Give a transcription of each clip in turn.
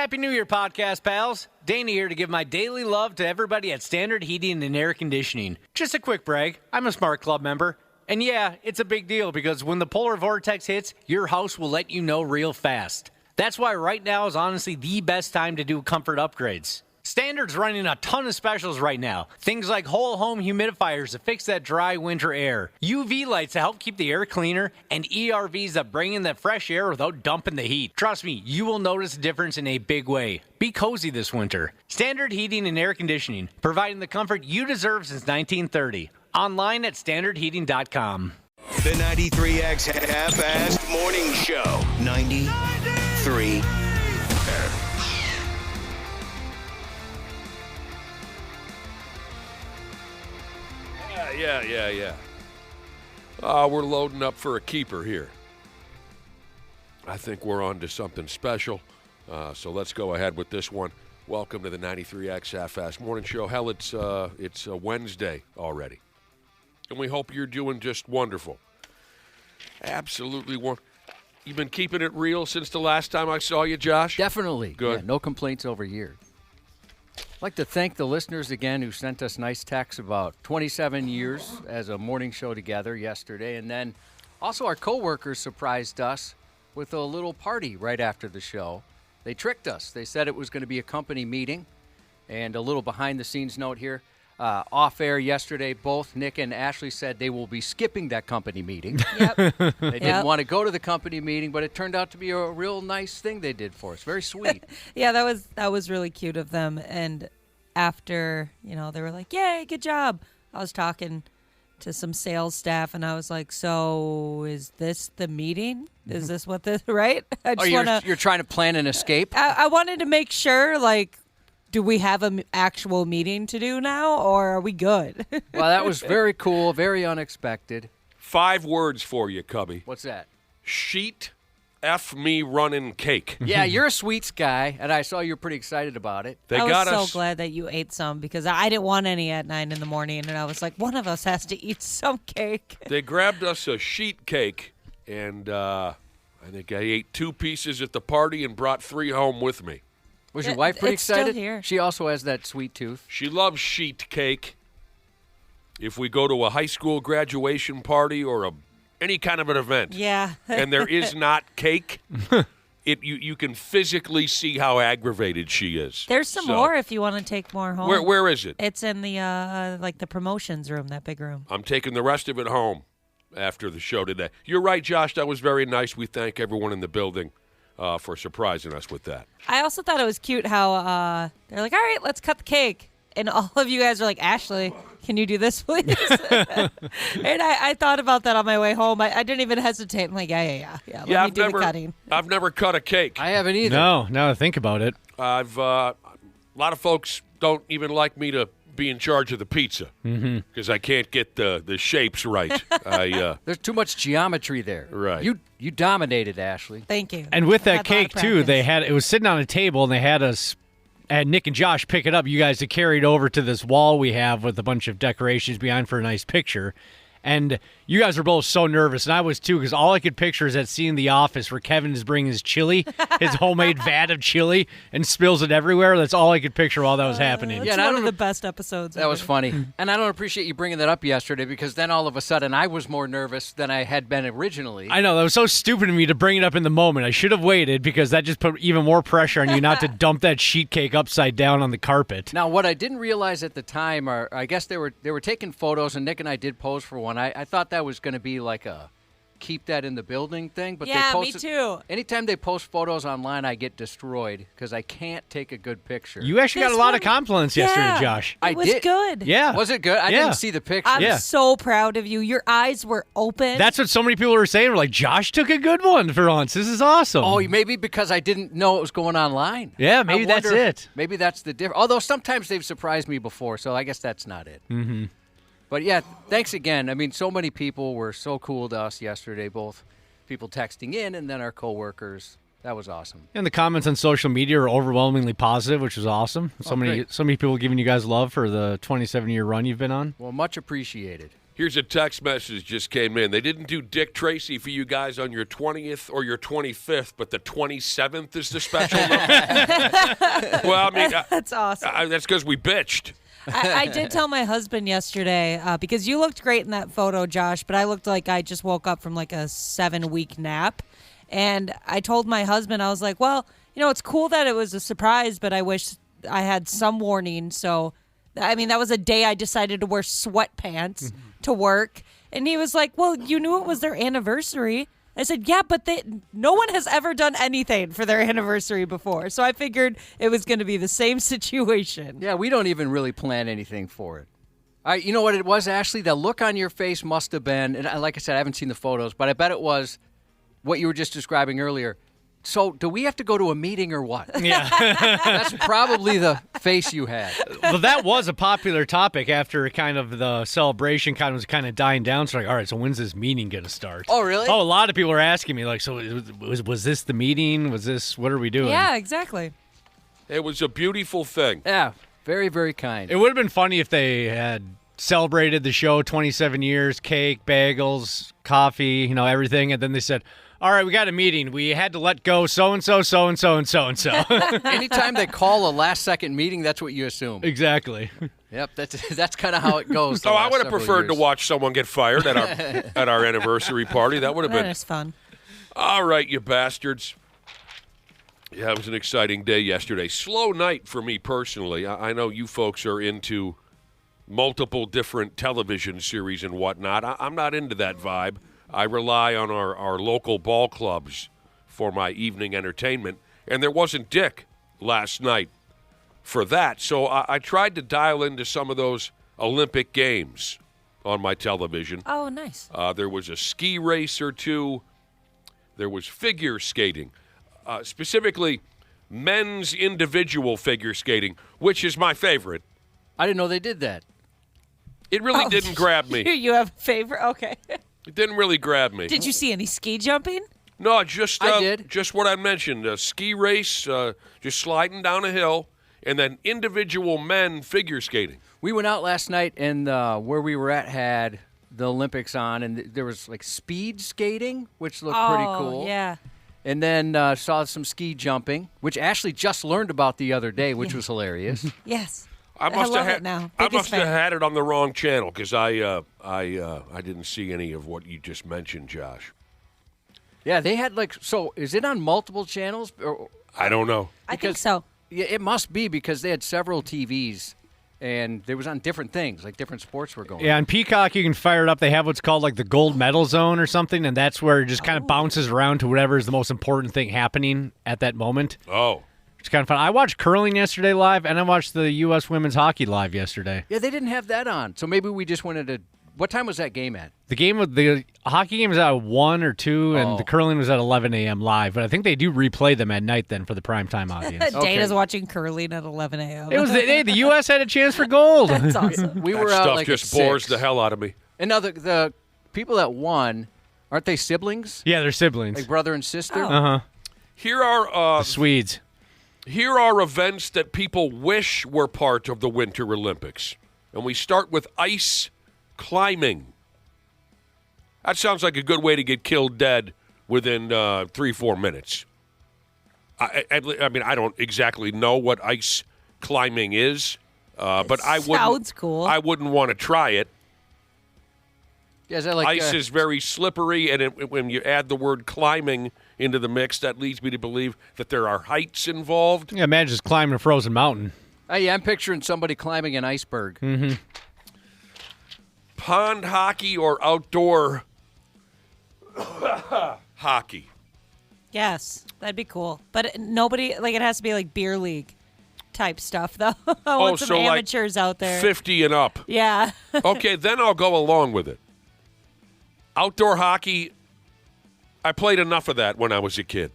Happy New Year, podcast pals. Danny here to give my daily love to everybody at Standard Heating and Air Conditioning. Just a quick brag, I'm a Smart Club member. And yeah, it's a big deal because when the polar vortex hits, your house will let you know real fast. That's why right now is honestly the best time to do comfort upgrades. Standard's running a ton of specials right now. Things like whole home humidifiers to fix that dry winter air, UV lights to help keep the air cleaner, and ERVs that bring in that fresh air without dumping the heat. Trust me, you will notice a difference in a big way. Be cozy this winter. Standard Heating and Air Conditioning, providing the comfort you deserve since 1930. Online at standardheating.com. The 93X Half-Assed Morning Show. 93. Yeah. We're loading up for a keeper here. I think we're on to something special. So let's go ahead with this one. Welcome to the 93X Half-Assed Morning Show. Hell, it's Wednesday already. And we hope you're doing just wonderful. Absolutely wonderful. You've been keeping it real since the last time I saw you, Josh? Definitely. Good. Yeah, no complaints over years. I'd like to thank the listeners again who sent us nice texts about 27 years as a morning show together yesterday. And then also our coworkers surprised us with a little party right after the show. They tricked us. They said it was going to be a company meeting. And a little behind-the-scenes note here. Off air yesterday, both Nick and Ashley said they will be skipping that company meeting. Yep. They didn't want to go to the company meeting, but it turned out to be a real nice thing they did for us. Very sweet. Yeah, that was really cute of them. And after, they were like, "Yay, good job." I was talking to some sales staff, and I was like, "So is this the meeting? Is this what this right?" I just you're trying to plan an escape? I wanted to make sure, do we have an actual meeting to do now, or are we good? Well, that was very cool, very unexpected. 5 words for you, Cubby. What's that? Sheet F me running cake. Yeah, you're a sweets guy, and I saw you're pretty excited about it. I was so glad that you ate some because I didn't want any at 9 in the morning, and I was like, one of us has to eat some cake. They grabbed us a sheet cake, and I think I ate 2 pieces at the party and brought 3 home with me. Was your wife pretty it's still excited? here. She also has that sweet tooth. She loves sheet cake. If we go to a high school graduation party or any kind of an event, yeah, and there is not cake, you can physically see how aggravated she is. There's some more if you want to take more home. Where is it? It's in the the promotions room, that big room. I'm taking the rest of it home after the show today. You're right, Josh. That was very nice. We thank everyone in the building for surprising us with that. I also thought it was cute how they're like, "All right, let's cut the cake," and all of you guys are like, "Ashley, can you do this, please?" And I thought about that on my way home. I didn't even hesitate. I'm like, yeah. Let me do the cutting. I've never cut a cake. I haven't either. No, now that I think about it. A lot of folks don't even like me to be in charge of the pizza because I can't get the shapes right. There's too much geometry there. Right. You dominated, Ashley. Thank you. And with that Had a lot of cake, too, practice. it was sitting on a table, and they had Nick and Josh pick it up, you guys, to carry it over to this wall we have with a bunch of decorations behind for a nice picture. And you guys were both so nervous, and I was too, because all I could picture is that scene in The Office where Kevin is bringing his chili, his homemade vat of chili, and spills it everywhere. That's all I could picture while that was happening. It's one of the best episodes. That was funny. And I don't appreciate you bringing that up yesterday because then all of a sudden I was more nervous than I had been originally. I know. That was so stupid of me to bring it up in the moment. I should have waited because that just put even more pressure on you not to dump that sheet cake upside down on the carpet. Now, what I didn't realize at the time, I guess they were taking photos, and Nick and I did pose for one. I thought that was going to be like a keep that in the building thing. But Yeah, they me posted, too. Anytime they post photos online, I get destroyed because I can't take a good picture. You actually got a lot of compliments yesterday, Josh. It was good. Yeah. Was it good? I Yeah. didn't see the picture. I'm so proud of you. Your eyes were open. That's what so many people were saying. We're like, Josh took a good one for once. This is awesome. Oh, maybe because I didn't know it was going online. Yeah, maybe I that's wonder it. Maybe that's the difference. Although sometimes they've surprised me before, so I guess that's not it. Mm-hmm. But, yeah, thanks again. I mean, so many people were so cool to us yesterday, both people texting in and then our coworkers. That was awesome. And the comments on social media are overwhelmingly positive, which was awesome. So many people giving you guys love for the 27-year run you've been on. Well, much appreciated. Here's a text message just came in. They didn't do Dick Tracy for you guys on your 20th or your 25th, but the 27th is the special number. Well, I mean, That's awesome. that's because we bitched. I did tell my husband yesterday, because you looked great in that photo, Josh, but I looked like I just woke up from like a 7-week nap. And I told my husband, I was like, well, it's cool that it was a surprise, but I wish I had some warning. So, I mean, that was a day I decided to wear sweatpants to work. And he was like, well, you knew it was their anniversary. I said, yeah, but no one has ever done anything for their anniversary before. So I figured it was going to be the same situation. Yeah, we don't even really plan anything for it. You know what it was, Ashley? The look on your face must have been, and like I said, I haven't seen the photos, but I bet it was what you were just describing earlier. So do we have to go to a meeting or what? Yeah. That's probably the face you had. Well, that was a popular topic after kind of the celebration was dying down. So like, all right, so when's this meeting going to start? Oh, really? Oh, a lot of people are asking me, like, so was this the meeting? What are we doing? Yeah, exactly. It was a beautiful thing. Yeah, very, very kind. It would have been funny if they had celebrated the show 27 years, cake, bagels, coffee, everything. And then they said, all right, we got a meeting. We had to let go so-and-so, so-and-so, and so-and-so. Anytime they call a last-second meeting, that's what you assume. Exactly. Yep, that's kind of how it goes. Oh, I would have preferred to watch someone get fired at our anniversary party. That would have That been is fun. all right, you bastards. Yeah, it was an exciting day yesterday. Slow night for me personally. I know you folks are into multiple different television series and whatnot. I'm not into that vibe. I rely on our local ball clubs for my evening entertainment. And there wasn't Dick last night for that. So I tried to dial into some of those Olympic Games on my television. Oh, nice. There was a ski race or two. There was figure skating, specifically men's individual figure skating, which is my favorite. I didn't know they did that. It really didn't grab me. You have a favorite? Okay. It didn't really grab me. Did you see any ski jumping? No, just I did. Just what I mentioned: a ski race, just sliding down a hill, and then individual men figure skating. We went out last night, and where we were at had the Olympics on, and there was like speed skating, which looked pretty cool. Yeah. And then saw some ski jumping, which Ashley just learned about the other day, which was hilarious. Yes. I must love have it now. I Biggest must have fan. had it on the wrong channel because I didn't see any of what you just mentioned, Josh. Yeah, they had so is it on multiple channels? Or, I don't know. I think so. yeah, it must be because they had several TVs, and they was on different things, like different sports were going Yeah, on. on Peacock, you can fire it up. They have what's called like the gold medal zone or something, and that's where it just kind of bounces around to whatever is the most important thing happening at that moment. Oh, It's kind of fun. I watched curling yesterday live, and I watched the U.S. women's hockey live yesterday. Yeah, they didn't have that on. So maybe we just wanted to. What time was that game at? The hockey game was at 1 or 2, and Oh. the curling was at 11 a.m. live. But I think they do replay them at night then for the primetime audience. Dana's watching curling at 11 a.m. It was the U.S. had a chance for gold. That's awesome. We that were out stuff like just at bores 6. the hell out of me. And now the people that won, aren't they siblings? Yeah, they're siblings. Like brother and sister? Uh-huh. Here are The Swedes. Here are events that people wish were part of the Winter Olympics. And we start with ice climbing. That sounds like a good way to get killed dead within 3-4 minutes. I mean, I don't exactly know what ice climbing is, but I wouldn't. Sounds cool. I wouldn't want to try it. Yeah, is that like Ice is very slippery, and when you add the word climbing into the mix, that leads me to believe that there are heights involved. Yeah, imagine just climbing a frozen mountain. yeah, I'm picturing somebody climbing an iceberg. Pond hockey or outdoor hockey. Yes, that'd be cool. But nobody, it has to be like beer league type stuff, though. I want some so like amateurs out there. 50 and up. Yeah. Okay, then I'll go along with it. Outdoor hockey, I played enough of that when I was a kid.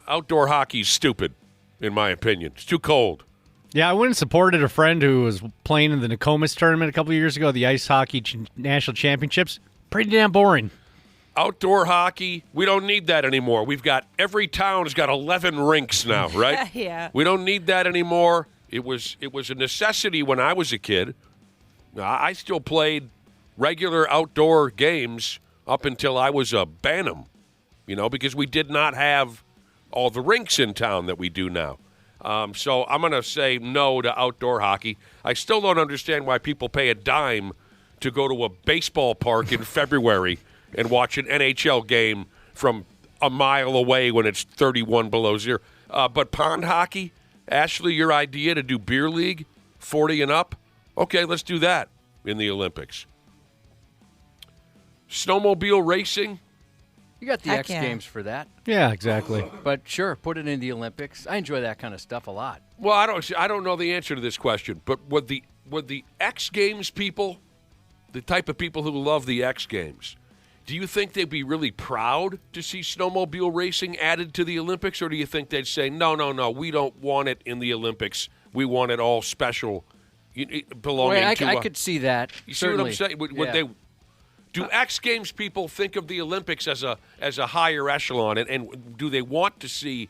Outdoor hockey's stupid, in my opinion. It's too cold. Yeah, I went and supported a friend who was playing in the Nokomis tournament a couple of years ago, the ice hockey national championships. Pretty damn boring. Outdoor hockey, we don't need that anymore. Every town's got 11 rinks now, right? Yeah. We don't need that anymore. It was a necessity when I was a kid. I still played regular outdoor games up until I was a Bantam, because we did not have all the rinks in town that we do now. So I'm going to say no to outdoor hockey. I still don't understand why people pay a dime to go to a baseball park in February and watch an NHL game from a mile away when it's 31 below zero. But pond hockey, Ashley, your idea to do beer league, 40 and up? Okay, let's do that in the Olympics. Snowmobile racing? You got the Heck X yeah. Games for that. Yeah, exactly. But sure, put it in the Olympics. I enjoy that kind of stuff a lot. Well, I don't know the answer to this question, but would the X Games people, the type of people who love the X Games, do you think they'd be really proud to see snowmobile racing added to the Olympics, or do you think they'd say, no, we don't want it in the Olympics. We want it all special, belonging Wait, to I could see that. You see what I'm saying? Would Yeah. they? Do X Games people think of the Olympics as a higher echelon, and do they want to see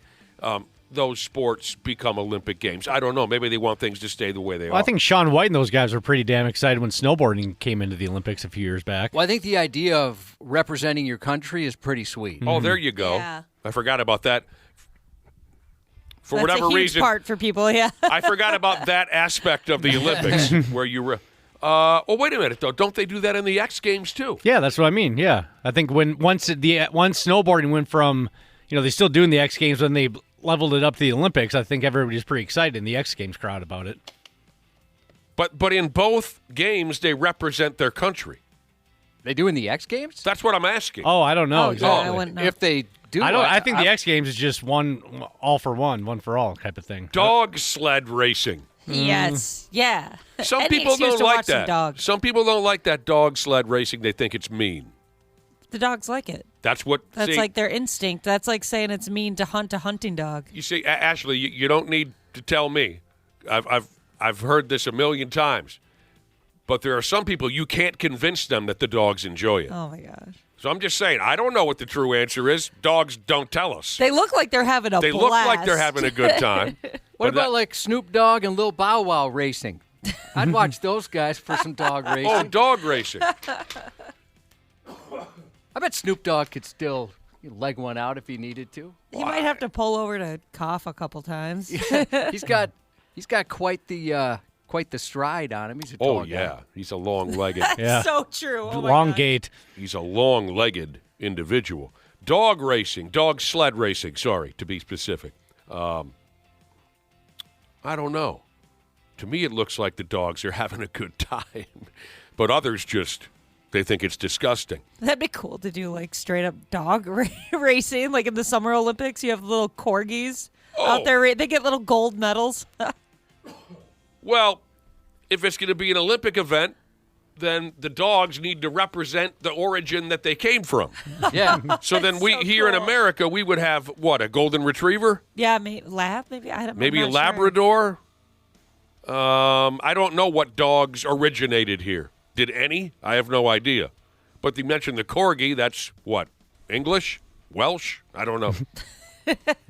those sports become Olympic Games? I don't know. Maybe they want things to stay the way they are. I think Shaun White and those guys were pretty damn excited when snowboarding came into the Olympics a few years back. Well, I think the idea of representing your country is pretty sweet. Oh, there you go. Yeah. I forgot about that. For That's whatever a huge reason, part for people, yeah. I forgot about that aspect of the Olympics where you were. Wait a minute though. Don't they do that in the X Games too? Yeah, that's what I mean. Yeah, I think once snowboarding went from, they're still doing the X Games when they leveled it up to the Olympics. I think everybody's pretty excited in the X Games crowd about it. But in both games they represent their country. They do in the X Games? That's what I'm asking. Oh, I don't know Oh, exactly. yeah, I wouldn't know. If they do, I think the X Games is just one for all type of thing. Dog sled racing. Yes. Yeah. Some Any people excuse don't to like watch some that. dogs. Some people don't like that dog sled racing. They think it's mean. The dogs like it. That's what. That's see, like their instinct. That's like saying it's mean to hunt a hunting dog. you see, Ashley. You don't need to tell me. I've heard this a million times. But there are some people you can't convince them that the dogs enjoy it. Oh my gosh. So I'm just saying, I don't know what the true answer is. Dogs don't tell us. They look like they're having a They blast. look like they're having a good time. What But about like Snoop Dogg and Lil Bow Wow racing? I'd watch those guys for some dog racing. Oh, dog racing. I bet Snoop Dogg could still leg one out if he needed to. You might have to pull over to cough a couple times. He's got quite the stride on him. He's a tall Oh, guy. yeah. He's a long-legged. Yeah. So true. Oh my Long God. gait. He's a long-legged individual. Dog racing. Dog sled racing, sorry, to be specific. I don't know. To me, it looks like the dogs are having a good time. But others they think it's disgusting. That'd be cool to do like straight up dog racing, like in the Summer Olympics. You have little corgis out there. They get little gold medals. Well, if it's going to be an Olympic event, then the dogs need to represent the origin that they came from. Yeah. So then we so here in cool. America, we would have, what, a golden retriever? Yeah, maybe lab. Maybe I don't. Maybe a I'm not sure. Labrador? I don't know what dogs originated here. Did any? I have no idea. But they mentioned the corgi. That's what? English? Welsh? I don't know.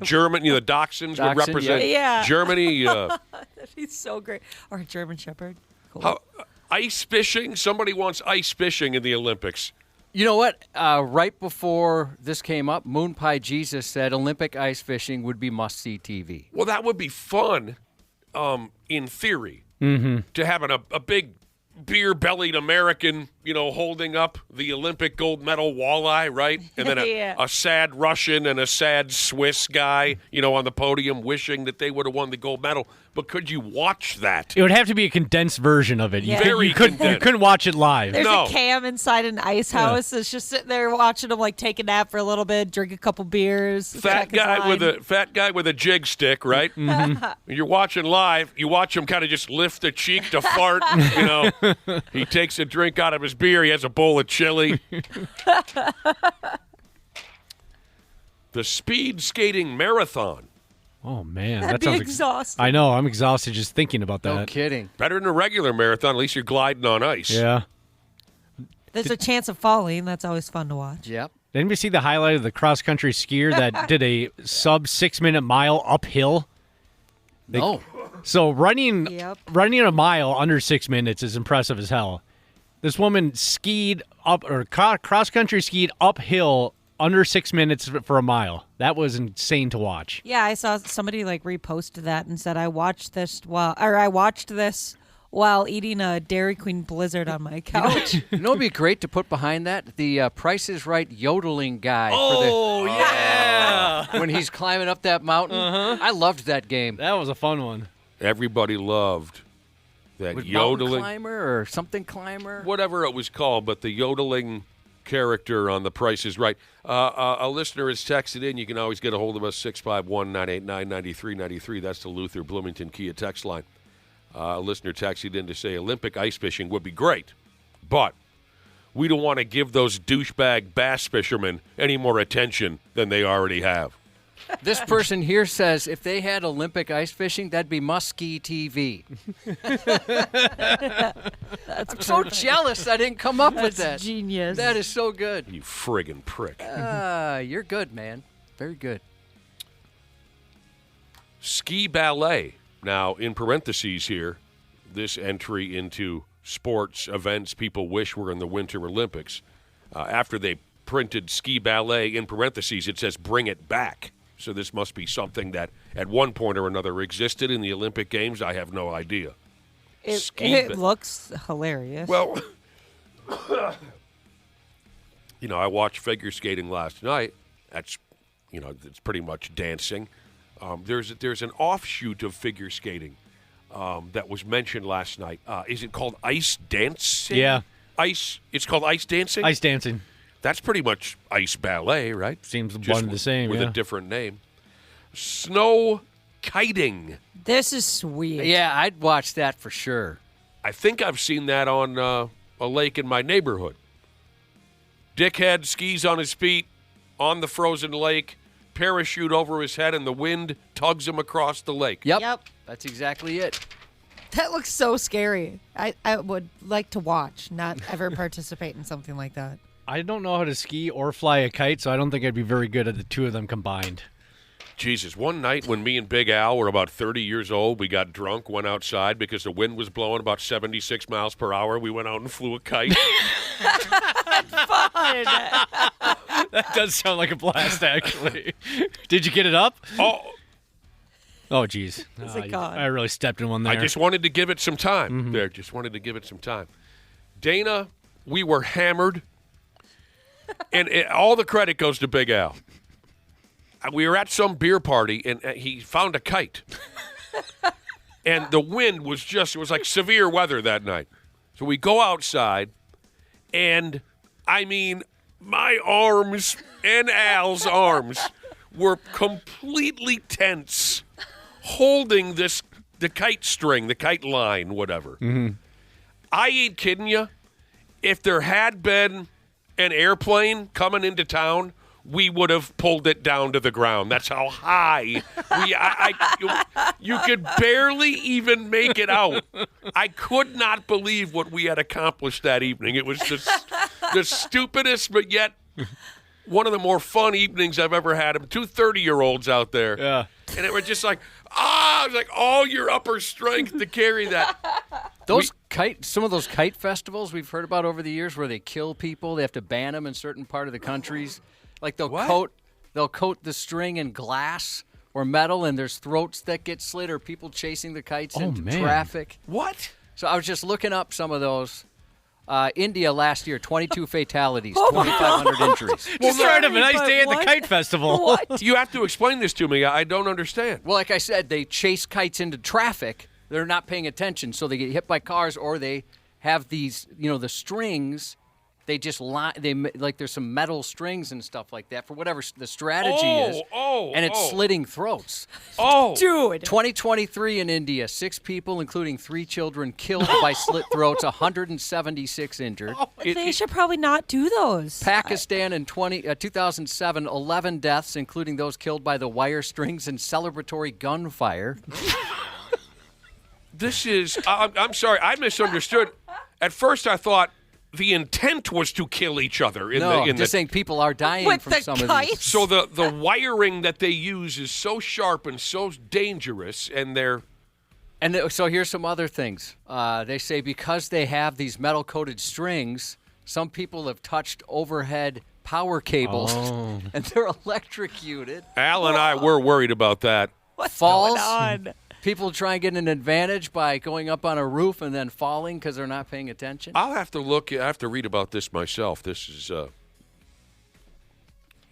German, the dachshunds would Dachshund, represent yeah. Germany. He's so great. Or a German Shepherd. Cool. Ice fishing. Somebody wants ice fishing in the Olympics. You know what? Right before this came up, Moon Pie Jesus said Olympic ice fishing would be must-see TV. Well, that would be fun, in theory, to having a big beer-bellied American, holding up the Olympic gold medal walleye, right? And then Yeah. a sad Russian and a sad Swiss guy, on the podium wishing that they would have won the gold medal. But could you watch that? It would have to be a condensed version of it. Yeah. Very You couldn't watch it live. There's No. a cam inside an ice house that's just sitting there watching him like take a nap for a little bit, drink a couple beers. Fat guy with a jig stick, right? You're watching live. You watch him kind of just lift a cheek to fart. He takes a drink out of his beer. He has a bowl of chili. The speed skating marathon. Oh man, That'd that be sounds exhausting. I know. I'm exhausted just thinking about No that. kidding. Better than a regular marathon. At least you're gliding on ice. Yeah. There's a chance of falling. That's always fun to watch. Yep. Did anybody see the highlight of the cross country skier that did a sub 6-minute mile uphill? No. So running Yep. a mile under 6 minutes is impressive as hell. This woman skied up or cross country skied uphill under 6 minutes for a mile. That was insane to watch. Yeah, I saw somebody like reposted that and said I watched this while eating a Dairy Queen Blizzard on my couch. You know, it'd be great to put behind that the Price is Right yodeling guy. Yeah. When he's climbing up that mountain. I loved that game. That was a fun one. Everybody loved that With yodeling. Mountain Climber or something climber. Whatever it was called, but the yodeling character on The Price is Right. A listener has texted in. You can always get a hold of us, 651-989-9393. That's the Luther Bloomington Kia text line. A listener texted in to say Olympic ice fishing would be great, but we don't want to give those douchebag bass fishermen any more attention than they already have. This person here says if they had Olympic ice fishing, that'd be Mus-kie TV. I'm so jealous I didn't come up with that. That's genius. That is so good. You friggin' prick. You're good, man. Very good. Ski ballet. Now, in parentheses here, this entry into sports events people wish were in the Winter Olympics. After they printed ski ballet, in parentheses, it says bring it back. So this must be something that at one point or another existed in the Olympic Games. I have no idea. It looks hilarious. Well, I watched figure skating last night. That's, it's pretty much dancing. There's an offshoot of figure skating that was mentioned last night. Is it called ice dancing? Yeah. It's called ice dancing? Ice dancing. That's pretty much ice ballet, right? Seems Just one and the same, with yeah. a different name. Snow kiting. This is sweet. Yeah, I'd watch that for sure. I think I've seen that on a lake in my neighborhood. Dickhead skis on his feet on the frozen lake, parachute over his head, and the wind tugs him across the lake. Yep. That's exactly it. That looks so scary. I would like to watch, not ever participate in something like that. I don't know how to ski or fly a kite, so I don't think I'd be very good at the two of them combined. Jesus, one night when me and Big Al were about 30 years old, we got drunk, went outside because the wind was blowing about 76 miles per hour. We went out and flew a kite. Fun. That does sound like a blast, actually. Did you get it up? Oh, geez. It's a con. I really stepped in one there. I just wanted to give it some time there. Just wanted to give it some time. Dana, we were hammered, and all the credit goes to Big Al. We were at some beer party, and he found a kite. And the wind was it was like severe weather that night. So we go outside, and, I mean, my arms and Al's arms were completely tense, holding the kite string, the kite line, whatever. Mm-hmm. I ain't kidding you. If there had been an airplane coming into town, we would have pulled it down to the ground. That's how high you could barely even make it out. I could not believe what we had accomplished that evening. It was the stupidest, but yet one of the more fun evenings I've ever had. Two 30-year-olds out there. Yeah. And it was just like, I was like, all your upper strength to carry that. Some of those kite festivals we've heard about over the years where they kill people, they have to ban them in certain part of the countries. Like they'll coat the string in glass or metal, and there's throats that get slit or people chasing the kites into traffic. What? So I was just looking up some of those. India last year, 22 fatalities, 2,500 injuries. Just trying to have a nice day at the kite festival. What? You have to explain this to me. I don't understand. Well, like I said, they chase kites into traffic. They're not paying attention, so they get hit by cars, or they have these, the strings. They just there's some metal strings and stuff like that for whatever the strategy is. And it's slitting throats. Dude. 2023 in India, 6 people, including 3 children, killed by slit throats, 176 injured. They should probably not do those. Pakistan in 2007, 11 deaths, including those killed by the wire strings and celebratory gunfire. This is, I'm sorry, I misunderstood. At first I thought the intent was to kill each other. Saying people are dying with from the some kites? of these. So the wiring that they use is so sharp and so dangerous, and they're And so here's some other things. They say because they have these metal-coated strings, some people have touched overhead power cables, and they're electrocuted. Al and I were worried about that. What's Falls. going on? People try and get an advantage by going up on a roof and then falling because they're not paying attention. I'll have to look. I have to read about this myself. This is.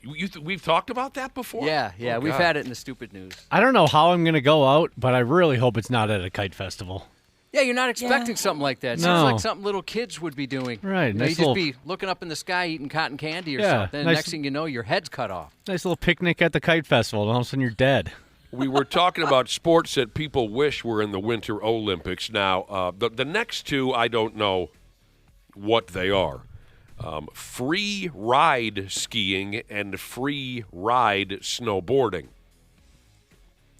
We've talked about that before? Yeah, Oh, we've God. had it in the stupid news. I don't know how I'm going to go out, but I really hope it's not at a kite festival. Yeah, you're not expecting Yeah. something like that. It No. Seems like something little kids would be doing. Right, You know, nice you just little- be looking up in the sky eating cotton candy or Yeah, something. And nice- next thing you know, your head's cut off. Nice little picnic at the kite festival, and all of a sudden you're dead. We were talking about sports that people wish were in the Winter Olympics. Now, the next two, I don't know what they are. Free ride skiing and free ride snowboarding.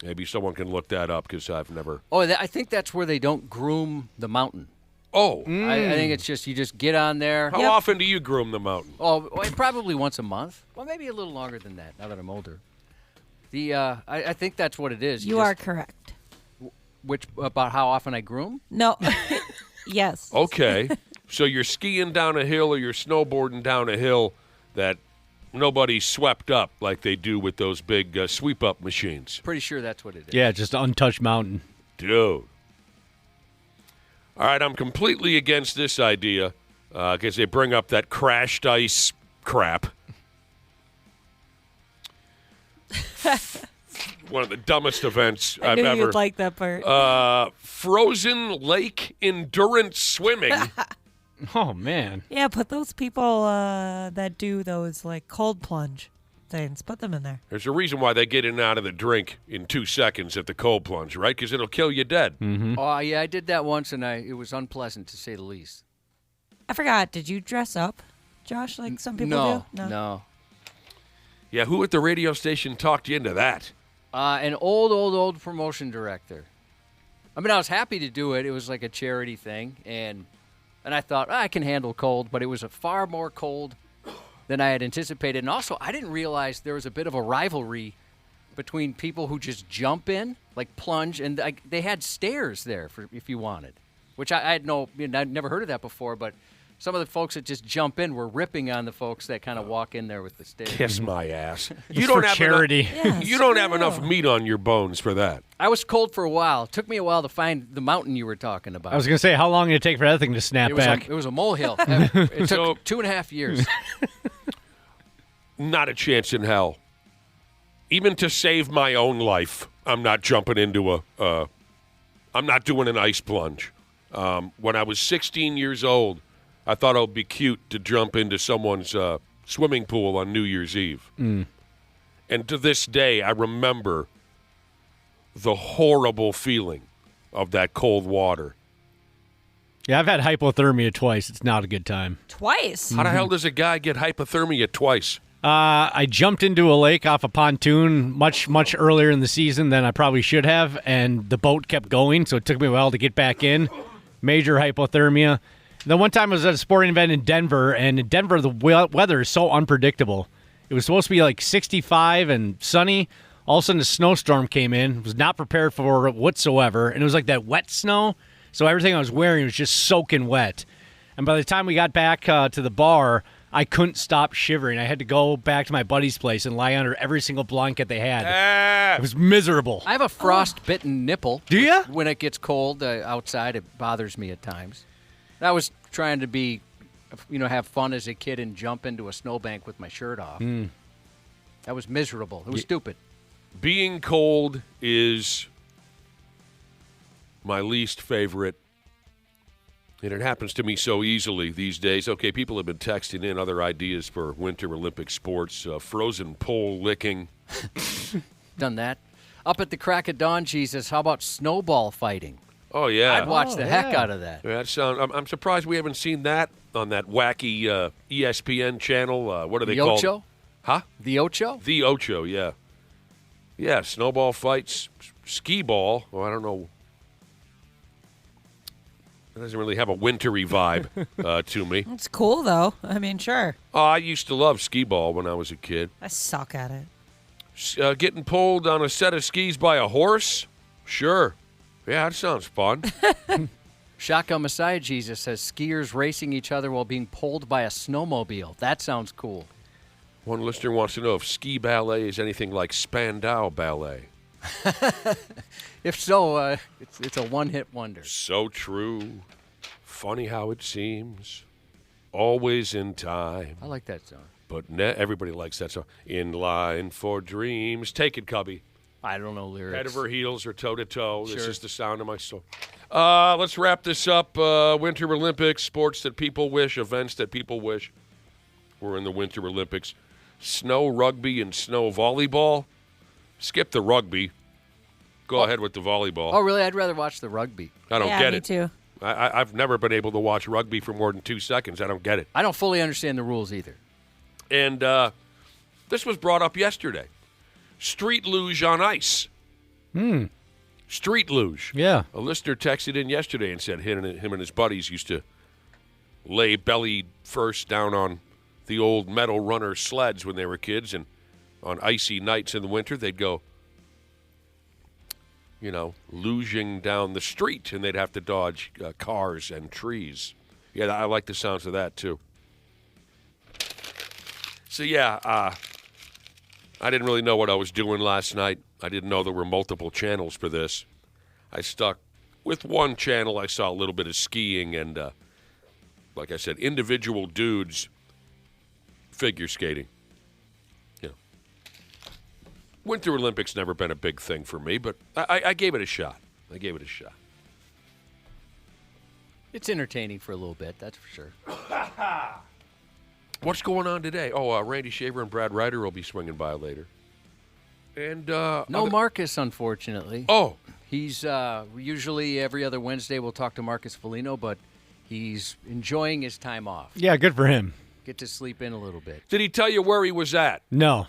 Maybe someone can look that up because I've never. Oh, I think that's where they don't groom the mountain. Oh, I think it's just you just get on there. how often do you groom the mountain? Oh, well, probably once a month. Well, maybe a little longer than that. Now that I'm older, I think that's what it is. You are correct. Which about how often I groom? No. Yes. Okay, so you're skiing down a hill or you're snowboarding down a hill that nobody swept up like they do with those big sweep-up machines. Pretty sure that's what it is. Yeah, just an untouched mountain. Dude. All right, I'm completely against this idea because they bring up that crashed ice crap. One of the dumbest events I I've knew ever. you'd like that part. Frozen lake endurance swimming. Oh, man. Yeah, put those people that do those like cold plunge things. Put them in there. There's a reason why they get in and out of the drink in 2 seconds at the cold plunge, right? Because it'll kill you dead. Oh, yeah, I did that once, and it was unpleasant to say the least. I forgot. Did you dress up, Josh, like some people do? No. Yeah, who at the radio station talked you into that? An old promotion director. I mean, I was happy to do it. It was like a charity thing, and I thought, I can handle cold, but it was a far more cold than I had anticipated. And also, I didn't realize there was a bit of a rivalry between people who just jump in, like plunge, and they had stairs there for if you wanted, which I had I'd never heard of that before, but some of the folks that just jump in were ripping on the folks that kind of walk in there with the stairs. Kiss my ass. It's for charity. Yeah, You don't have screw enough you. meat on your bones for that. I was cold for a while. It took me a while to find the mountain you were talking about. I was going to say, how long did it take for that thing to snap It was, back? it was a molehill. It So- took 2.5 years. Not a chance in hell. Even to save my own life, I'm not jumping into I'm not doing an ice plunge. When I was 16 years old, I thought it would be cute to jump into someone's swimming pool on New Year's Eve. And to this day, I remember the horrible feeling of that cold water. Yeah, I've had hypothermia twice. It's not a good time. Twice. How the hell does a guy get hypothermia twice? I jumped into a lake off a pontoon much earlier in the season than I probably should have, and the boat kept going, so it took me a while to get back in. Major hypothermia. The one time I was at a sporting event in Denver, and in Denver the weather is so unpredictable. It was supposed to be like 65 and sunny. All of a sudden a snowstorm came in. Was not prepared for it whatsoever, and it was like that wet snow, so everything I was wearing was just soaking wet. And by the time we got back to the bar, I couldn't stop shivering. I had to go back to my buddy's place and lie under every single blanket they had. It was miserable. I have a frost-bitten nipple. Do ya? When it gets cold outside, it bothers me at times. I was trying to have fun as a kid and jump into a snowbank with my shirt off. That was miserable. It was stupid. Being cold is my least favorite, and it happens to me so easily these days. Okay, people have been texting in other ideas for Winter Olympic sports, frozen pole licking. Done that. Up at the crack of dawn, Jesus, how about snowball fighting? Oh, yeah. I'd watch the heck yeah. out of that. I'm surprised we haven't seen that on that wacky ESPN channel. What are they The called? Ocho? Huh? The Ocho? The Ocho, yeah. Yeah, snowball fights, skee ball. Well, I don't know. It doesn't really have a wintry vibe to me. It's cool though. I mean, sure. Oh, I used to love skee ball when I was a kid. I suck at it. Getting pulled on a set of skis by a horse? Sure. Yeah, that sounds fun. Shotgun Messiah Jesus says skiers racing each other while being pulled by a snowmobile. That sounds cool. One listener wants to know if ski ballet is anything like Spandau ballet. If so, it's a one-hit wonder. So true. Funny how it seems. Always in time. I like that song. But everybody likes that song. In line for dreams. Take it, Cubby. I don't know lyrics. Head over heels or toe to toe. This Sure. is the sound of my soul. Let's wrap this up. Winter Olympics, sports that people wish, events that people wish. We're in the Winter Olympics. Snow rugby and snow volleyball. Skip the rugby. Go ahead with the volleyball. Oh, really? I'd rather watch the rugby. I don't yeah, get me it. too. I've never been able to watch rugby for more than 2 seconds. I don't get it. I don't fully understand the rules either. And this was brought up yesterday. Street luge on ice. Street luge. Yeah. A listener texted in yesterday and said him and his buddies used to lay belly first down on the old metal runner sleds when they were kids, and on icy nights in the winter they'd go, luging down the street, and they'd have to dodge cars and trees. Yeah, I like the sounds of that too. So yeah, I didn't really know what I was doing last night. I didn't know there were multiple channels for this. I stuck with one channel. I saw a little bit of skiing and, like I said, individual dudes figure skating. Yeah. Winter Olympics never been a big thing for me, but I gave it a shot. It's entertaining for a little bit, that's for sure. What's going on today? Oh, Randy Shaver and Brad Ryder will be swinging by later. And No Marcus, unfortunately. Oh, He's usually every other Wednesday we'll talk to Marcus Foligno, but he's enjoying his time off. Yeah, good for him. Get to sleep in a little bit. did he tell you where he was at? No.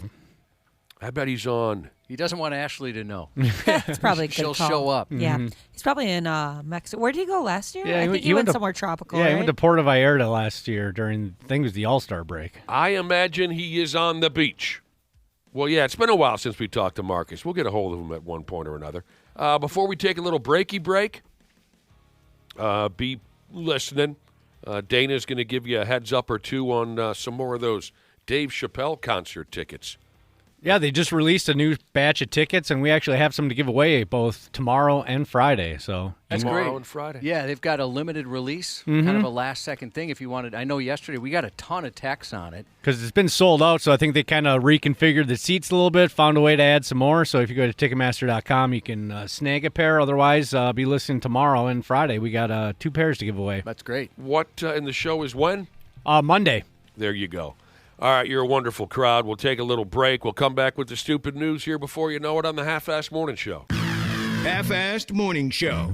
I bet he's on. He doesn't want Ashley to know. It's probably a good She'll call. show up. Yeah. He's probably in Mexico. Where did he go last year? Yeah, I think he went somewhere tropical, Yeah, right? he went to Puerto Vallarta last year during, I think it was the All-Star break. I imagine he is on the beach. Well, yeah, it's been a while since we talked to Marcus. We'll get a hold of him at one point or another. Before we take a little breaky break, be listening. Dana's going to give you a heads up or two on some more of those Dave Chappelle concert tickets. Yeah, they just released a new batch of tickets, and we actually have some to give away both tomorrow and Friday. So That's Tomorrow great. and Friday. Yeah, they've got a limited release, kind of a last-second thing if you wanted. I know yesterday we got a ton of texts on it. because it's been sold out, so I think they kind of reconfigured the seats a little bit, found a way to add some more. So if you go to Ticketmaster.com, you can snag a pair. Otherwise, be listening tomorrow and Friday. We got 2 pairs to give away. That's great. What in the show is when? Monday. There you go. All right, you're a wonderful crowd. We'll take a little break. We'll come back with the stupid news here before you know it on the Half-Assed Morning Show. Half-Assed Morning Show.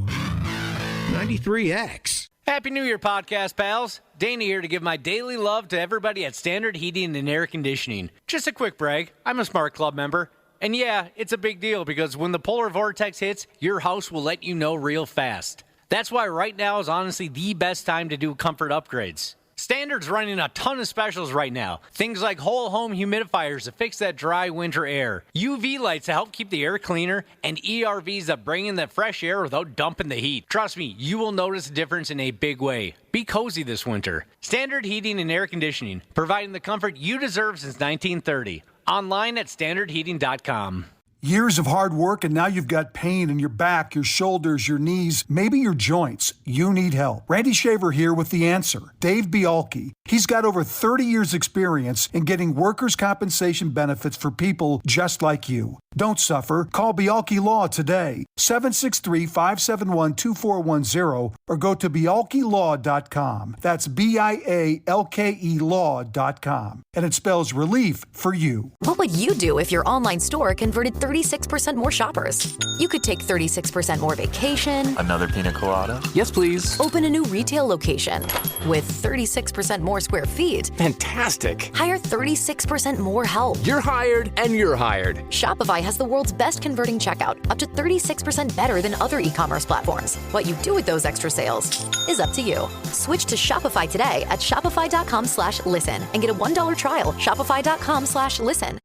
93X. Happy New Year, podcast pals. Dana here to give my daily love to everybody at Standard Heating and Air Conditioning. Just a quick brag, I'm a Smart Club member. And yeah, it's a big deal because when the polar vortex hits, your house will let you know real fast. That's why right now is honestly the best time to do comfort upgrades. Standard's running a ton of specials right now. Things like whole home humidifiers to fix that dry winter air, UV lights to help keep the air cleaner, and ERVs that bring in that fresh air without dumping the heat. Trust me, you will notice a difference in a big way. Be cozy this winter. Standard Heating and Air Conditioning, providing the comfort you deserve since 1930. Online at standardheating.com. Years of hard work, and now you've got pain in your back, your shoulders, your knees, maybe your joints. You need help. Randy Shaver here with the answer. Dave Bialke. He's got over 30 years experience in getting workers' compensation benefits for people just like you. Don't suffer. Call Bialke Law today. 763-571-2410 or go to bialkelaw.com. That's BIALKE law.com. And it spells relief for you. What would you do if your online store converted 36% more shoppers? You could take 36% more vacation. Another pina colada? Yes, please. Open a new retail location with 36% more square feet. Fantastic. Hire 36% more help. You're hired and you're hired. Shopify has the world's best converting checkout, up to 36% better than other e-commerce platforms. What you do with those extra sales is up to you. Switch to Shopify today at shopify.com/listen and get a $1 trial. Shopify.com/listen.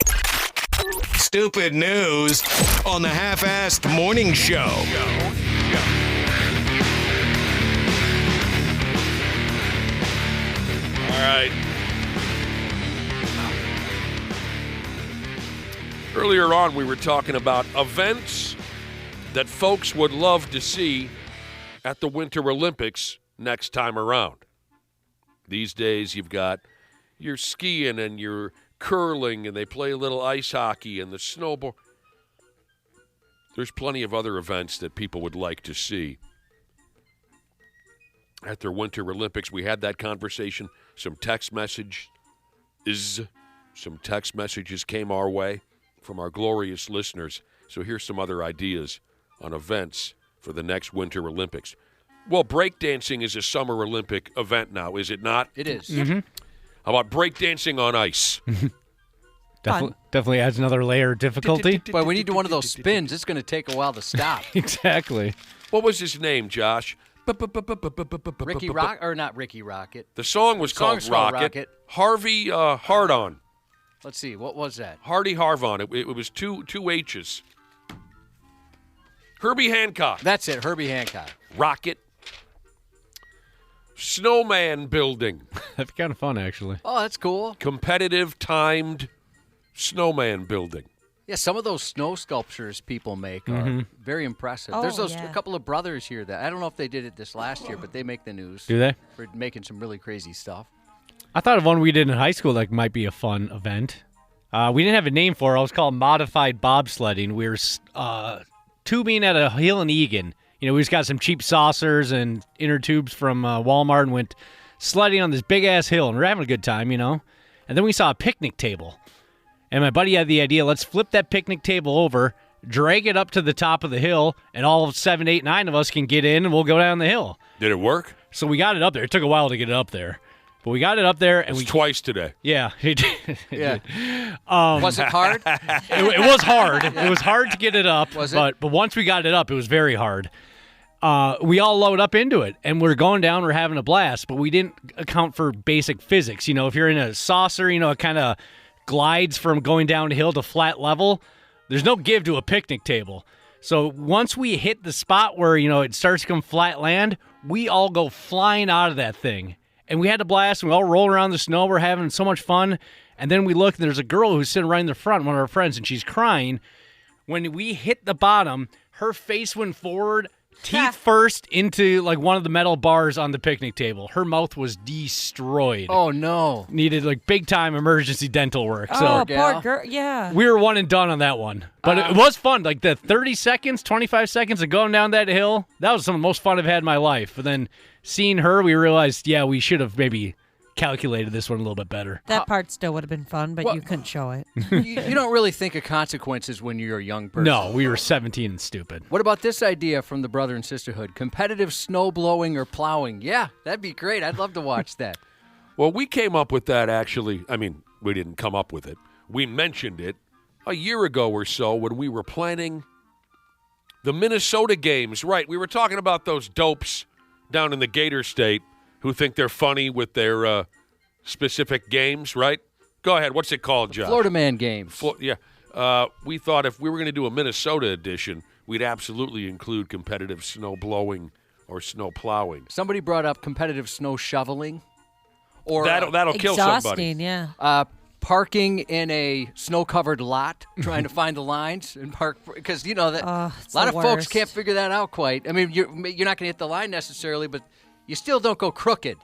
Stupid news on the Half-Assed Morning Show. Earlier on, we were talking about events that folks would love to see at the Winter Olympics next time around. These days, you've got your skiing and your curling, and they play a little ice hockey and the snowboard. There's plenty of other events that people would like to see at their Winter Olympics. We had that conversation. Some text messages came our way from our glorious listeners. So here's some other ideas on events for the next Winter Olympics. Well, breakdancing is a Summer Olympic event now, is it not? It is. How about breakdancing on ice? Definitely adds another layer of difficulty. But we need one of those spins. It's going to take a while to stop. Exactly. What was his name, Josh? Ricky Rock or not Ricky Rocket? The song was called Rocket. Harvey Hardon. Let's see. What was that? Hardy Harvon. It was two H's. Herbie Hancock. That's it. Herbie Hancock. Rocket. Snowman building. That'd be kind of fun, actually. Oh, that's cool. Competitive timed snowman building. Yeah, some of those snow sculptures people make are very impressive. Oh, There's yeah. a couple of brothers here that I don't know if they did it this last year, but they make the news. Do they? For making some really crazy stuff. I thought of one we did in high school that might be a fun event. We didn't have a name for it. It was called modified bobsledding. We were tubing at a hill in Egan. You know, we just got some cheap saucers and inner tubes from Walmart and went sledding on this big-ass hill. And we were having a good time, you know. And then we saw a picnic table. And my buddy had the idea, let's flip that picnic table over, drag it up to the top of the hill, and all 7, 8, 9 of us can get in, and we'll go down the hill. Did it work? So we got it up there. It took a while to get it up there. But we got it up there. And It was twice today. Yeah. Yeah. Was it hard? It was hard. It was hard to get it up. Was it? But once we got it up, it was very hard. We all load up into it, and we're going down. We're having a blast, but we didn't account for basic physics. You know, if you're in a saucer, you know, it kind of glides from going downhill to flat level. There's no give to a picnic table. So once we hit the spot where, you know, it starts to come flat land, we all go flying out of that thing. And we had a blast, and we all roll around the snow. We're having so much fun. And then we look, and there's a girl who's sitting right in the front, one of our friends, and she's crying. When we hit the bottom, her face went forward, teeth first into like one of the metal bars on the picnic table. Her mouth was destroyed. Oh, no. Needed like big time emergency dental work. So Oh, gal. poor girl. Yeah. we were one and done on that one. But it was fun. Like the 30 seconds, 25 seconds of going down that hill, that was some of the most fun I've had in my life. But then seeing her, we realized, yeah, we should have maybe calculated this one a little bit better. That part still would have been fun, but you couldn't show it. You don't really think of consequences when you're a young person. No, we were 17 and stupid. What about this idea from the Brother and Sisterhood? Competitive snow blowing or plowing. Yeah, that'd be great. I'd love to watch that. Well, we came up with that actually. I mean, we didn't come up with it. We mentioned it a year ago or so when we were planning the Minnesota games. Right, we were talking about those dopes down in the Gator State who think they're funny with their specific games, right? Go ahead. What's it called, Josh? Florida Man games. We thought if we were going to do a Minnesota edition, we'd absolutely include competitive snow blowing or snow plowing. Somebody brought up competitive snow shoveling. Or That'll kill somebody. Exhausting, yeah. Parking in a snow-covered lot, trying to find the lines and park, because you know that a it's lot the of folks worst. can't figure that out quite. I mean, you're not going to hit the line necessarily, but you still don't go crooked,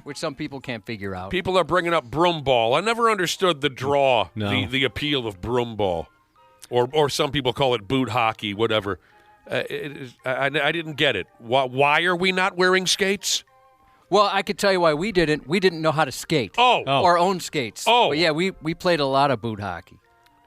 which some people can't figure out. People are bringing up broom ball. I never understood the draw, No. the appeal of broom ball, or some people call it boot hockey, whatever. I didn't get it. Why are we not wearing skates? Well, I could tell you why we didn't. We didn't know how to skate. Oh. Or own skates. Oh. But yeah, we played a lot of boot hockey.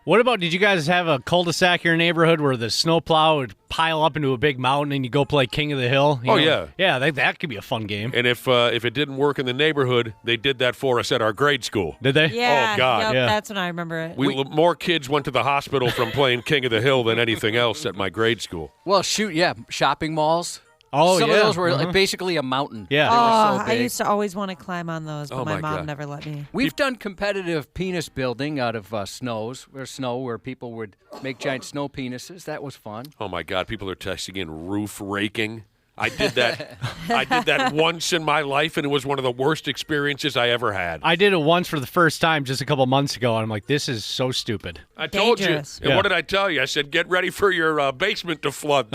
What about, did you guys have a cul-de-sac in your neighborhood where the snowplow would pile up into a big mountain and you go play King of the Hill? You know? Yeah. Yeah, that could be a fun game. And if it didn't work in the neighborhood, they did that for us at our grade school. Did they? Yeah. Oh, God. Yep, Yeah. That's when I remember it. More kids went to the hospital from playing King of the Hill than anything else at my grade school. Well, shoot, yeah, shopping malls. Oh, Some yeah. of those were like basically a mountain. Yeah. They were so I big. used to always want to climb on those, but Oh, my my mom God. never let me. We've done competitive penis building out of snow where people would make giant snow penises. That was fun. Oh, my God. People are texting in roof raking. I did that. I did that once in my life, and it was one of the worst experiences I ever had. I did it once for the first time just a couple months ago, and I'm like, this is so stupid. I told Dangerous. you. And what did I tell you? I said, get ready for your basement to flood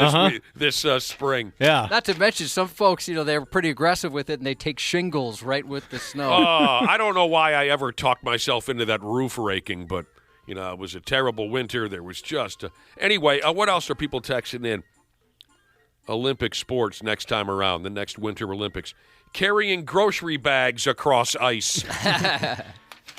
this spring. Yeah. Not to mention, some folks, they're pretty aggressive with it, and they take shingles right with the snow. I don't know why I ever talked myself into that roof raking, but, it was a terrible winter. There was just anyway, what else are people texting in? Olympic sports next time around, the next Winter Olympics. Carrying grocery bags across ice.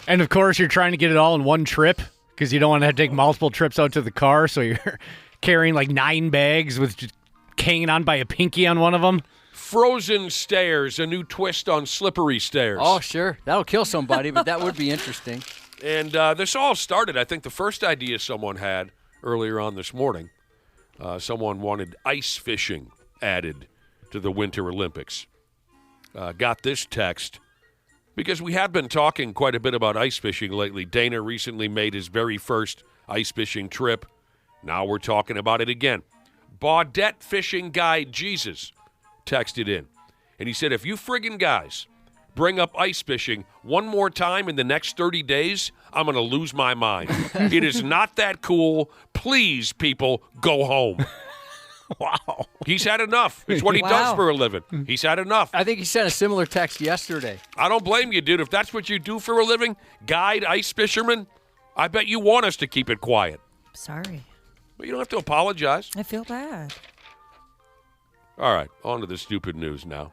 And, of course, you're trying to get it all in one trip because you don't want to have to take multiple trips out to the car, so you're carrying like 9 bags with just hanging on by a pinky on one of them. Frozen stairs, a new twist on slippery stairs. Oh, sure. That'll kill somebody, but that would be interesting. And this all started, I think the first idea someone had earlier on this morning, someone wanted ice fishing added to the Winter Olympics. Got this text because we have been talking quite a bit about ice fishing lately. Dana recently made his very first ice fishing trip. Now we're talking about it again. Baudette fishing guy Jesus texted in, and he said, if you friggin' guys bring up ice fishing one more time in the next 30 days, I'm going to lose my mind. It is not that cool. Please, people, go home. Wow. He's had enough. It's what he does for a living. He's had enough. I think he sent a similar text yesterday. I don't blame you, dude. If that's what you do for a living, guide ice fishermen, I bet you want us to keep it quiet. Sorry. But you don't have to apologize. I feel bad. All right, on to the stupid news now.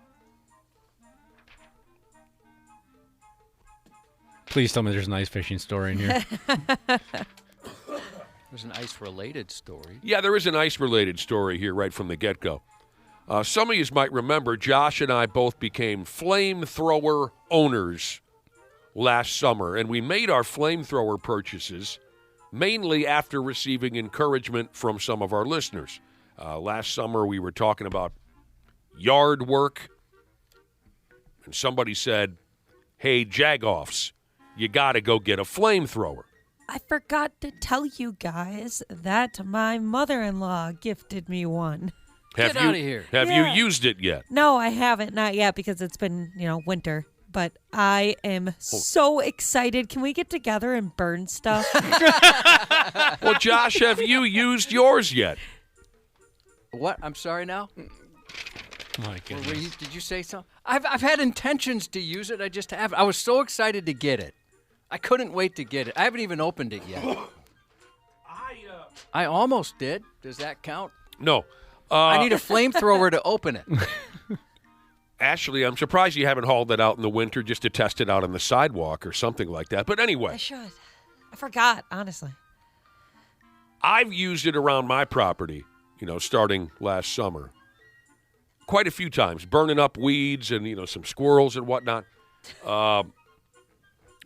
Please tell me there's an ice fishing story in here. There's an ice-related story. Yeah, there is an ice-related story here right from the get-go. Some of you might remember Josh and I both became flamethrower owners last summer, and we made our flamethrower purchases mainly after receiving encouragement from some of our listeners. Last summer, we were talking about yard work, and somebody said, hey, Jagoffs, you got to go get a flamethrower. I forgot to tell you guys that my mother-in-law gifted me one. Get out of here. Have you used it yet? No, I haven't. Not yet because it's been, winter. But I am so excited. Can we get together and burn stuff? Well, Josh, have you used yours yet? What? I'm sorry now? My goodness. Did you say something? I've had intentions to use it. I just haven't. I was so excited to get it. I couldn't wait to get it. I haven't even opened it yet. I almost did. Does that count? No. I need a flamethrower to open it. Ashley, I'm surprised you haven't hauled that out in the winter just to test it out on the sidewalk or something like that. But anyway. I should. I forgot, honestly. I've used it around my property, starting last summer. Quite a few times, burning up weeds and, some squirrels and whatnot.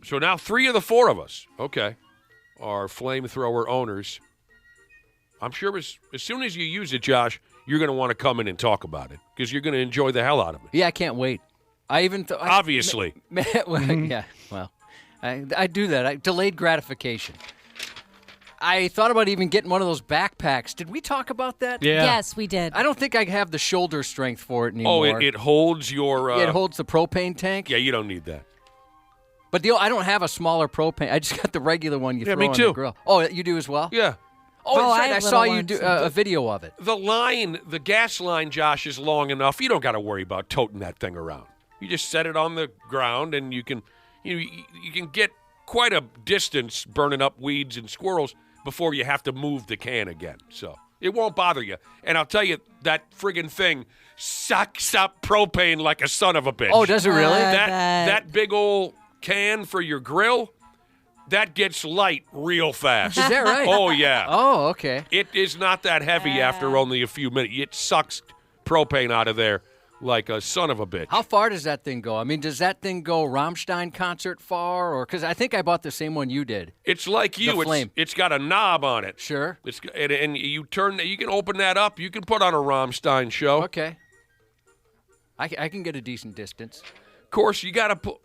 So now 3 of the 4 of us, are flamethrower owners. I'm sure as soon as you use it, Josh, you're going to want to come in and talk about it because you're going to enjoy the hell out of it. Yeah, I can't wait. I even thought... Obviously. Yeah, well, I do that. Delayed gratification. I thought about even getting one of those backpacks. Did we talk about that? Yeah. Yes, we did. I don't think I have the shoulder strength for it anymore. Oh, it holds your... it holds the propane tank? Yeah, you don't need that. But I don't have a smaller propane. I just got the regular one you throw me on too. the grill. Oh, you do as well? Yeah. Oh, that's right. I I have saw little you do ones. a video of it. The gas line, Josh, is long enough. You don't got to worry about toting that thing around. You just set it on the ground, and you can get quite a distance burning up weeds and squirrels before you have to move the can again. So it won't bother you. And I'll tell you, that friggin' thing sucks up propane like a son of a bitch. Oh, does it really? That big old can for your grill, that gets light real fast. Is that right? Oh, yeah. Oh, okay. It is not that heavy after only a few minutes. It sucks propane out of there like a son of a bitch. How far does that thing go? I mean, does that thing go Rammstein concert far? Or because I think I bought the same one you did. It's like you. The flame. It's got a knob on it. Sure. And you can open that up. You can put on a Rammstein show. Okay. I can get a decent distance. Of course, you got to put.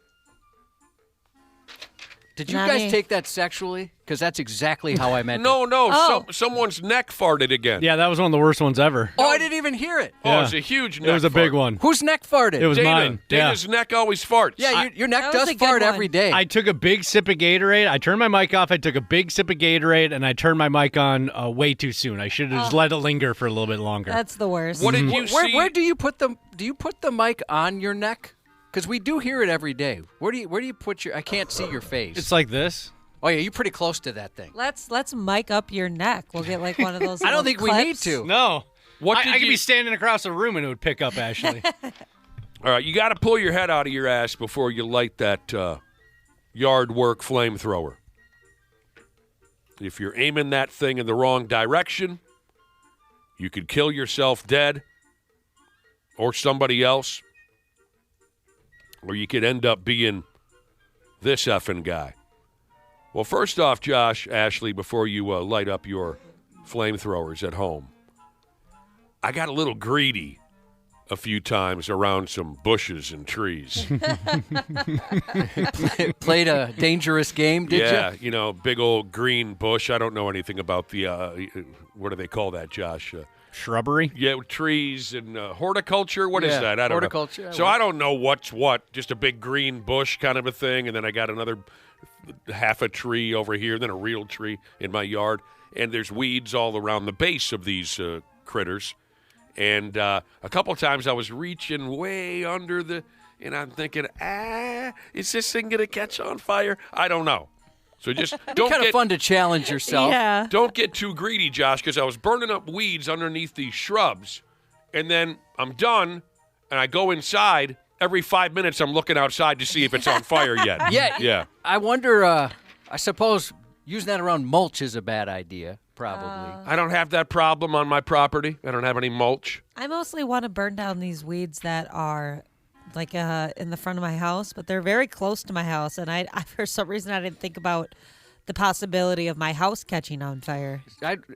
Did you Not guys me. take that sexually? Because that's exactly how I meant it. No, Oh. someone's neck farted again. Yeah, that was one of the worst ones ever. Oh, I didn't even hear it. Oh, Yeah. it was a huge neck It was a big fart. one. Whose neck farted? It was Dana. mine. Dana's neck always farts. Yeah, your neck That was does a good fart one. every day. I took a big sip of Gatorade. I turned my mic off. I took a big sip of Gatorade, and I turned my mic on way too soon. I should have just let it linger for a little bit longer. That's the worst. What did you see? where do you put the mic on your neck? Because we do hear it every day. Where do you put your? I can't see your face. It's like this. Oh yeah, you're pretty close to that thing. Let's mic up your neck. We'll get like one of those. I don't think little we need clips. to. No. What I did could you- be standing across the room and it would pick up, Ashley. All right, you got to pull your head out of your ass before you light that yard work flamethrower. If you're aiming that thing in the wrong direction, you could kill yourself dead or somebody else, or you could end up being this effing guy. Well, first off, Josh, Ashley, before you light up your flamethrowers at home, I got a little greedy a few times around some bushes and trees. Played a dangerous game, did Yeah, you? you know, big old green bush. I don't know anything about the, what do they call that, Josh? Shrubbery? Yeah, trees and horticulture. What is Yeah, that? I don't horticulture, know. I So would- I don't know what's what. Just a big green bush kind of a thing, and then I got another half a tree over here, then a real tree in my yard, and there's weeds all around the base of these critters. And a couple times I was reaching way under the, and I'm thinking, is this thing gonna catch on fire? I don't know. So just don't Kind of get fun to challenge yourself. Yeah. don't get too greedy, Josh, because I was burning up weeds underneath these shrubs, and then I'm done, and I go inside. Every 5 minutes, I'm looking outside to see if it's on fire yet. Yeah. I wonder. I suppose using that around mulch is a bad idea. Probably. I don't have that problem on my property. I don't have any mulch. I mostly want to burn down these weeds that are like in the front of my house, but they're very close to my house, and I for some reason I didn't think about the possibility of my house catching on fire.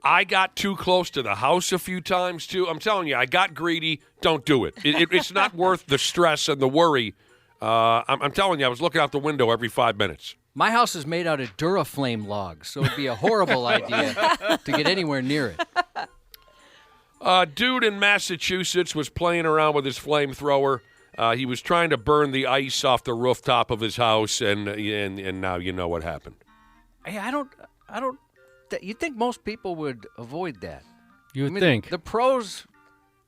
I got too close to the house a few times, too. I'm telling you, I got greedy. Don't do it. It's not worth the stress and the worry. I'm telling you, I was looking out the window every 5 minutes. My house is made out of Duraflame logs, so it'd be a horrible idea to get anywhere near it. A dude in Massachusetts was playing around with his flamethrower. He was trying to burn the ice off the rooftop of his house, and now you know what happened. Hey, I don't. You'd think most people would avoid that. You would think. The pros,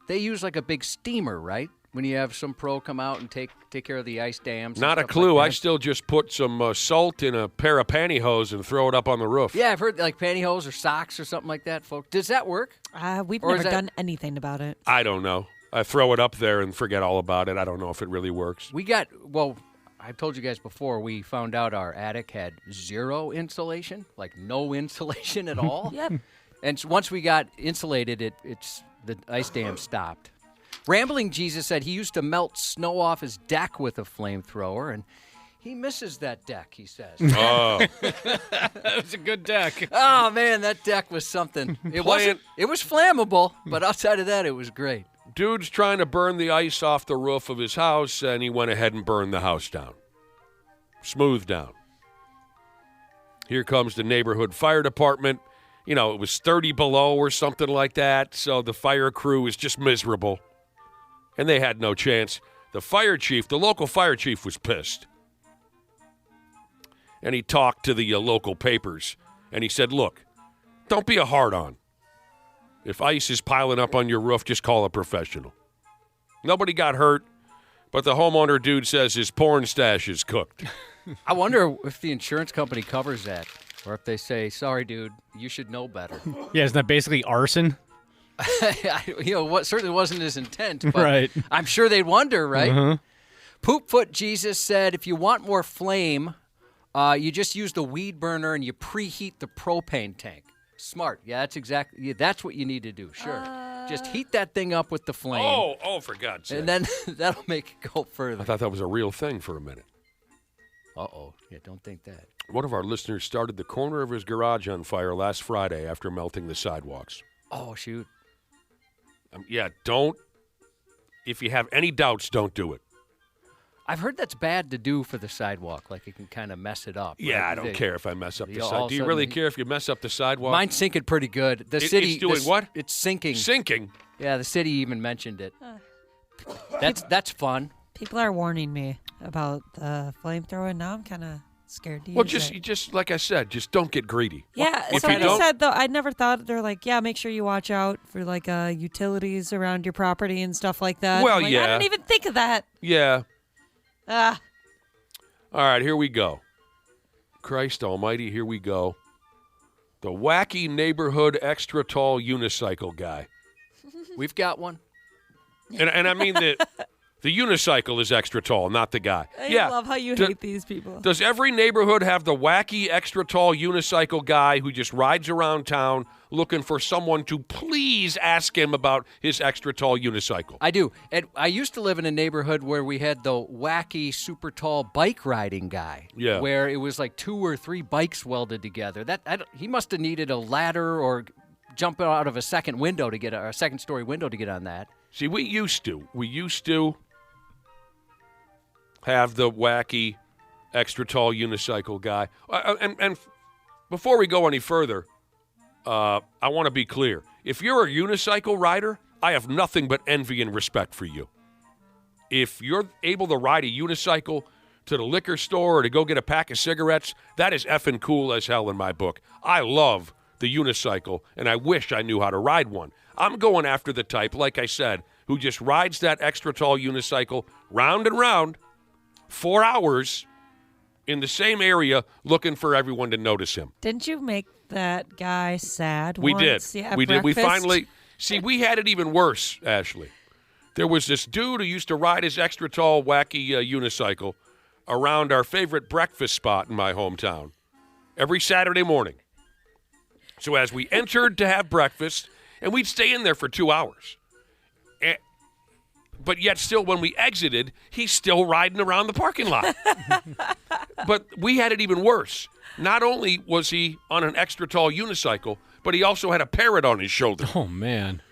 they use like a big steamer, right? When you have some pro come out and take care of the ice dams. Not a and stuff clue. Like I that. still just put some salt in a pair of pantyhose and throw it up on the roof. Yeah, I've heard like pantyhose or socks or something like that, folks. Does that work? We've Or is never that- done anything about it. I don't know. I throw it up there and forget all about it. I don't know if it really works. I told you guys before, we found out our attic had zero insulation, like no insulation at all. Yep. And so once we got insulated, the ice dam stopped. Rambling Jesus said he used to melt snow off his deck with a flamethrower, and he misses that deck, he says. Oh, That was a good deck. Oh, man, that deck was something. It was flammable, but outside of that, it was great. dude's trying to burn the ice off the roof of his house, and he went ahead and burned the house down. Smooth down. Here comes the neighborhood fire department. You know, it was 30 below or something like that, so the fire crew was just miserable. And they had no chance. The fire chief, the local fire chief, was pissed. And he talked to the local papers, and he said, look, don't be a hard-on. If ice is piling up on your roof, just call a professional. Nobody got hurt, but the homeowner dude says his porn stash is cooked. I wonder if the insurance company covers that, or if they say, sorry, dude, you should know better. Yeah, isn't that basically arson? What certainly wasn't his intent, but Right. I'm sure they'd wonder, right? Poopfoot Jesus said, if you want more flame, you just use the weed burner and you preheat the propane tank. Smart. Yeah, that's what you need to do. Sure. Just heat that thing up with the flame. Oh, for God's sake. And then that'll make it go I further. thought that was a real thing for a minute. Uh-oh. Yeah, don't think that. One of our listeners started the corner of his garage on fire last Friday after melting the sidewalks. Oh, shoot. Yeah, don't. If you have any doubts, don't do it. I've heard that's bad to do for the sidewalk. Like it can kind of mess it up. Yeah, right? I don't care if I mess up the all of sidewalk. a Do you sudden really care if you mess up the sidewalk? Mine's sinking pretty good. The city it's doing what? It's sinking. Sinking? Yeah, the city even mentioned it. That's fun. People are warning me about the flamethrower, and now I'm kind of scared to Well, use it. just like I said, just don't get greedy. Yeah, If somebody you don't- said, though, I never thought, they're like, yeah, make sure you watch out for, like, utilities around your property and stuff like that. Well, I'm like, yeah. I didn't even think of that. Yeah. Ah, All right, here we go. Christ almighty, here we go. The wacky neighborhood extra tall unicycle guy. We've got one. And I mean the unicycle is extra tall, not the guy. I love how you hate these people. Does every neighborhood have the wacky extra tall unicycle guy who just rides around town looking for someone to please ask him about his extra tall unicycle? I do. And I used to live in a neighborhood where we had the wacky, super tall bike riding guy. Yeah. Where it was like 2 or 3 bikes welded together. He must have needed a ladder or jump out of a second window to get a second story window to get on that. See, we used to have the wacky extra tall unicycle guy. And before we go any further, I want to be clear. If you're a unicycle rider, I have nothing but envy and respect for you. If you're able to ride a unicycle to the liquor store or to go get a pack of cigarettes, that is effing cool as hell in my book. I love the unicycle, and I wish I knew how to ride one. I'm going after the type, like I said, who just rides that extra tall unicycle round and round 4 hours in the same area looking for everyone to notice him. Didn't you make that guy sad We once? did. Yeah, We did. We breakfast? finally see. We had it even worse, Ashley. There was this dude who used to ride his extra tall, wacky unicycle around our favorite breakfast spot in my hometown every Saturday morning. So as we entered to have breakfast, and we'd stay in there for 2 hours. But yet still, when we exited, he's still riding around the parking lot. But we had it even worse. Not only was he on an extra tall unicycle, but he also had a parrot on his shoulder. Oh, man.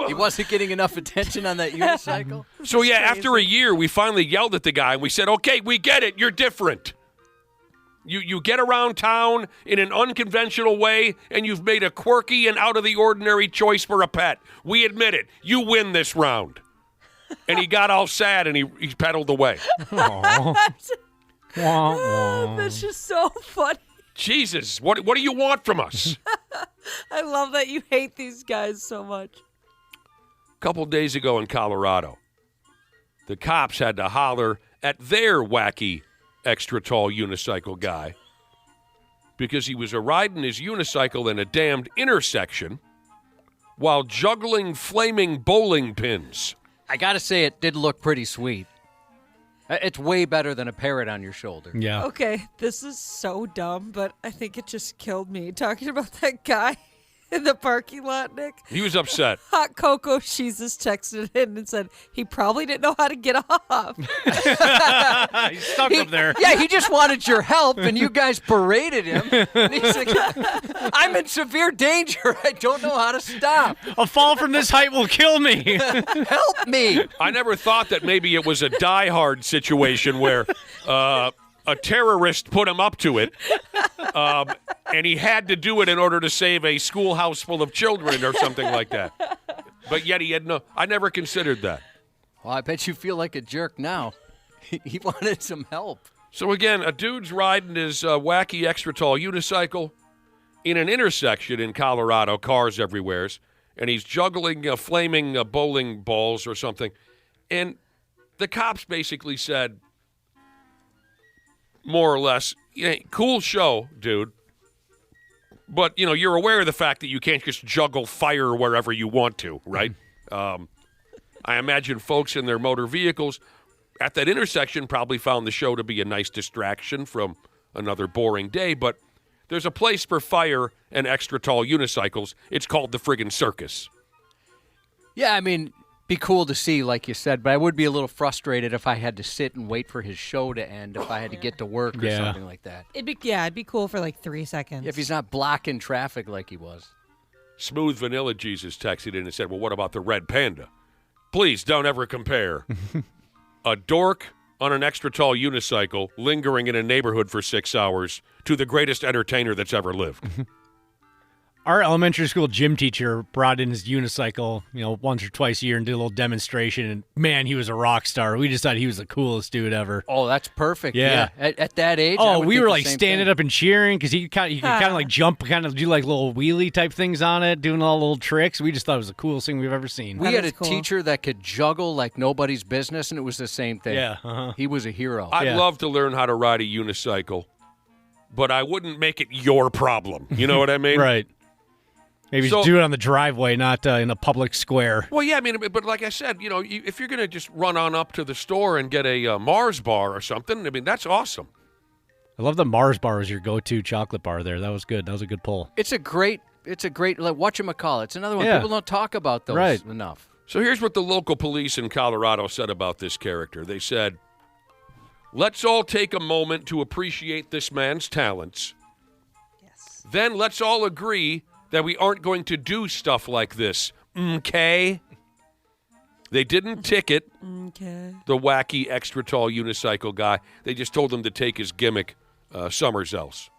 He wasn't getting enough attention on that unicycle? So, yeah, after a year, we finally yelled at the guy, and we said, okay, we get it. You're different. You get around town in an unconventional way, and you've made a quirky and out-of-the-ordinary choice for a pet. We admit it. You win this round. And he got all sad, and he pedaled away. That's just so funny. Jesus, what do you want from us? I love that you hate these guys so much. A couple days ago in Colorado, the cops had to holler at their wacky extra tall unicycle guy because he was riding his unicycle in a damned intersection while juggling flaming bowling pins. I got to say, it did look pretty sweet. It's way better than a parrot on your shoulder. Yeah. Okay, this is so dumb, but I think it just killed me. Talking about that guy in the parking lot, Nick. He was upset. Hot Cocoa Jesus texted in and said he probably didn't know how to get off. He's stuck up there. Yeah, he just wanted your help, and you guys berated him. And he's like, I'm in severe danger. I don't know how to stop. A fall from this height will kill me. Help me. I never thought that maybe it was a die-hard situation where a terrorist put him up to it, and he had to do it in order to save a schoolhouse full of children or something like that. But yet he had no. I never considered that. Well, I bet you feel like a jerk now. He wanted some help. So again, a dude's riding his wacky extra tall unicycle in an intersection in Colorado, cars everywhere, and he's juggling flaming bowling balls or something. And the cops basically said, more or less, cool show, dude. But, you're aware of the fact that you can't just juggle fire wherever you want to, right? I imagine folks in their motor vehicles at that intersection probably found the show to be a nice distraction from another boring day, but there's a place for fire and extra tall unicycles. It's called the friggin' circus. Yeah, I mean, be cool to see, like you said, but I would be a little frustrated if I had to sit and wait for his show to end, if I had to get to work or something like that. It'd be cool for like 3 seconds. If he's not blocking traffic like he was. Smooth Vanilla Jesus texted in and said, well, what about the red panda? Please don't ever compare a dork on an extra tall unicycle, lingering in a neighborhood for 6 hours, to the greatest entertainer that's ever lived. Our elementary school gym teacher brought in his unicycle, once or twice a year and did a little demonstration. And man, he was a rock star. We just thought he was the coolest dude ever. Oh, that's perfect. Yeah. At that age. Oh, we were like standing up and cheering because he could kind of like jump, kind of do like little wheelie type things on it, doing all little tricks. We just thought it was the coolest thing we've ever seen. We had a teacher that could juggle like nobody's business, and it was the same thing. Yeah. He was a hero. I'd love to learn how to ride a unicycle, but I wouldn't make it your problem. You know what I mean? Right. Maybe just do it on the driveway, not in a public square. Well, yeah, I mean, but like I said, if you're going to just run on up to the store and get a Mars bar or something, I mean, that's awesome. I love the Mars bar as your go-to chocolate bar there. That was good. That was a good pull. It's a great, like, whatchamacallit. It's another one. Yeah. People don't talk about those enough. So here's what the local police in Colorado said about this character. They said, let's all take a moment to appreciate this man's talents. Yes. Then let's all agree that we aren't going to do stuff like this. Okay? They didn't ticket the wacky extra tall unicycle guy. They just told him to take his gimmick somewhere else.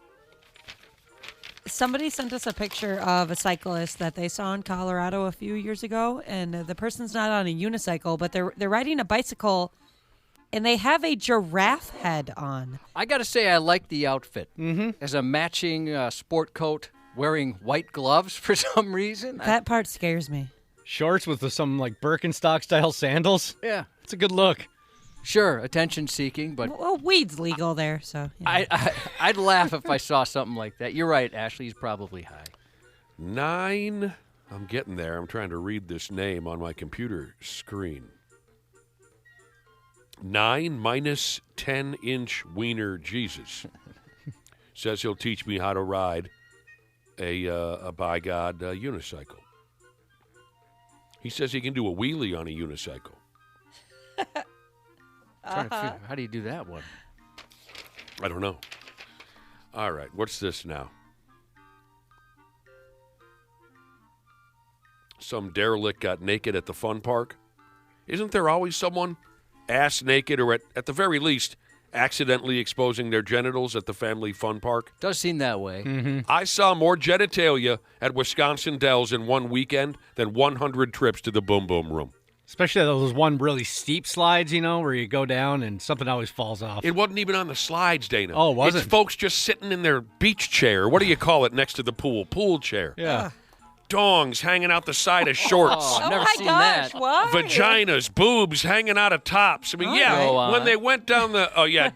Somebody sent us a picture of a cyclist that they saw in Colorado a few years ago, and the person's not on a unicycle, but they're riding a bicycle, and they have a giraffe head on. I got to say, I like the outfit. As a matching sport coat, wearing white gloves for some reason. That part scares me. Shorts with some like Birkenstock-style sandals. Yeah. It's a good look. Sure, attention-seeking, but... Well, weed's legal there, so... I'd laugh if I saw something like that. You're right, Ashley. He's probably high. 9. I'm getting there. I'm trying to read this name on my computer screen. 9 minus 10-inch wiener Jesus says he'll teach me how to ride a by God unicycle. He says he can do a wheelie on a unicycle. Trying to figure, how do you do that one? I don't know. All right, what's this now? Some derelict got naked at the fun park. Isn't there always someone ass naked or at the very least accidentally exposing their genitals at the family fun park? Does seem that way. I saw more genitalia at Wisconsin Dells in one weekend than 100 trips to the Boom Boom Room. Especially those one really steep slides, where you go down and something always falls off. It wasn't even on the slides, Dana. Oh, it wasn't? It's folks just sitting in their beach chair. What do you call it next to the pool? Pool chair. Yeah. Dongs hanging out the side of shorts. I've never my seen gosh, that. what? Vaginas, boobs hanging out of tops. I mean, Go on. when they went down the... Oh, yeah.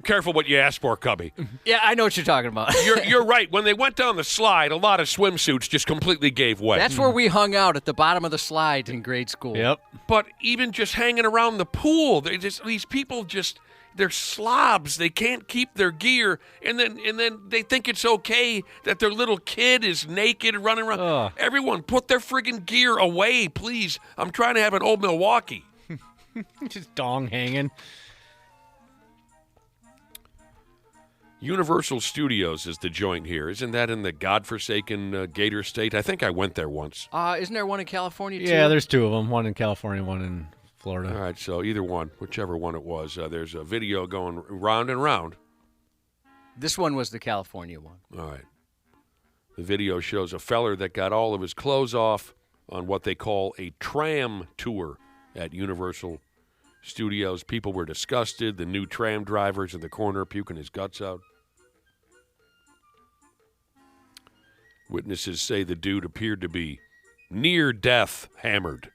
Careful what you ask for, Cubby. Yeah, I know what you're talking about. You're right. When they went down the slide, a lot of swimsuits just completely gave way. That's where we hung out, at the bottom of the slide in grade school. Yep. But even just hanging around the pool, these people just... They're slobs. They can't keep their gear, and then they think it's okay that their little kid is naked and running around. Ugh. Everyone, put their friggin' gear away, please. I'm trying to have an old Milwaukee. Just dong hanging. Universal Studios is the joint here. Isn't that in the godforsaken Gator State? I think I went there once. Isn't there one in California, too? Yeah, there's two of them. One in California, one in Florida. All right, so either one, whichever one it was, there's a video going round and round. This one was the California one. All right. The video shows a feller that got all of his clothes off on what they call a tram tour at Universal Studios. People were disgusted. The new tram driver's in the corner puking his guts out. Witnesses say the dude appeared to be near death hammered.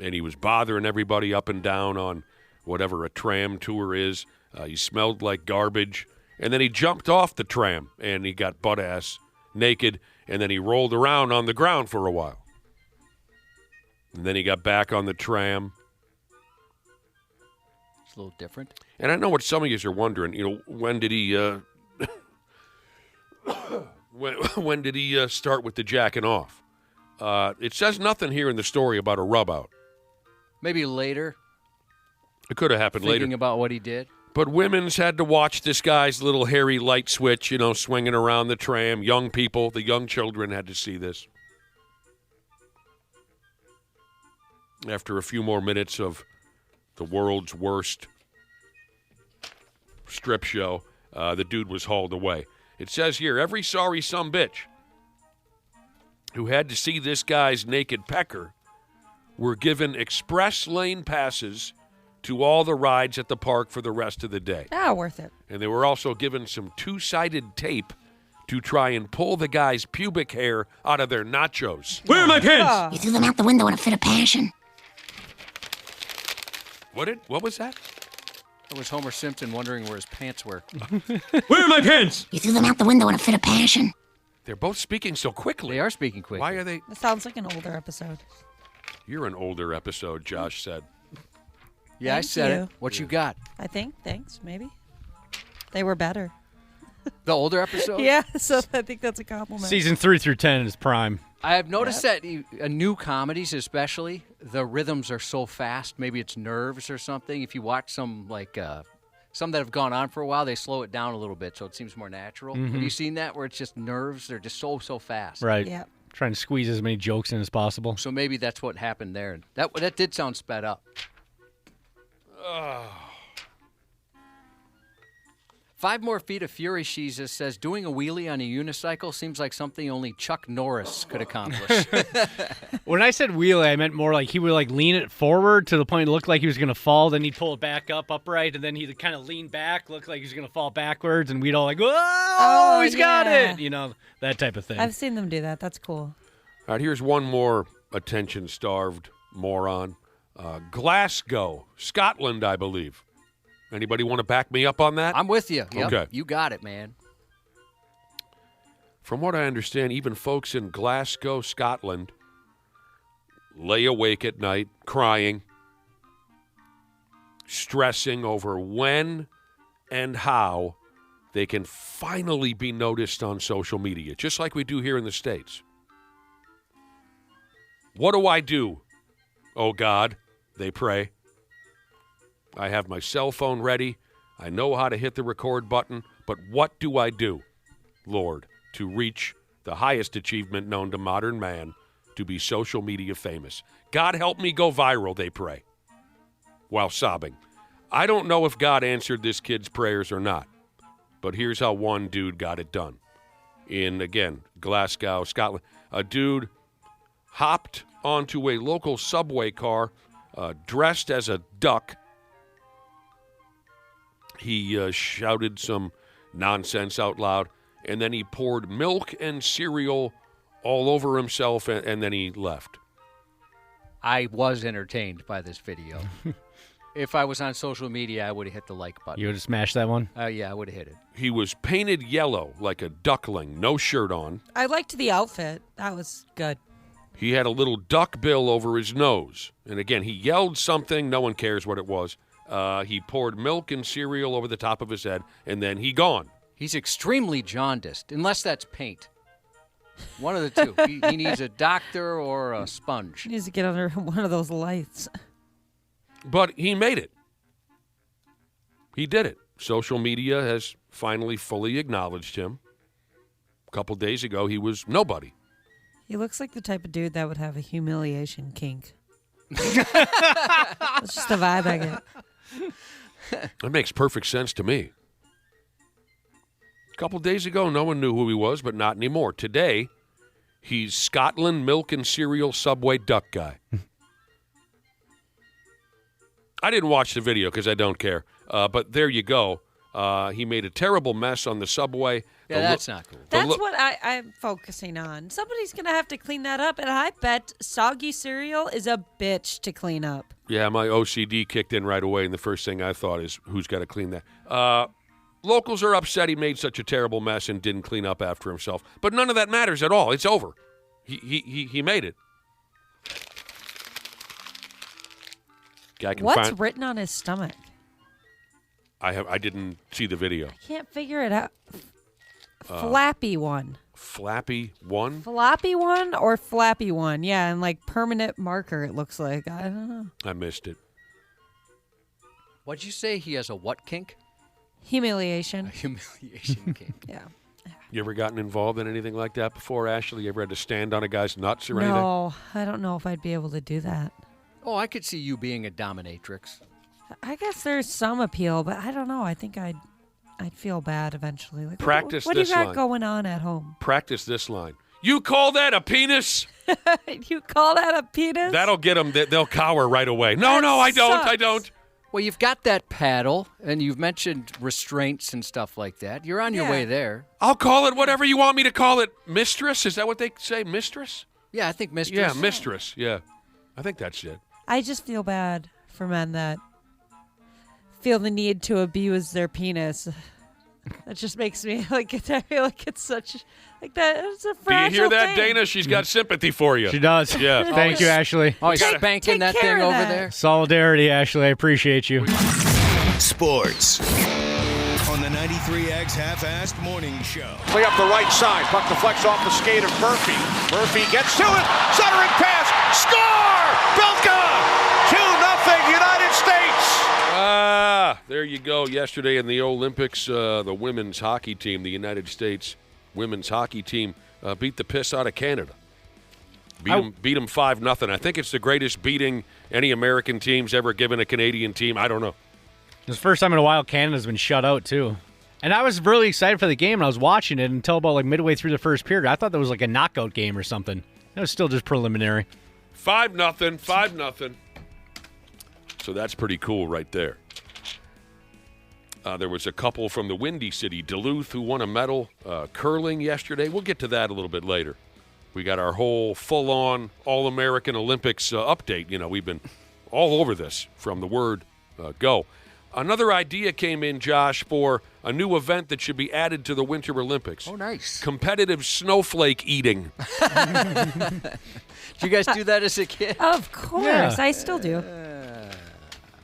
And he was bothering everybody up and down on whatever a tram tour is. He smelled like garbage. And then he jumped off the tram, and he got butt-ass naked, and then he rolled around on the ground for a while. And then he got back on the tram. It's a little different. And I know what some of you are wondering, when did he when did he start with the jacking off? It says nothing here in the story about a rub-out. Maybe later. It could have happened later. Thinking about what he did. But women's had to watch this guy's little hairy light switch, swinging around the tram. Young people, the young children had to see this. After a few more minutes of the world's worst strip show. The dude was hauled away. It says here, every sorry sumbitch who had to see this guy's naked pecker were given express lane passes to all the rides at the park for the rest of the day. Worth it. And they were also given some two-sided tape to try and pull the guy's pubic hair out of their nachos. Where are my pants? You threw them out the window in a fit of passion. What was that? It was Homer Simpson wondering where his pants were. Where are my pants? You threw them out the window in a fit of passion. They're both speaking so quickly. They are speaking quickly. Why are they? It sounds like an older episode. You're an older episode, Josh said. Yeah, Thank I said you. it. What you got? I think. Thanks, maybe. They were better. The older episode? Yeah, so I think that's a compliment. Season 3 through 10 is prime. I have noticed that new comedies especially, the rhythms are so fast. Maybe it's nerves or something. If you watch some some that have gone on for a while, they slow it down a little bit so it seems more natural. Have you seen that where it's just nerves? They're just so fast. Right. Yeah. Trying to squeeze as many jokes in as possible. So maybe that's what happened there. That did sound sped up. 5 more feet of fury, Sheeza says, doing a wheelie on a unicycle seems like something only Chuck Norris could accomplish. When I said wheelie, I meant more like he would like lean it forward to the point it looked like he was going to fall. Then he'd pull it back up upright, and then he'd kind of lean back, look like he was going to fall backwards, and we'd all like, "Whoa, he's got it!" You know, that type of thing. I've seen them do that. That's cool. All right, here's one more attention-starved moron. Glasgow, Scotland, I believe. Anybody want to back me up on that? I'm with you. Yep. Okay. You got it, man. From what I understand, even folks in Glasgow, Scotland, lay awake at night, crying, stressing over when and how they can finally be noticed on social media, just like we do here in the States. What do I do? Oh, God, they pray. I have my cell phone ready. I know how to hit the record button. But what do I do, Lord, to reach the highest achievement known to modern man, to be social media famous? God help me go viral, they pray, while sobbing. I don't know if God answered this kid's prayers or not, but here's how one dude got it done. In, again, Glasgow, Scotland, a dude hopped onto a local subway car dressed as a duck. He shouted some nonsense out loud, and then he poured milk and cereal all over himself, and then he left. I was entertained by this video. If I was on social media, I would have hit the like button. You would have smashed that one? Yeah, I would have hit it. He was painted yellow like a duckling, no shirt on. I liked the outfit. That was good. He had a little duck bill over his nose. And again, he yelled something. No one cares what it was. He poured milk and cereal over the top of his head, and then he gone. He's extremely jaundiced, unless that's paint. One of the two. He needs a doctor or a sponge. He needs to get under one of those lights. But he made it. He did it. Social media has finally fully acknowledged him. A couple days ago, he was nobody. He looks like the type of dude that would have a humiliation kink. That's just the vibe I get. That makes perfect sense to me. A couple days ago, no one knew who he was, but not anymore. Today, he's Scotland milk and cereal Subway duck guy. I didn't watch the video because I don't care. But there you go. He made a terrible mess on the subway. Yeah, that's not cool. That's what I'm focusing on. Somebody's going to have to clean that up, and I bet soggy cereal is a bitch to clean up. Yeah, my OCD kicked in right away, and the first thing I thought is, who's got to clean that? Locals are upset he made such a terrible mess and didn't clean up after himself. But none of that matters at all. It's over. He made it. What's written on his stomach? I didn't see the video. I can't figure it out. Flappy one. Flappy one? Floppy one or flappy one? Yeah, and like permanent marker, it looks like. I don't know. I missed it. What'd you say? He has a what kink? Humiliation. A humiliation kink. Yeah. You ever gotten involved in anything like that before, Ashley? You ever had to stand on a guy's nuts or anything? No, I don't know if I'd be able to do that. Oh, I could see you being a dominatrix. I guess there's some appeal, but I don't know. I think I'd feel bad eventually. Like, Practice what do you this got line. going on at home? Practice this line. You call that a penis? You call that a penis? That'll get them. They'll cower right away. No, I don't. I don't. Well, you've got that paddle, and you've mentioned restraints and stuff like that. You're on your way there. I'll call it whatever you want me to call it. Mistress? Is that what they say? Mistress? Yeah, I think mistress. Yeah, mistress. Yeah. I think that's it. I just feel bad for men that feel the need to abuse their penis. That just makes me I feel like it's such like that. It's a fragile Do you hear that, thing. Dana? She's got sympathy for you. She does. Yeah. Thank you, Ashley. Oh, he's Take spanking that care thing of over that. there. Solidarity, Ashley. I appreciate you. Sports on the 93X Half-Assed Morning Show. Play up the right side. Puck deflects off the skate of Murphy. Murphy gets to it. Centering pass. Score! Belka! 2-0 United States. There you go. Yesterday in the Olympics, the women's hockey team, the United States women's hockey team, beat the piss out of Canada. Beat them 5-0. I think it's the greatest beating any American team's ever given a Canadian team. I don't know. It's the first time in a while Canada's been shut out, too. And I was really excited for the game, and I was watching it until about like midway through the first period. I thought that was like a knockout game or something. It was still just preliminary. 5-0, 5-0. So that's pretty cool right there. There was a couple from the Windy City, Duluth, who won a medal curling yesterday. We'll get to that a little bit later. We got our whole full-on All-American Olympics update. You know, we've been all over this from the word go. Another idea came in, Josh, for a new event that should be added to the Winter Olympics. Oh, nice. Competitive snowflake eating. Did you guys do that as a kid? Of course, Yeah. I still do.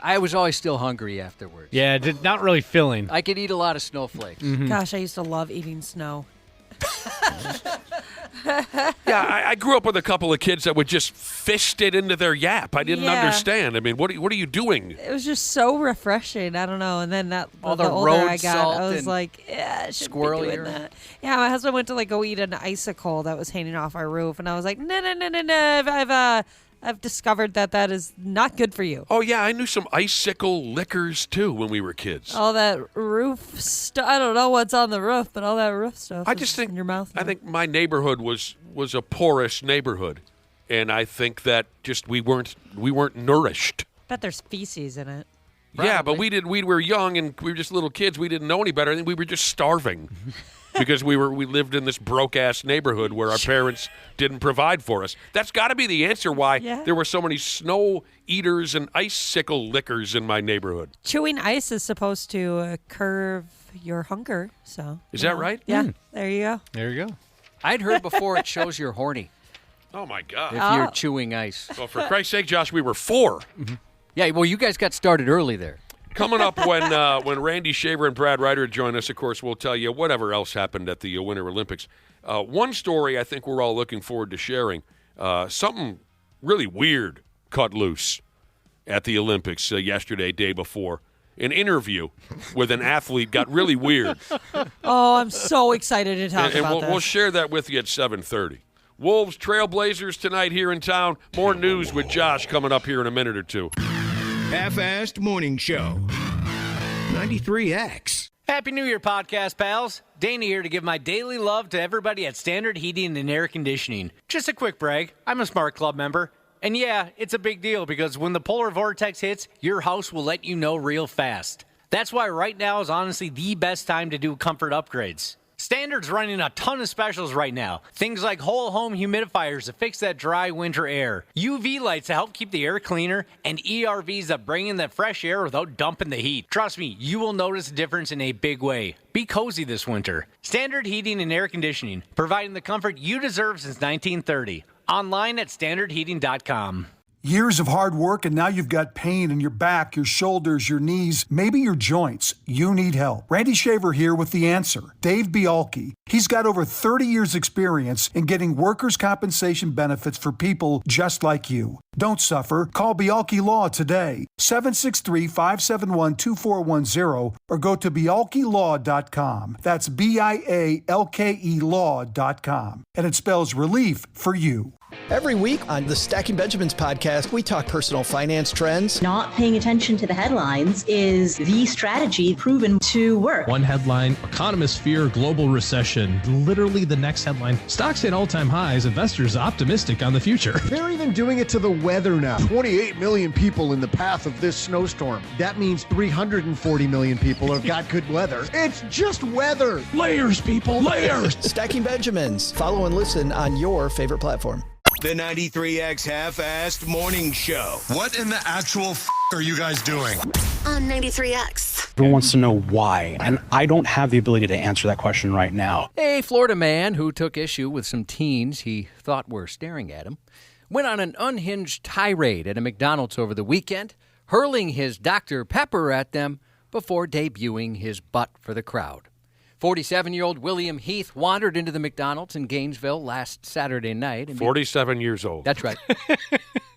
I was always still hungry afterwards. Yeah, not really filling. I could eat a lot of snowflakes. Gosh, I used to love eating snow. Yeah, I grew up with a couple of kids that would just fist it into their yap. I didn't Yeah. understand. I mean, what are you doing? It was just so refreshing. I don't know. And then All the the older road I got, salt I was and like, yeah, I shouldn't squirrel be doing urine. that. Yeah, my husband went to like go eat an icicle that was hanging off our roof, and I was like, no. I've discovered that is not good for you. Oh, yeah, I knew some icicle liquors, too, when we were kids. All that roof stuff. I don't know what's on the roof, but all that roof stuff. I is just think in your mouth. I now. think my neighborhood was a porous neighborhood, and I think that just we weren't nourished. Bet there's feces in it. Yeah, but we were young and we were just little kids. We didn't know any better. I think we were just starving because we lived in this broke ass neighborhood where our parents didn't provide for us. That's got to be the answer why there were so many snow eaters and icicle liquors in my neighborhood. Chewing ice is supposed to curb your hunger. So Is that right? Yeah. There you go. There you go. I'd heard before it shows you're horny Oh my God! if you're chewing ice. Well, for Christ's sake, Josh, we were 4. Yeah, well, you guys got started early there. Coming up when Randy Shaver and Brad Ryder join us, of course, we'll tell you whatever else happened at the Winter Olympics. One story I think we're all looking forward to sharing, something really weird cut loose at the Olympics yesterday, day before. An interview with an athlete got really weird. Oh, I'm so excited to talk And about this. we'll share that with you at 7:30. Wolves, Trailblazers tonight here in town. More news with Josh coming up here in a minute or two. Half-Assed Morning Show. 93X. Happy New Year, podcast pals. Dana here to give my daily love to everybody at Standard Heating and Air Conditioning. Just a quick brag, I'm a Smart Club member. And yeah, it's a big deal because when the polar vortex hits, your house will let you know real fast. That's why right now is honestly the best time to do comfort upgrades. Standard's running a ton of specials right now. Things like whole home humidifiers to fix that dry winter air, UV lights to help keep the air cleaner, and ERVs that bring in that fresh air without dumping the heat. Trust me, you will notice a difference in a big way. Be cozy this winter. Standard Heating and Air Conditioning, providing the comfort you deserve since 1930. Online at standardheating.com. Years of hard work, and now you've got pain in your back, your shoulders, your knees, maybe your joints. You need help. Randy Shaver here with the answer. Dave Bialke. He's got over 30 years experience in getting workers' compensation benefits for people just like you. Don't suffer. Call Bialke Law today. 763-571-2410 or go to bialkelaw.com. That's BIALKE law.com. And it spells relief for you. Every week on the Stacking Benjamins podcast, we talk personal finance trends. Not paying attention to the headlines is the strategy proven to work. One headline, economists fear global recession. Literally the next headline, stocks hit all-time highs, investors optimistic on the future. They're even doing it to the weather now. 28 million people in the path of this snowstorm. That means 340 million people have got good weather. It's just weather. Layers, people, layers. Stacking Benjamins. Follow and listen on your favorite platform. The 93X Half-Assed Morning Show. What in the actual are you guys doing? On 93X. Everyone wants to know why, and I don't have the ability to answer that question right now. A Florida man who took issue with some teens he thought were staring at him went on an unhinged tirade at a McDonald's over the weekend, hurling his Dr. Pepper at them before debuting his butt for the crowd. 47-year-old William Heath wandered into the McDonald's in Gainesville last Saturday night. 47 years old. That's right.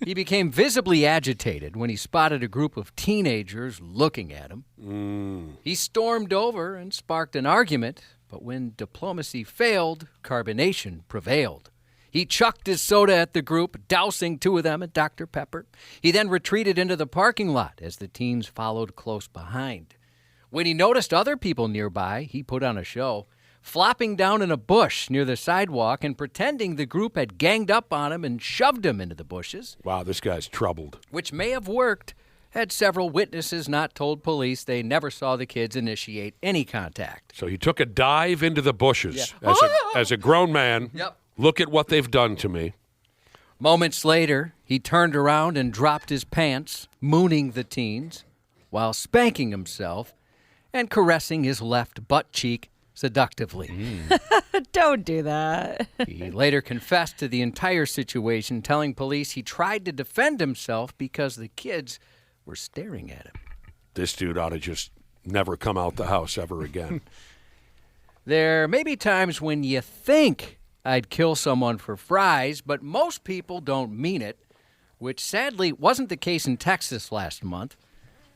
He became visibly agitated when he spotted a group of teenagers looking at him. He stormed over and sparked an argument, but when diplomacy failed, carbonation prevailed. He chucked his soda at the group, dousing two of them at Dr. Pepper. He then retreated into the parking lot as the teens followed close behind. When he noticed other people nearby, he put on a show, flopping down in a bush near the sidewalk and pretending the group had ganged up on him and shoved him into the bushes. Wow, this guy's troubled. Which may have worked had several witnesses not told police they never saw the kids initiate any contact. So he took a dive into the bushes. Yeah. As a grown man, Yep. Look at what they've done to me. Moments later, he turned around and dropped his pants, mooning the teens, while spanking himself and caressing his left butt cheek seductively. Don't do that. He later confessed to the entire situation, telling police he tried to defend himself because the kids were staring at him. This dude ought to just never come out the house ever again. There may be times when you think I'd kill someone for fries, but most people don't mean it, which sadly wasn't the case in Texas last month.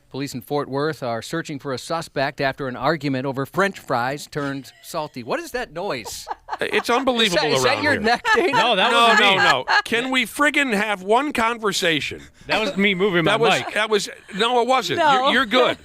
Police in Fort Worth are searching for a suspect after an argument over French fries turned salty. What is that noise? It's unbelievable Is that around your here. neck, Dana? No, that was me. No. Can we friggin' have one conversation? That was me moving my mic. No, it wasn't. No. You're good.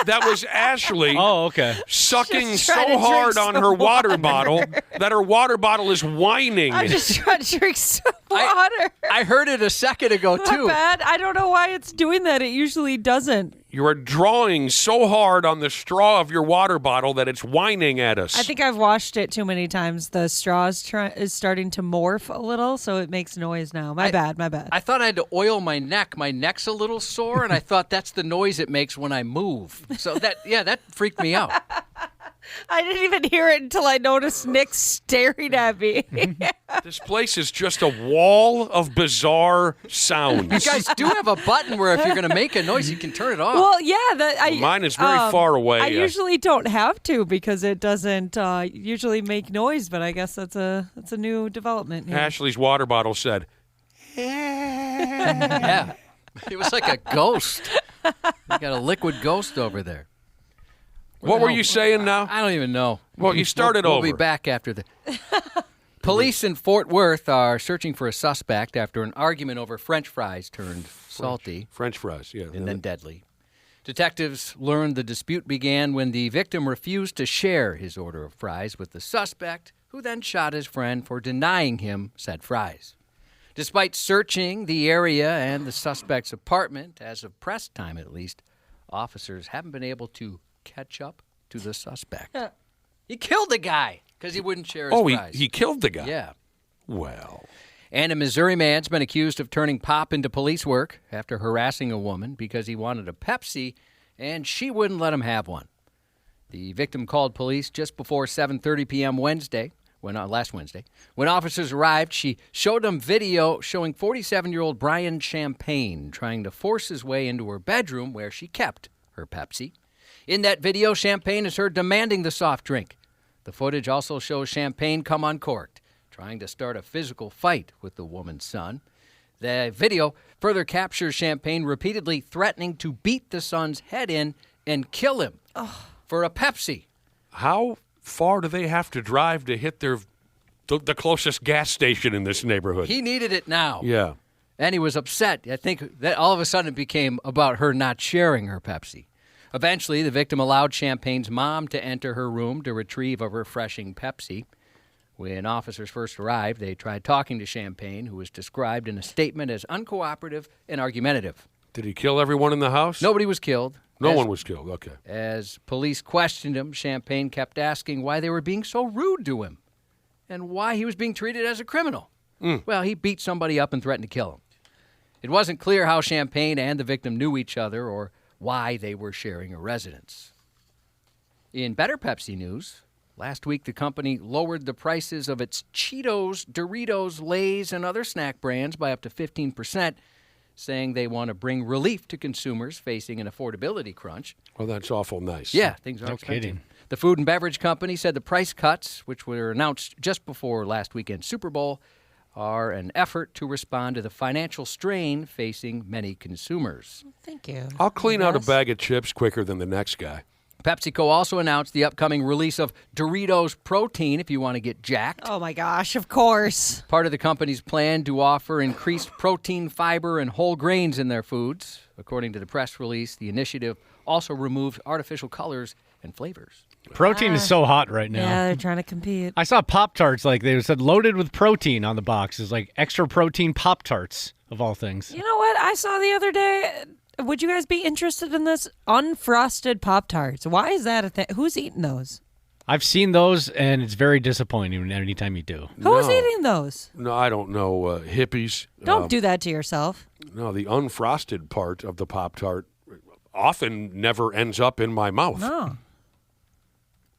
That was Ashley. Oh, okay. Sucking Just so trying to hard drink on some her water water. bottle that her water bottle is whining. I'm just trying to drink some water. I heard it a second ago, Not too. bad. I don't know why it's doing that. It usually doesn't. You are drawing so hard on the straw of your water bottle that it's whining at us. I think I've washed it too many times. The straw is starting to morph a little, so it makes noise now. My bad. I thought I had to oil my neck. My neck's a little sore, and I thought that's the noise it makes when I move. So that freaked me out. I didn't even hear it until I noticed Nick staring at me. This place is just a wall of bizarre sounds. You guys do have a button where if you're going to make a noise, you can turn it off. Well, yeah. Mine is very far away. I usually don't have to because it doesn't usually make noise, but I guess that's a new development here. Ashley's water bottle said, Yeah. It was like a ghost. You got a liquid ghost over there. What were you saying now? I don't even know. Well, you started We'll over. be back after the... Police in Fort Worth are searching for a suspect after an argument over French fries turned salty. French fries, yeah. And then deadly. Detectives learned the dispute began when the victim refused to share his order of fries with the suspect, who then shot his friend for denying him said fries. Despite searching the area and the suspect's apartment, as of press time at least, officers haven't been able to catch up to the suspect. He killed the guy because he wouldn't share his fries. He killed the guy? Yeah. Well. And a Missouri man's been accused of turning pop into police work after harassing a woman because he wanted a Pepsi and she wouldn't let him have one. The victim called police just before 7:30 p.m. last Wednesday. When officers arrived, she showed them video showing 47-year-old Brian Champagne trying to force his way into her bedroom where she kept her Pepsi. In that video, Champagne is heard demanding the soft drink. The footage also shows Champagne come uncorked, trying to start a physical fight with the woman's son. The video further captures Champagne repeatedly threatening to beat the son's head in and kill him for a Pepsi. How far do they have to drive to hit their the closest gas station in this neighborhood. He needed it now. Yeah. And he was upset. I think that all of a sudden it became about her not sharing her Pepsi. Eventually, the victim allowed Champagne's mom to enter her room to retrieve a refreshing Pepsi. When officers first arrived, they tried talking to Champagne, who was described in a statement as uncooperative and argumentative. Did he kill everyone in the house? Nobody was killed. No one was killed. Okay. As police questioned him, Champagne kept asking why they were being so rude to him and why he was being treated as a criminal. Well, he beat somebody up and threatened to kill him. It wasn't clear how Champagne and the victim knew each other or why they were sharing a residence. In better Pepsi news, last week the company lowered the prices of its Cheetos, Doritos, Lay's, and other snack brands by up to 15%, saying they want to bring relief to consumers facing an affordability crunch. Well, that's awful nice. Yeah, things are No expensive. kidding. The food and beverage company said the price cuts, which were announced just before last weekend's Super Bowl, are an effort to respond to the financial strain facing many consumers. Thank you. I'll clean out a bag of chips quicker than the next guy. PepsiCo also announced the upcoming release of Doritos Protein if you want to get jacked. Oh, my gosh, of course. Part of the company's plan to offer increased protein, fiber, and whole grains in their foods. According to the press release, the initiative also removed artificial colors and flavors. Protein is so hot right now. Yeah, they're trying to compete. I saw Pop-Tarts, like they said loaded with protein on the box. It's like extra protein Pop-Tarts, of all things. You know what I saw the other day? Would you guys be interested in this? Unfrosted Pop-Tarts. Why is that a thing? Who's eating those? I've seen those, and it's very disappointing anytime you do. Who's eating those? No, I don't know. Hippies. Don't do that to yourself. No, the unfrosted part of the Pop-Tart often never ends up in my mouth. No.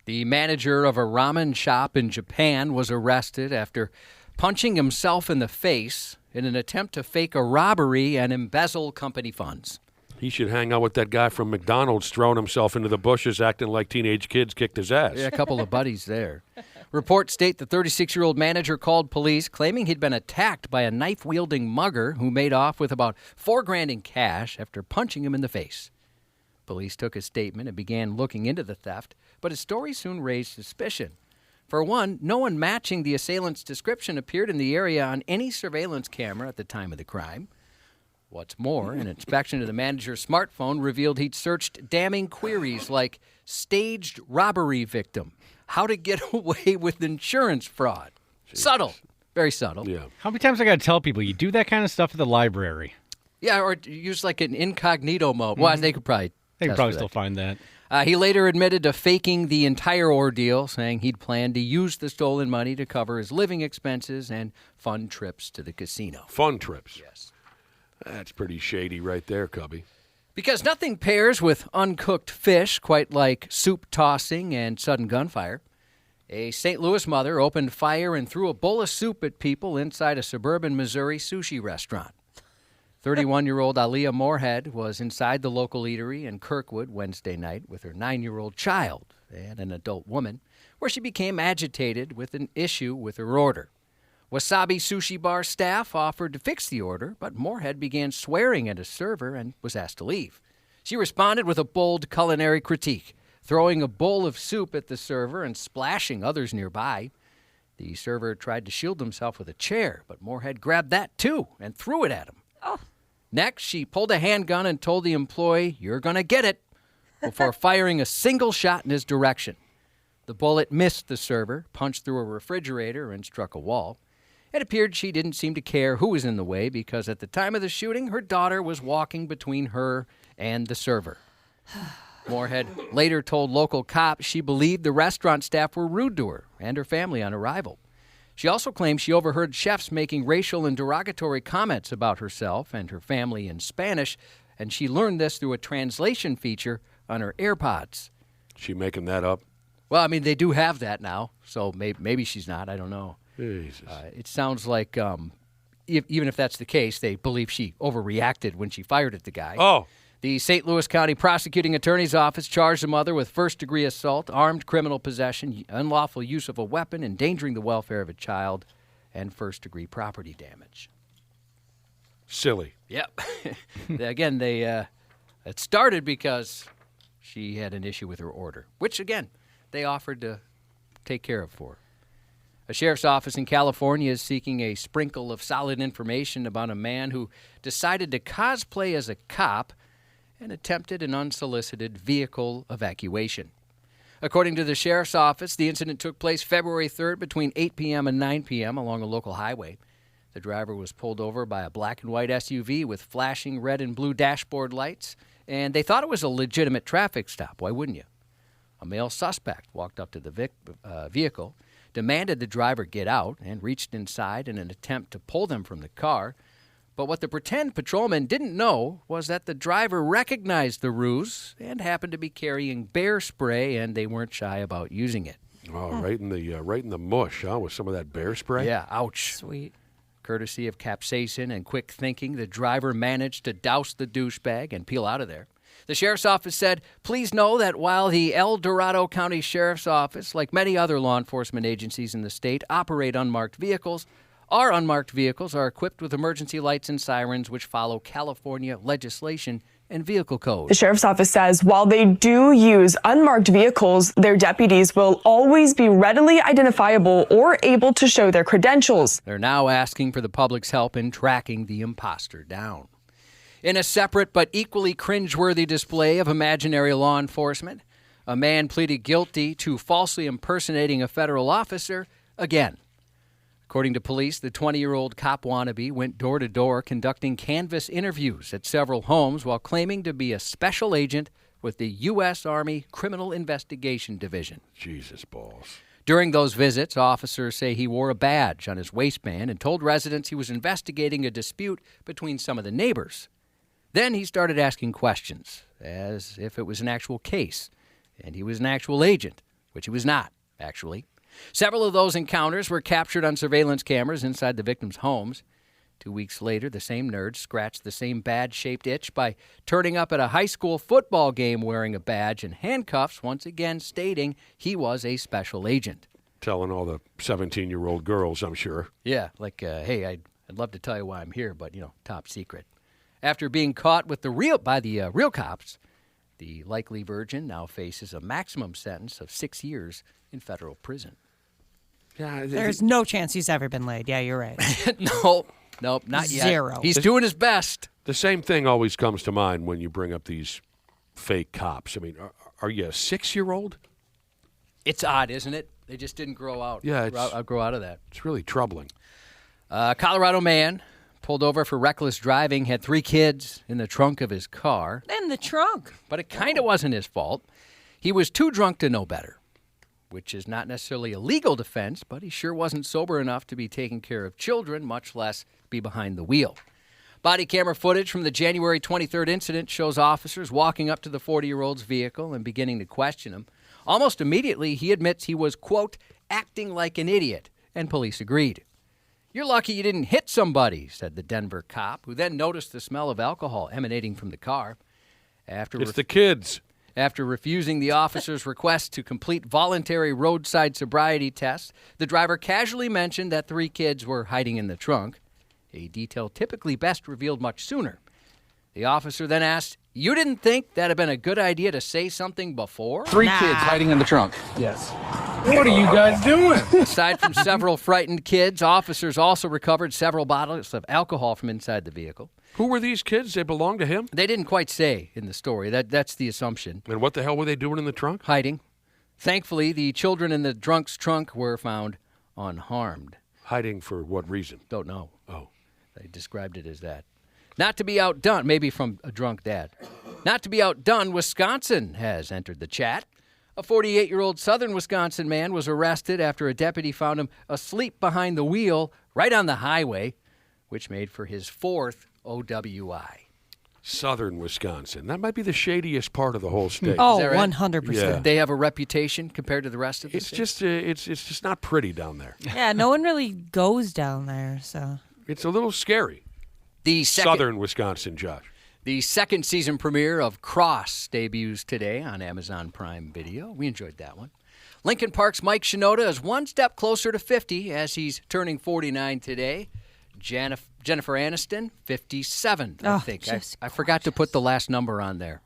The manager of a ramen shop in Japan was arrested after punching himself in the face in an attempt to fake a robbery and embezzle company funds. He should hang out with that guy from McDonald's throwing himself into the bushes acting like teenage kids kicked his ass. Yeah, a couple of buddies there. Reports state the 36-year-old manager called police claiming he'd been attacked by a knife-wielding mugger who made off with about $4,000 in cash after punching him in the face. Police took his statement and began looking into the theft, but his story soon raised suspicion. For one, no one matching the assailant's description appeared in the area on any surveillance camera at the time of the crime. What's more, an inspection of the manager's smartphone revealed he'd searched damning queries like staged robbery victim, how to get away with insurance fraud. Jeez. Subtle. Very subtle. Yeah. How many times I got to tell people you do that kind of stuff at the library? Yeah, or use like an incognito mode. Well, they could probably still find that. He later admitted to faking the entire ordeal, saying he'd planned to use the stolen money to cover his living expenses and fun trips to the casino. Fun trips? Yes. That's pretty shady right there, Cubby. Because nothing pairs with uncooked fish quite like soup tossing and sudden gunfire. A St. Louis mother opened fire and threw a bowl of soup at people inside a suburban Missouri sushi restaurant. 31-year-old Aaliyah Moorhead was inside the local eatery in Kirkwood Wednesday night with her 9-year-old child and an adult woman, where she became agitated with an issue with her order. Wasabi Sushi Bar staff offered to fix the order, but Moorhead began swearing at a server and was asked to leave. She responded with a bold culinary critique, throwing a bowl of soup at the server and splashing others nearby. The server tried to shield himself with a chair, but Moorhead grabbed that too and threw it at him. Oh. Next, she pulled a handgun and told the employee, "You're going to get it," before firing a single shot in his direction. The bullet missed the server, punched through a refrigerator, and struck a wall. It appeared she didn't seem to care who was in the way because at the time of the shooting, her daughter was walking between her and the server. Moorhead later told local cops she believed the restaurant staff were rude to her and her family on arrival. She also claimed she overheard chefs making racial and derogatory comments about herself and her family in Spanish, and she learned this through a translation feature on her AirPods. She making that up? Well, I mean, they do have that now, so maybe she's not. I don't know. Jesus. It sounds like, even if that's the case, they believe she overreacted when she fired at the guy. Oh. The St. Louis County Prosecuting Attorney's Office charged the mother with first-degree assault, armed criminal possession, unlawful use of a weapon, endangering the welfare of a child, and first-degree property damage. Silly. Yep. Again, it started because she had an issue with her order, which, again, they offered to take care of for her. A sheriff's office in California is seeking a sprinkle of solid information about a man who decided to cosplay as a cop and attempted an unsolicited vehicle evacuation. According to the sheriff's office, the incident took place February 3rd between 8 p.m. and 9 p.m. along a local highway. The driver was pulled over by a black and white SUV with flashing red and blue dashboard lights, and they thought it was a legitimate traffic stop. Why wouldn't you? A male suspect walked up to the vehicle, demanded the driver get out, and reached inside in an attempt to pull them from the car. But what the pretend patrolman didn't know was that the driver recognized the ruse and happened to be carrying bear spray, and they weren't shy about using it. Oh, right in the mush, huh? With some of that bear spray. Yeah, ouch. Sweet. Courtesy of capsaicin and quick thinking, the driver managed to douse the douchebag and peel out of there. The sheriff's office said, please know that while the El Dorado County Sheriff's Office, like many other law enforcement agencies in the state, operate unmarked vehicles, our unmarked vehicles are equipped with emergency lights and sirens which follow California legislation and vehicle code. The sheriff's office says while they do use unmarked vehicles, their deputies will always be readily identifiable or able to show their credentials. They're now asking for the public's help in tracking the imposter down. In a separate but equally cringeworthy display of imaginary law enforcement, a man pleaded guilty to falsely impersonating a federal officer again. According to police, the 20-year-old cop wannabe went door-to-door conducting canvas interviews at several homes while claiming to be a special agent with the U.S. Army Criminal Investigation Division. Jesus balls. During those visits, officers say he wore a badge on his waistband and told residents he was investigating a dispute between some of the neighbors. Then he started asking questions, as if it was an actual case, and he was an actual agent, which he was not, actually. Several of those encounters were captured on surveillance cameras inside the victims' homes. 2 weeks later, the same nerd scratched the same badge-shaped itch by turning up at a high school football game wearing a badge and handcuffs, once again stating he was a special agent. Telling all the 17-year-old girls, I'm sure. Yeah, like, hey, I'd love to tell you why I'm here, but, top secret. After being caught with by the real cops, the likely virgin now faces a maximum sentence of 6 years in federal prison. Yeah, There's no chance he's ever been laid. Yeah, you're right. Nope, not yet. Zero. He's doing his best. The same thing always comes to mind when you bring up these fake cops. I mean, are you a 6-year-old? It's odd, isn't it? They just didn't grow out. Yeah, grow out of that. It's really troubling. Colorado man pulled over for reckless driving, had 3 kids in the trunk of his car. In the trunk. But it kind of wasn't his fault. He was too drunk to know better, which is not necessarily a legal defense, but he sure wasn't sober enough to be taking care of children, much less be behind the wheel. Body camera footage from the January 23rd incident shows officers walking up to the 40-year-old's vehicle and beginning to question him. Almost immediately, he admits he was, quote, acting like an idiot, and police agreed. You're lucky you didn't hit somebody, said the Denver cop, who then noticed the smell of alcohol emanating from the car. It's the kids. After refusing the officer's request to complete voluntary roadside sobriety tests, the driver casually mentioned that 3 kids were hiding in the trunk, a detail typically best revealed much sooner. The officer then asked, you didn't think that'd have been a good idea to say something before? 3 kids hiding in the trunk. Yes. What are you guys doing? Aside from several frightened kids, officers also recovered several bottles of alcohol from inside the vehicle. Who were these kids? They belonged to him? They didn't quite say in the story. That's the assumption. And what the hell were they doing in the trunk? Hiding. Thankfully, the children in the drunk's trunk were found unharmed. Hiding for what reason? Don't know. Oh. They described it as that. Not to be outdone, maybe from a drunk dad. Not to be outdone, Wisconsin has entered the chat. A 48-year-old southern Wisconsin man was arrested after a deputy found him asleep behind the wheel right on the highway, which made for his 4th OWI. Southern Wisconsin. That might be the shadiest part of the whole state. Oh, 100%. Yeah. They have a reputation compared to the rest of the state? It's just not pretty down there. Yeah, no one really goes down there, so. It's a little scary. Southern Wisconsin, Josh. The second season premiere of Cross debuts today on Amazon Prime Video. We enjoyed that one. Lincoln Park's Mike Shinoda is one step closer to 50 as he's turning 49 today. Jennifer Aniston, 57, I think. I forgot to put the last number on there.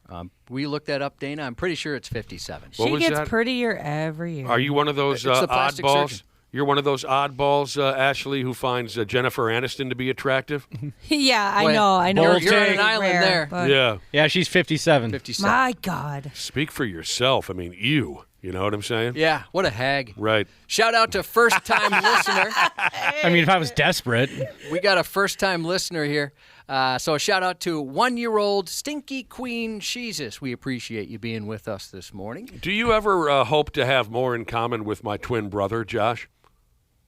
Will you look that up, Dana? I'm pretty sure it's 57. She gets prettier every year. Are you one of those It's the plastic oddballs? surgeon. You're one of those oddballs, Ashley, who finds Jennifer Aniston to be attractive? Yeah, I know. You're on an island there. Yeah. Yeah, she's 57. 57. My God. Speak for yourself. I mean, you know what I'm saying? Yeah, what a hag. Right. Shout out to first-time listener. I mean, if I was desperate. We got a first-time listener here. So a shout-out to 1-year-old Stinky Queen Jesus. We appreciate you being with us this morning. Do you ever hope to have more in common with my twin brother, Josh?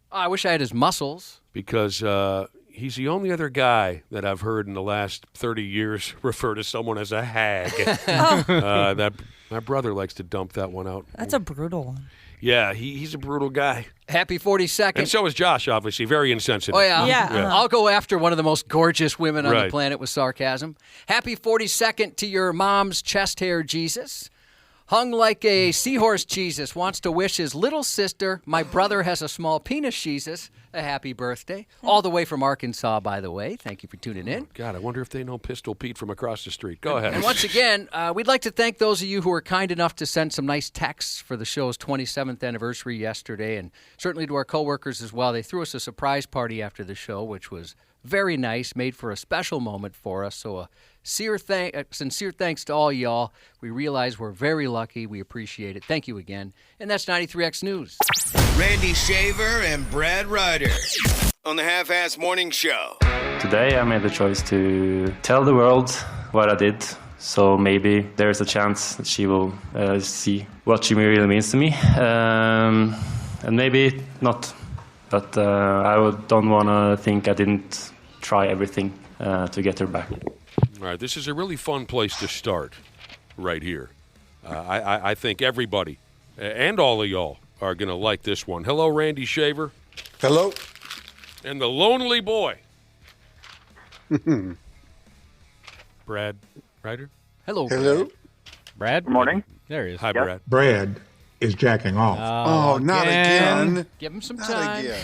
I wish I had his muscles. Because he's the only other guy that I've heard in the last 30 years refer to someone as a hag. That my brother likes to dump that one out. That's a brutal one. Yeah, he's a brutal guy. Happy 42nd. And so is Josh, obviously. Very insensitive. Oh, yeah. Yeah. I'll go after one of the most gorgeous women on the Right. planet with sarcasm. Happy 42nd to your mom's chest hair, Jesus. Hung like a seahorse, Jesus wants to wish his little sister, my brother has a small penis, Jesus, a happy birthday. All the way from Arkansas, by the way. Thank you for tuning in. God, I wonder if they know Pistol Pete from across the street. Go ahead. And once again, we'd like to thank those of you who were kind enough to send some nice texts for the show's 27th anniversary yesterday, and certainly to our coworkers as well. They threw us a surprise party after the show, which was very nice, made for a special moment for us. So a sincere thanks to all y'all. We realize we're very lucky. We appreciate it. Thank you again. And that's 93X News. Randy Shaver and Brad Ryder on the Half-Ass Morning Show. Today I made the choice to tell the world what I did. So maybe there's a chance that she will see what she really means to me. And maybe not. But don't want to think I didn't try everything to get her back. All right, this is a really fun place to start right here. I think everybody and all of y'all are going to like this one. Hello, Randy Shaver. Hello. And the lonely boy. Brad Ryder. Hello. Hello. Brad? Good morning. There he is. Hi, Brad. Brad is jacking off. Oh, not again. Give him some Not time. again.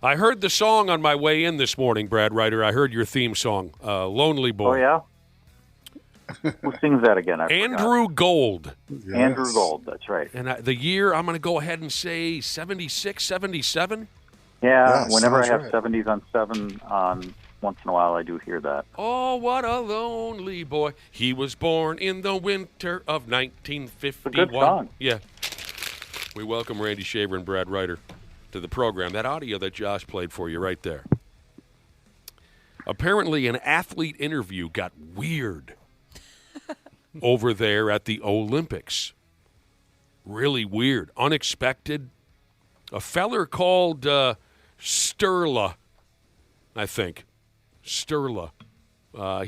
I heard the song on my way in this morning, Brad Ryder. I heard your theme song, Lonely Boy. Oh, yeah? Who sings that again? I forgot. Andrew Gold. Yes. Andrew Gold, that's right. And the year, I'm going to go ahead and say 76, 77. Yeah, Yeah, whenever I sounds have right. 70s on 7 on, once in a while I do hear that. Oh, what a lonely boy. He was born in the winter of 1951. It's a good song. Yeah. We welcome Randy Shaver and Brad Ryder to the program. That audio that Josh played for you right there. Apparently, an athlete interview got weird over there at the Olympics. Really weird. Unexpected. A feller called Sturla, I think. Sturla.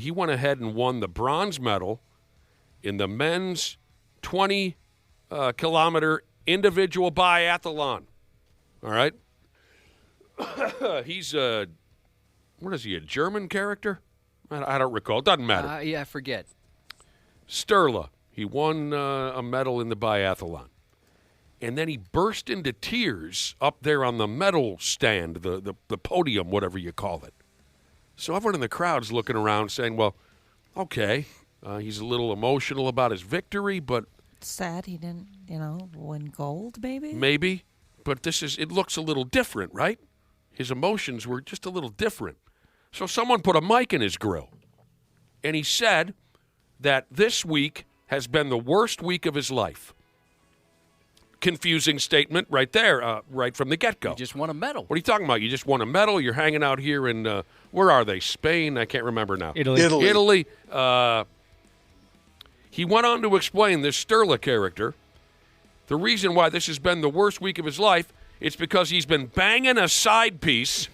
He went ahead and won the bronze medal in the men's 20-kilometer individual biathlon. All right? He's a German character? I don't recall. Doesn't matter. Yeah, I forget. Sturla. He won a medal in the biathlon. And then he burst into tears up there on the medal stand, the podium, whatever you call it. So everyone in the crowd's looking around saying, well, okay, he's a little emotional about his victory, but Sad he didn't, win gold, maybe? maybe. But it looks a little different, right? His emotions were just a little different. So someone put a mic in his grill. And he said that this week has been the worst week of his life. Confusing statement right there, right from the get-go. You just won a medal. What are you talking about? You just won a medal. You're hanging out here in, where are they? Spain? I can't remember now. Italy. He went on to explain this Sturla character. The reason why this has been the worst week of his life, it's because he's been banging a side piece.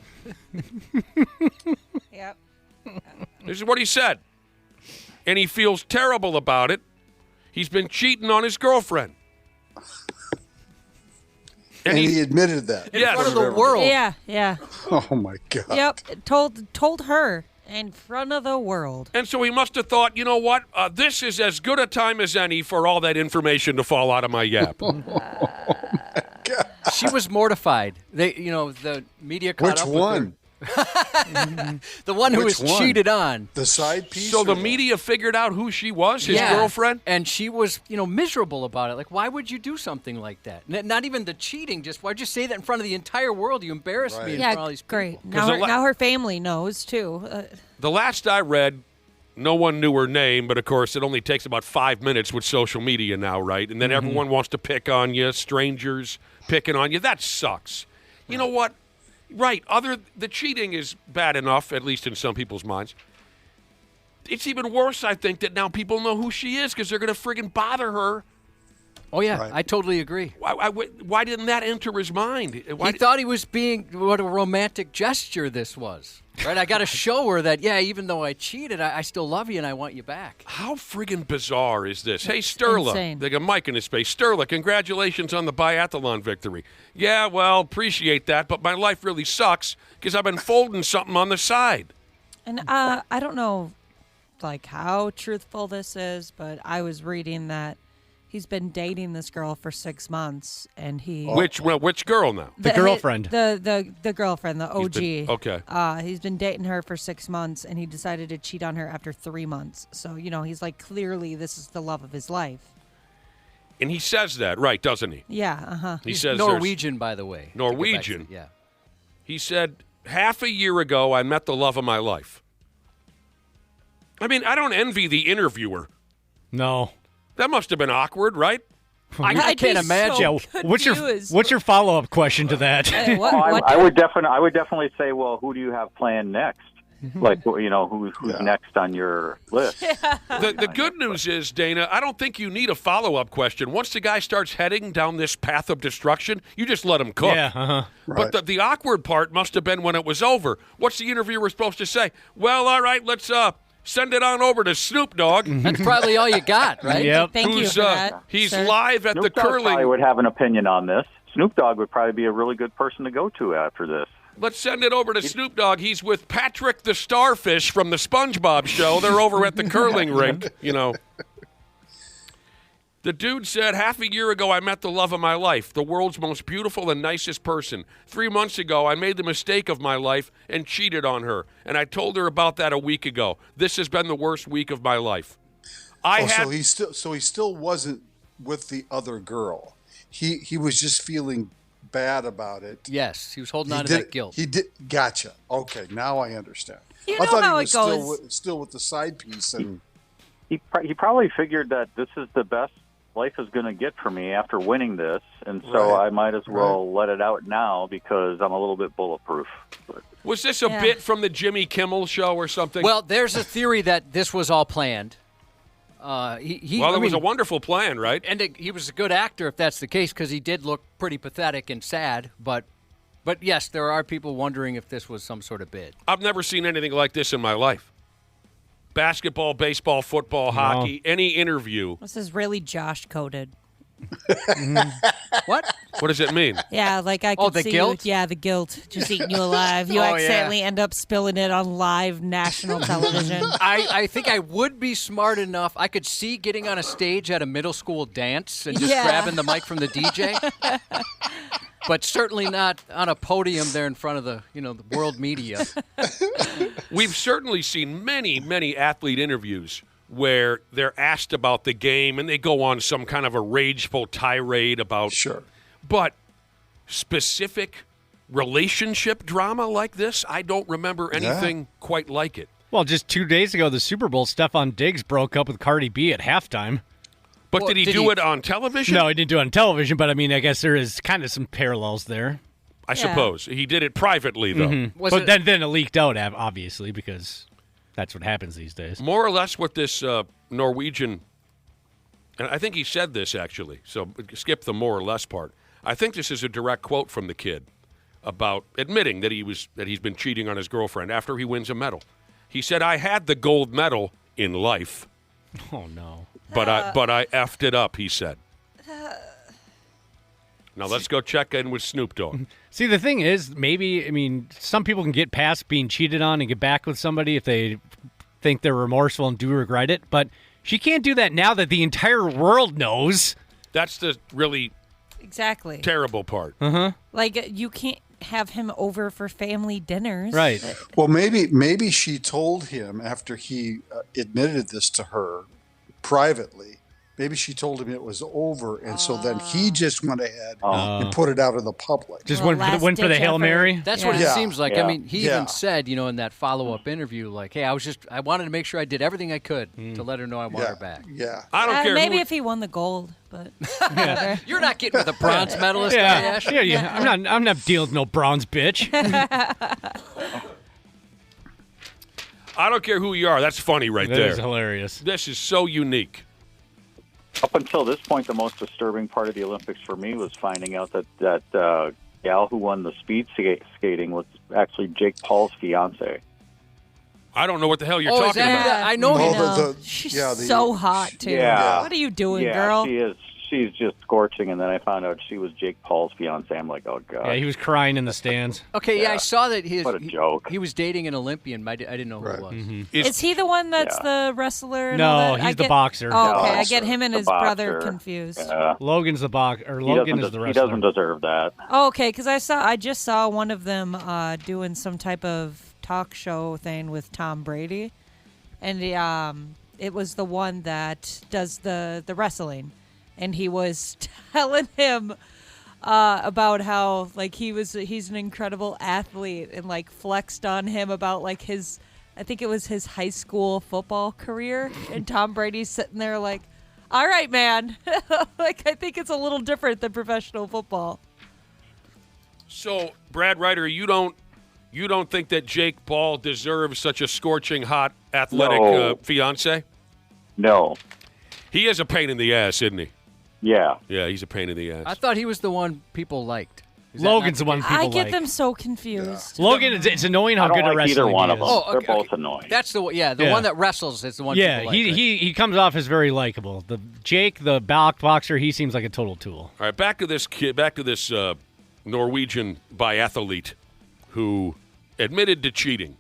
Yep. This is what he said. And he feels terrible about it. He's been cheating on his girlfriend. And he admitted that. Yes. In front of the world. Yeah. Oh, my God. Yep. Told her in front of the world. And so he must have thought, you know what? This is as good a time as any for all that information to fall out of my yap. She was mortified. The media caught Which up one? with The one who Which was one? cheated on. The side piece? So the or media figured out who she was, his Yeah. girlfriend? And she was, miserable about it. Like, why would you do something like that? Not even the cheating, just why'd you say that in front of the entire world? You embarrassed me in front of all these people. Great. Now her family knows, too. The last I read, no one knew her name, but of course it only takes about 5 minutes with social media now, right? And then everyone wants to pick on you, strangers picking on you. That sucks. You know what? Right, the cheating is bad enough, at least in some people's minds. It's even worse, I think, that now people know who she is because they're going to friggin' bother her. Oh, yeah, I totally agree. Why didn't that enter his mind? He thought he was being, what a romantic gesture this was. Right? I got to show her that, even though I cheated, I still love you and I want you back. How friggin' bizarre is this? Hey, Sterla. insane. They got Mike in his face. Sterla, congratulations on the biathlon victory. Yeah, well, appreciate that, but my life really sucks because I've been folding something on the side. And I don't know, how truthful this is, but I was reading that he's been dating this girl for 6 months, and he Which girl now? The girlfriend. The girlfriend, the OG. Okay. He's been dating her for 6 months, and he decided to cheat on her after 3 months. So he's clearly this is the love of his life. And he says that, right, doesn't he? Yeah. He says Norwegian, by the way. Norwegian. Yeah. He said, half a year ago, I met the love of my life. I mean, I don't envy the interviewer. No. That must have been awkward, right? I can't imagine. What's your follow-up question to that? I would definitely say, well, who do you have planned next? Who's next on your list? The good news is, Dana, I don't think you need a follow-up question. Once the guy starts heading down this path of destruction, you just let him cook. Yeah, But the awkward part must have been when it was over. What's the interviewer supposed to say? Well, all right, let's send it on over to Snoop Dogg. That's probably all you got, right? Yep. Thank you for that. He's sir. live at Snoop the Dogg curling. probably would have an opinion on this. Snoop Dogg would probably be a really good person to go to after this. Let's send it over to Snoop Dogg. He's with Patrick the Starfish from the SpongeBob show. They're over at the curling rink, The dude said, half a year ago, I met the love of my life, the world's most beautiful and nicest person. 3 months ago, I made the mistake of my life and cheated on her. And I told her about that a week ago. This has been the worst week of my life. So he still wasn't with the other girl. He was just feeling bad about it. Yes, he was holding on to that guilt. He did. Gotcha. Okay, now I understand. You I know thought how he was it goes. still with the side piece, and He probably figured that this is the best life is going to get for me after winning this, and so I might as well let it out now because I'm a little bit bulletproof. Was this a bit from the Jimmy Kimmel show or something? Well, there's a theory that this was all planned. It was a wonderful plan, right? And he was a good actor if that's the case because he did look pretty pathetic and sad. But yes, there are people wondering if this was some sort of bid. I've never seen anything like this in my life. Basketball, baseball, football, hockey, any interview. This is really Josh coded. What? What does it mean? Yeah, I could the see guilt? the guilt just eating you alive. You accidentally end up spilling it on live national television. I think I would be smart enough. I could see getting on a stage at a middle school dance and just grabbing the mic from the DJ. But certainly not on a podium there in front of the world media. We've certainly seen many, many athlete interviews where they're asked about the game and they go on some kind of a rageful tirade about. Sure. But specific relationship drama like this, I don't remember anything quite like it. Well, just 2 days ago, the Super Bowl, Stephon Diggs broke up with Cardi B at halftime. But did he do it on television? No, he didn't do it on television, but I guess there is kind of some parallels there. I suppose. He did it privately, though. Mm-hmm. But then it leaked out, obviously, because that's what happens these days. More or less what this Norwegian, and I think he said this, actually, so skip the more or less part. I think this is a direct quote from the kid about admitting that he's been cheating on his girlfriend after he wins a medal. He said, I had the gold medal in life. Oh, no. But I effed it up, he said. Now let's go check in with Snoop Dogg. See, the thing is, maybe, some people can get past being cheated on and get back with somebody if they think they're remorseful and do regret it. But she can't do that now that the entire world knows. That's the really exactly terrible part. Uh-huh. You can't. have him over for family dinners. Right. Well, maybe she told him after he admitted this to her privately. Maybe she told him it was over, and so then he just went ahead and put it out in the public. Just went for the Hail Mary? That's what it seems like. Yeah. I mean, he even said, in that follow-up interview, like, hey, I wanted to make sure I did everything I could to let her know I want her back. Yeah. I don't care. Maybe if he won the gold, but You're not getting with a bronze medalist, Yeah. Ash. Yeah. I'm not dealing with no bronze bitch. I don't care who you are. That's funny right That there. is hilarious. This is so unique. Up until this point, the most disturbing part of the Olympics for me was finding out that gal who won the speed skating was actually Jake Paul's fiance. I don't know what the hell you're talking about. I know him. She's so hot, too. Yeah. What are you doing, Yeah, girl? she is. She's just scorching, and then I found out she was Jake Paul's fiance. I'm like, oh god. Yeah, he was crying in the stands. Okay, I saw that What a joke. he was dating an Olympian. I didn't know who it was. Mm-hmm. Is he the one that's the wrestler? And No, all that? he's the boxer. Oh, okay, No, I get him and the his brother boxer. confused. Yeah. Logan's the boxer, or He Logan doesn't is the He wrestler. doesn't deserve that. Oh, okay, because I just saw one of them doing some type of talk show thing with Tom Brady, and it was the one that does the wrestling, and he was telling him about how like he's an incredible athlete, and like flexed on him about like I think it was his high school football career, and Tom Brady's sitting there like, all right, man, like I think it's a little different than professional football. So, Brad Ryder, you don't think that Jake Paul deserves such a scorching hot athletic fiance? No. He is a pain in the ass, isn't he? Yeah. Yeah, he's a pain in the ass. I thought he was the one people liked. Logan's the one people I like. get them so confused. Logan, it's annoying how I don't good a like wrestler either one he of them. is. They're both annoying. That's the one that wrestles is the one. Yeah, people like, right? he comes off as very likable. The Jake, the boxer, he seems like a total tool. All right, back to this kid. Back to this Norwegian biathlete who admitted to cheating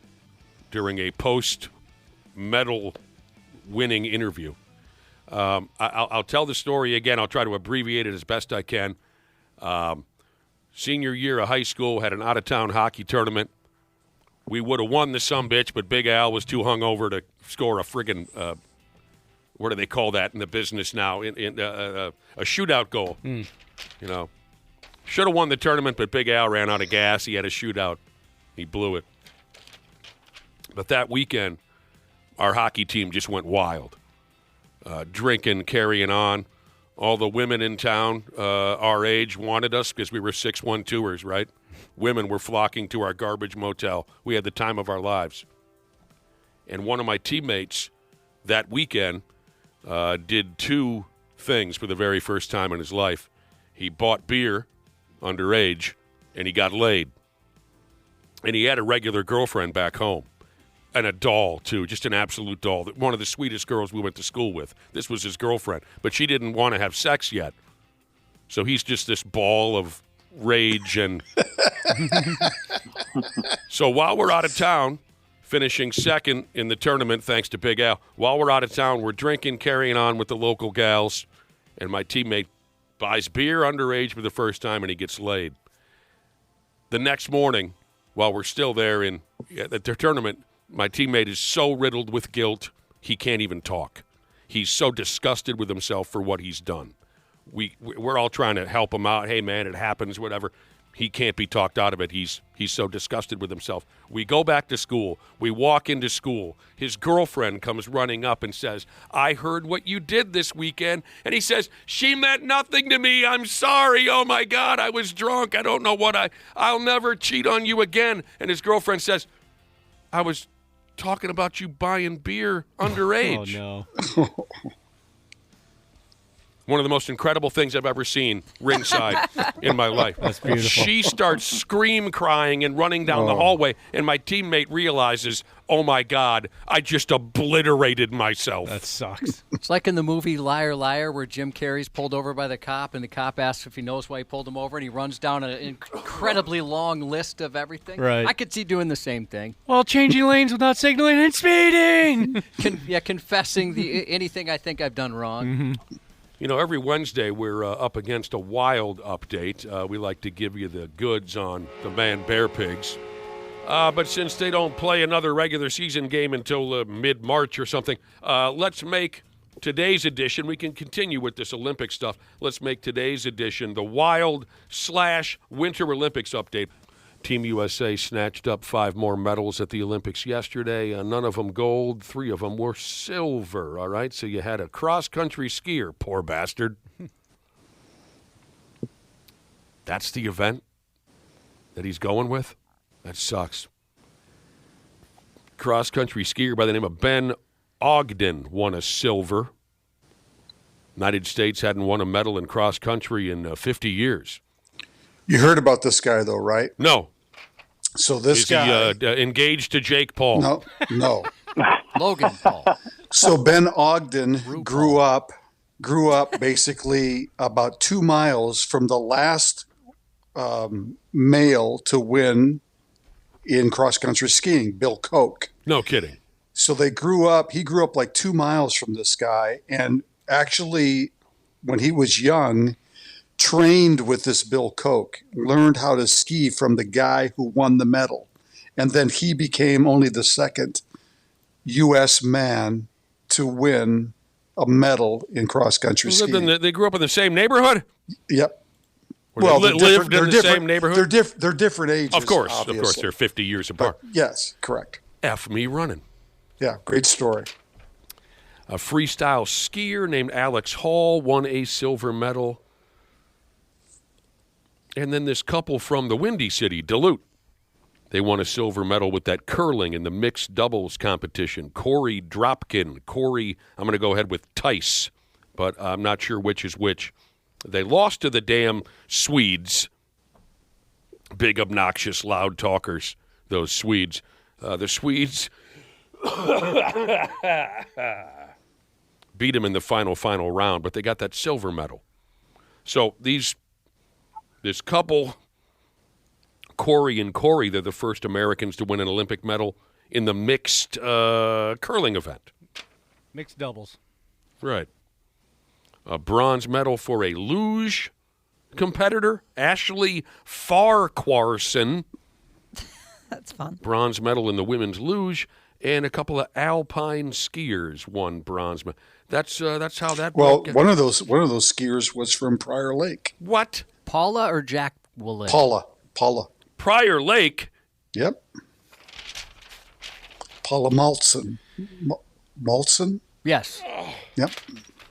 during a post-medal winning interview. I'll tell the story again. I'll try to abbreviate it as best I can. Senior year of high school, had an out-of-town hockey tournament. We would have won the sumbitch, but Big Al was too hungover to score a friggin' what do they call that in the business now? A shootout goal. You know, should have won the tournament, but Big Al ran out of gas. He had a shootout. He blew it. But that weekend, our hockey team just went wild. Drinking, carrying on. All the women in town our age wanted us because we were 612ers, right? Women were flocking to our garbage motel. We had the time of our lives. And one of my teammates that weekend did two things for the very first time in his life. He bought beer underage, and he got laid. And he had a regular girlfriend back home. And a doll, too, just an absolute doll. One of the sweetest girls we went to school with. This was his girlfriend. But she didn't want to have sex yet. So he's just this ball of rage. And so while we're out of town, finishing second in the tournament, thanks to Big Al, while we're out of town, we're drinking, carrying on with the local gals. And my teammate buys beer underage for the first time, and he gets laid. The next morning, while we're still there at the tournament, my teammate is so riddled with guilt, he can't even talk. He's so disgusted with himself for what he's done. We're all trying to help him out. Hey, man, it happens, whatever. He can't be talked out of it. He's so disgusted with himself. We go back to school. We walk into school. His girlfriend comes running up and says, I heard what you did this weekend. And he says, she meant nothing to me. I'm sorry. Oh, my God, I was drunk. I don't know what I'll never cheat on you again. And his girlfriend says, I was talking about you buying beer underage. Oh, no. One of the most incredible things I've ever seen ringside in my life. That's beautiful. She starts scream crying and running down the hallway, and my teammate realizes, oh, my God, I just obliterated myself. That sucks. It's like in the movie Liar, Liar, where Jim Carrey's pulled over by the cop, and the cop asks if he knows why he pulled him over, and he runs down an incredibly long list of everything. Right. I could see doing the same thing. Well, changing lanes without signaling and speeding. Confessing anything I think I've done wrong. Mm-hmm. You know, every Wednesday we're up against a wild update. We like to give you the goods on the Man-Bear Pigs. But since they don't play another regular season game until mid-March or something, let's make today's edition, we can continue with this Olympic stuff, let's make today's edition the Wild/Winter Olympics update. Team USA snatched up 5 more medals at the Olympics yesterday. None of them gold, 3 of them were silver, all right? So you had a cross-country skier, poor bastard. That's the event that he's going with? That sucks. Cross-country skier by the name of Ben Ogden won a silver. United States hadn't won a medal in cross-country in 50 years. You heard about this guy, though, right? No. So this guy... He, engaged to Jake Paul? No. Logan Paul. So Ben Ogden grew up basically about 2 miles from the last male to win in cross-country skiing, Bill Koch. No kidding. So he grew up like 2 miles from this guy, and actually, when he was young, trained with this Bill Koch, learned how to ski from the guy who won the medal. And then he became only the second U.S. man to win a medal in cross-country skiing. They grew up in the same neighborhood? Yep. Well, they lived in the same neighborhood? They're different ages, Of course, obviously. they're 50 years apart. But yes, correct. F me running. Yeah, great story. A freestyle skier named Alex Hall won a silver medal. And then this couple from the Windy City, Duluth, they won a silver medal with that curling in the mixed doubles competition. Corey Dropkin. Corey, I'm going to go ahead with Tice, but I'm not sure which is which. They lost to the damn Swedes. Big, obnoxious, loud talkers, those Swedes. The Swedes beat them in the final round, but they got that silver medal. So this couple, Corey and Corey, they're the first Americans to win an Olympic medal in the mixed curling event. Mixed doubles. Right. A bronze medal for a luge competitor, Ashley Farquharson. That's fun. Bronze medal in the women's luge, and a couple of alpine skiers won bronze medal. That's how that. Well, one of those skiers was from Prior Lake. What? Paula or Jack Willett? Paula. Prior Lake. Yep. Paula Maltson. Maltson? Yes. Yep.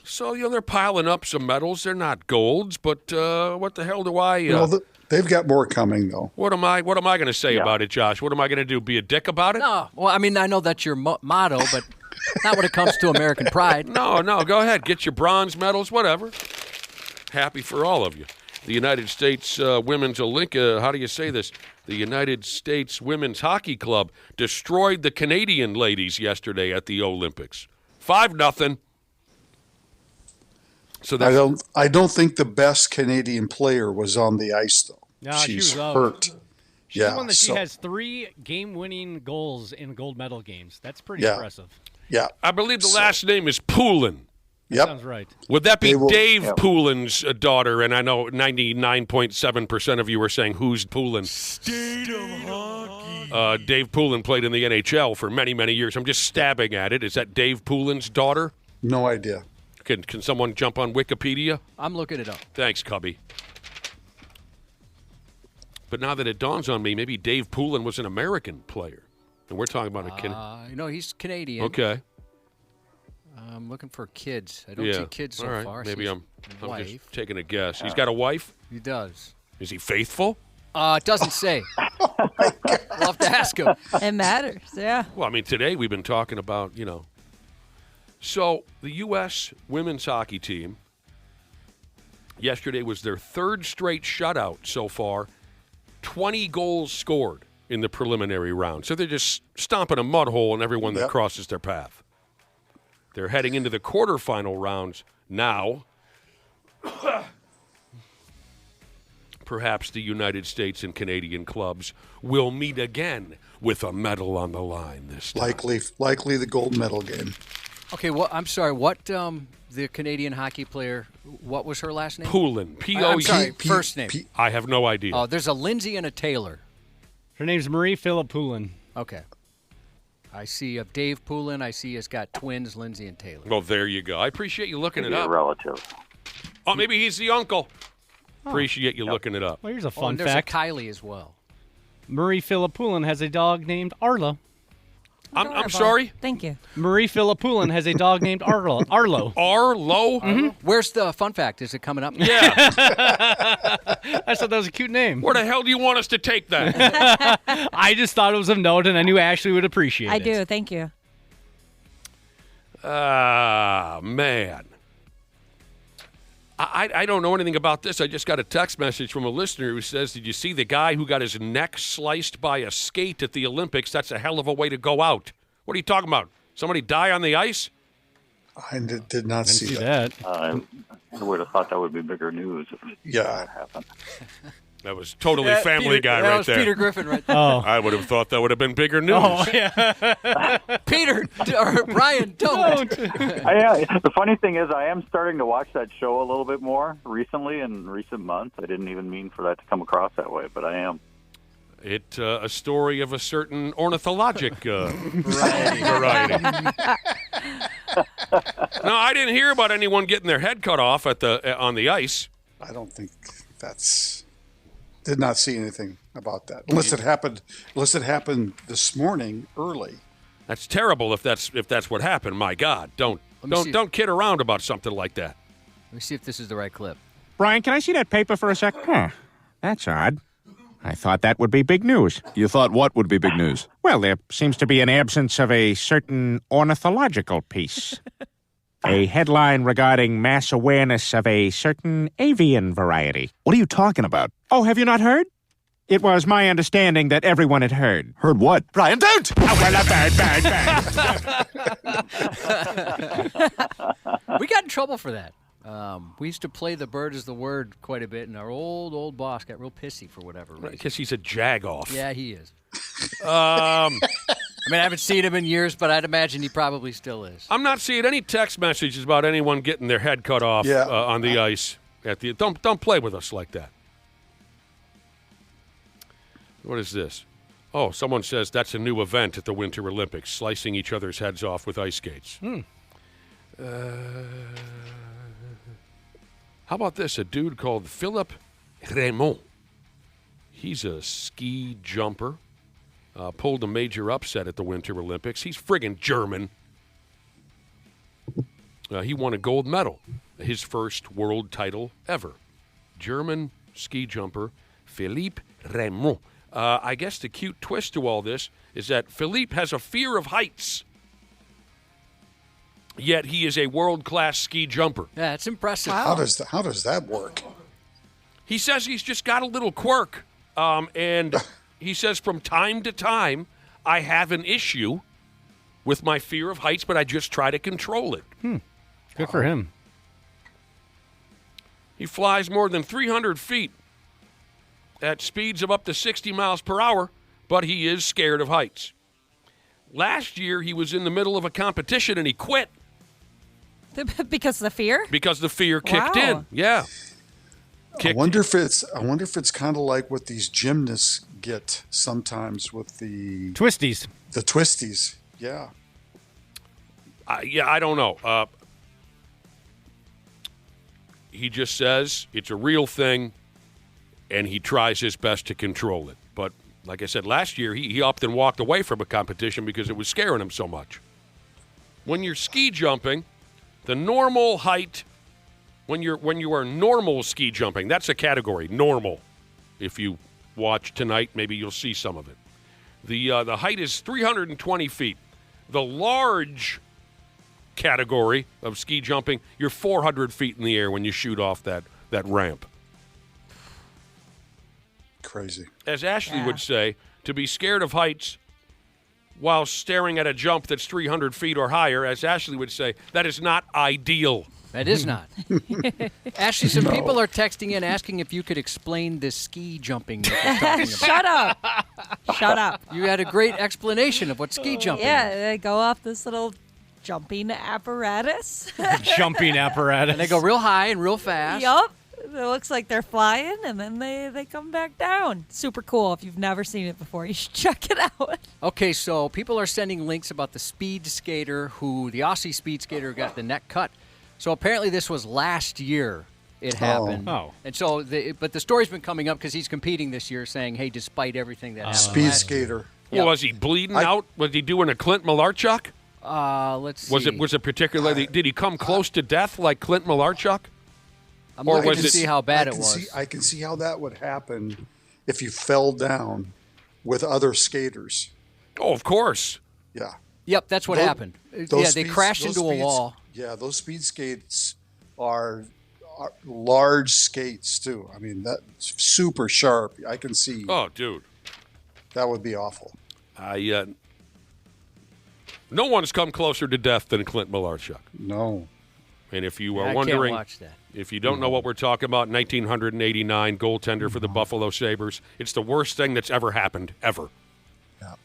So, they're piling up some medals. They're not golds, but what the hell do I... they've got more coming, though. What am I going to say about it, Josh? What am I going to do, be a dick about it? No. Well, I mean, I know that's your motto, but not when it comes to American pride. No, go ahead. Get your bronze medals, whatever. Happy for all of you. The United States Women's how do you say this? The United States Women's Hockey Club destroyed the Canadian ladies yesterday at the Olympics. 5-0. So I don't think the best Canadian player was on the ice, though. No, she's she was hurt. She's the one that she has 3 game-winning goals in gold medal games. That's pretty impressive. Yeah. I believe the last name is Poulin. Yep. Sounds right. Would that be Dave Poulin's daughter? And I know 99.7% of you are saying, who's Poulin? State of hockey. Dave Poulin played in the NHL for many, many years. I'm just stabbing at it. Is that Dave Poulin's daughter? No idea. Can someone jump on Wikipedia? I'm looking it up. Thanks, Cubby. But now that it dawns on me, maybe Dave Poulin was an American player. And we're talking about he's Canadian. Okay. I'm looking for kids. I don't see kids so far. Maybe I'm wife. just taking a guess. He's got a wife? He does. Is he faithful? It doesn't say. We'll have to ask him. It matters, yeah. Well, I mean, today we've been talking about, So the U.S. women's hockey team, yesterday was their 3rd straight shutout so far. 20 goals scored in the preliminary round. So they're just stomping a mud hole in everyone that crosses their path. They're heading into the quarterfinal rounds now. Perhaps the United States and Canadian clubs will meet again with a medal on the line this time. Likely the gold medal game. Okay, well, I'm sorry. What the Canadian hockey player? What was her last name? Poulin. I'm sorry. First name. I have no idea. Oh, there's a Lindsay and a Taylor. Her name's Marie Philip Poulin. Okay. I see Dave Poulin. I see he's got twins, Lindsay and Taylor. Well, there you go. I appreciate you looking it up. A relative. Oh, maybe he's the uncle. Appreciate you looking it up. Well, here's a fun and there's fact. a Kylie as well. Marie Philip Poulin has a dog named Arlo. I'm sorry? Thank you. Marie Philip Poulin has a dog named Arlo. Arlo? Mm-hmm. Where's the fun fact? Is it coming up? Yeah. I thought that was a cute name. Where the hell do you want us to take that? I just thought it was of note, and I knew Ashley would appreciate it. I do. Thank you. Man. I don't know anything about this. I just got a text message from a listener who says, did you see the guy who got his neck sliced by a skate at the Olympics? That's a hell of a way to go out. What are you talking about? Somebody die on the ice? I did not see that. I would have thought that would be bigger news if that happened. That was totally Family Guy that right was there. Peter Griffin right there. Oh. I would have thought that would have been bigger news. Oh, yeah. Peter, or Brian, don't. The funny thing is, I am starting to watch that show a little bit more recently in recent months. I didn't even mean for that to come across that way, but I am. It's a story of a certain ornithologic variety. No, I didn't hear about anyone getting their head cut off on the ice. I don't think that's. Did not see anything about that unless it happened this morning early. That's terrible if that's what happened. My God, don't kid around about something like that. Let me see if this is the right clip. Brian, can I see that paper for a sec? That's odd. I thought that would be big news. You thought what would be big news? Well, there seems to be an absence of a certain ornithological piece. A headline regarding mass awareness of a certain avian variety. What are you talking about? Oh, have you not heard? It was my understanding that everyone had heard. Heard what? Brian, don't! Oh, well, bang. We got in trouble for that. We used to play The Bird is the Word quite a bit, and our old boss got real pissy for whatever reason. Because he's a jag-off. Yeah, he is. I mean, I haven't seen him in years, but I'd imagine he probably still is. I'm not seeing any text messages about anyone getting their head cut off on the ice. Don't play with us like that. What is this? Oh, someone says that's a new event at the Winter Olympics, slicing each other's heads off with ice skates. How about this? A dude called Philippe Raymond. He's a ski jumper. Pulled a major upset at the Winter Olympics. He's friggin' German. He won a gold medal, his first world title ever. German ski jumper Philippe Raymond. I guess the cute twist to all this is that Philippe has a fear of heights, yet he is a world-class ski jumper. Yeah, it's impressive. Wow. How does that work? He says he's just got a little quirk, and he says from time to time I have an issue with my fear of heights, but I just try to control it. Good for him. He flies more than 300 feet at speeds of up to 60 miles per hour, but he is scared of heights. Last year, he was in the middle of a competition and he quit. Because of the fear? Because the fear kicked Wow. in. Yeah. I wonder if it's kind of like what these gymnasts get sometimes with the twisties. The twisties, yeah. I don't know. He just says it's a real thing, and he tries his best to control it. But like I said, last year he upped and walked away from a competition because it was scaring him so much. When you're ski jumping, the normal height, when you are normal ski jumping, that's a category, normal. If you watch tonight, maybe you'll see some of it. The height is 320 feet. The large category of ski jumping, you're 400 feet in the air when you shoot off that ramp. Crazy. As Ashley would say, to be scared of heights while staring at a jump that's 300 feet or higher, as Ashley would say, that is not ideal. That is not. Ashley, some people are texting in asking if you could explain this ski jumping that you're talking about. Shut up. Shut up. You had a great explanation of what ski jumping is. Yeah, they go off this little jumping apparatus. Jumping apparatus. And they go real high and real fast. Yup. It looks like they're flying, and then they come back down. Super cool. If you've never seen it before, you should check it out. Okay, so people are sending links about the speed skater the Aussie speed skater got the neck cut. So apparently this was last year it happened. Oh. And so, but the story's been coming up because he's competing this year saying, hey, despite everything that happened. Speed skater. Well, was he bleeding out? Was he doing a Clint Malarchuk? Let's see. Was it particularly? Did he come close to death like Clint Malarchuk? I'm looking to see how bad it was. I can see how that would happen if you fell down with other skaters. Oh, of course. Yeah. Yep, that's what happened. They crashed into a wall. Yeah, those speed skates are large skates, too. I mean, that's super sharp. I can see. Oh, dude. That would be awful. No one's come closer to death than Clint Malarchuk. No. And if you are I wondering, can't watch that. if you don't know what we're talking about, 1989 goaltender for the Buffalo Sabres. It's the worst thing that's ever happened, ever. Yeah.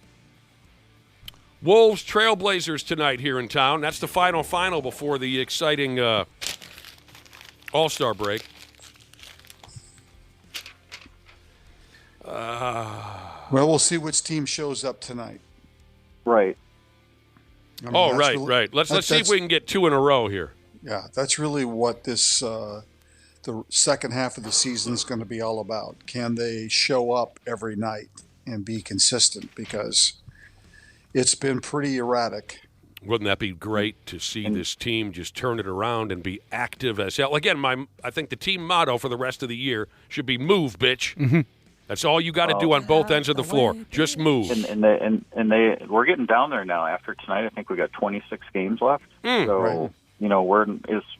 Wolves Trailblazers tonight here in town. That's the final before the exciting All-Star break. Well, we'll see which team shows up tonight. Right. I mean, right. Let's see if we can get 2 in a row here. Yeah, that's really what this the second half of the season is going to be all about. Can they show up every night and be consistent? Because it's been pretty erratic. Wouldn't that be great to see this team just turn it around and be active as hell? Again, I think the team motto for the rest of the year should be "Move, bitch." Mm-hmm. That's all you got to do on both ends of the floor. Just move. And we're getting down there now. After tonight, I think we got 26 games left. So, right. you know,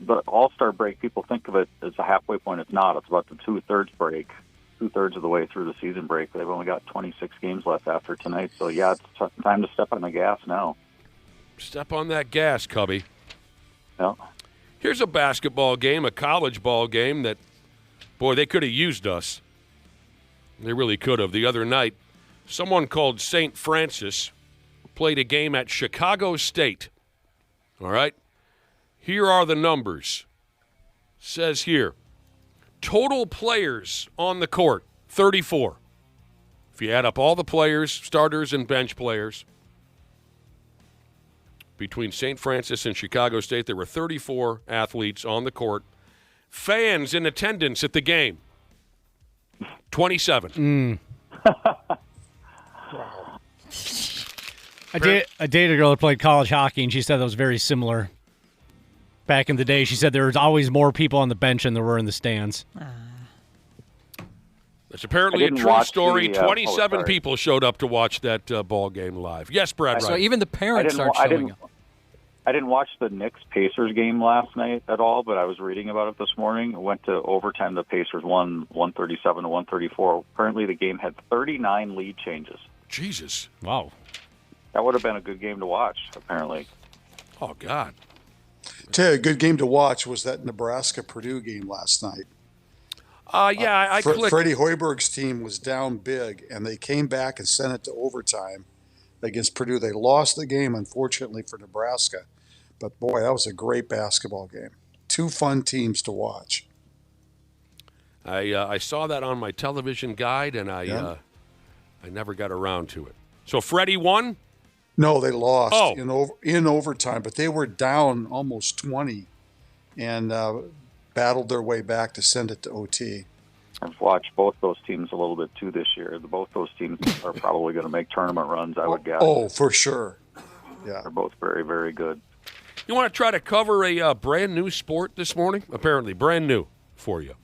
the All-Star break, people think of it as a halfway point. It's not. It's about the two-thirds break, 2/3 of the way through the season break. They've only got 26 games left after tonight. So, yeah, it's time to step on the gas now. Step on that gas, Cubby. Yeah. Here's a basketball game, a college ball game that, boy, they could have used us. They really could have. The other night, someone called St. Francis played a game at Chicago State. All right? Here are the numbers. Says here, total players on the court, 34. If you add up all the players, starters and bench players, between St. Francis and Chicago State, there were 34 athletes on the Fans in attendance at the game, 27. I dated a girl who played college hockey, and she said that was very similar. Back in the day, she said there was always more people on the bench than there were in the stands. That's apparently a true story. 27 people showed up to watch that ball game live. Yes, Brad. So even the parents are showing up. I didn't watch the Knicks-Pacers game last night at all, but I was reading about it this morning. It went to overtime. The Pacers won 137 to 134. Apparently, the game had 39 lead changes. Jesus. Wow. That would have been a good game to watch, apparently. Oh, God. Tell you, a good game to watch was that Nebraska-Purdue game last night. I clicked. Freddie Hoiberg's team was down big, and they came back and sent it to overtime against Purdue. They lost the game, unfortunately, for Nebraska. But, boy, that was a great basketball game. 2 fun teams to watch. I saw that on my television guide, and I never got around to it. So Freddie won? No, they lost in overtime, but they were down almost 20 and battled their way back to send it to OT. I've watched both those teams a little bit, too, this year. Both those teams are probably going to make tournament runs, I would guess. Oh, for sure. Yeah. They're both very, very good. You want to try to cover a brand new sport this morning? Apparently, brand new for you.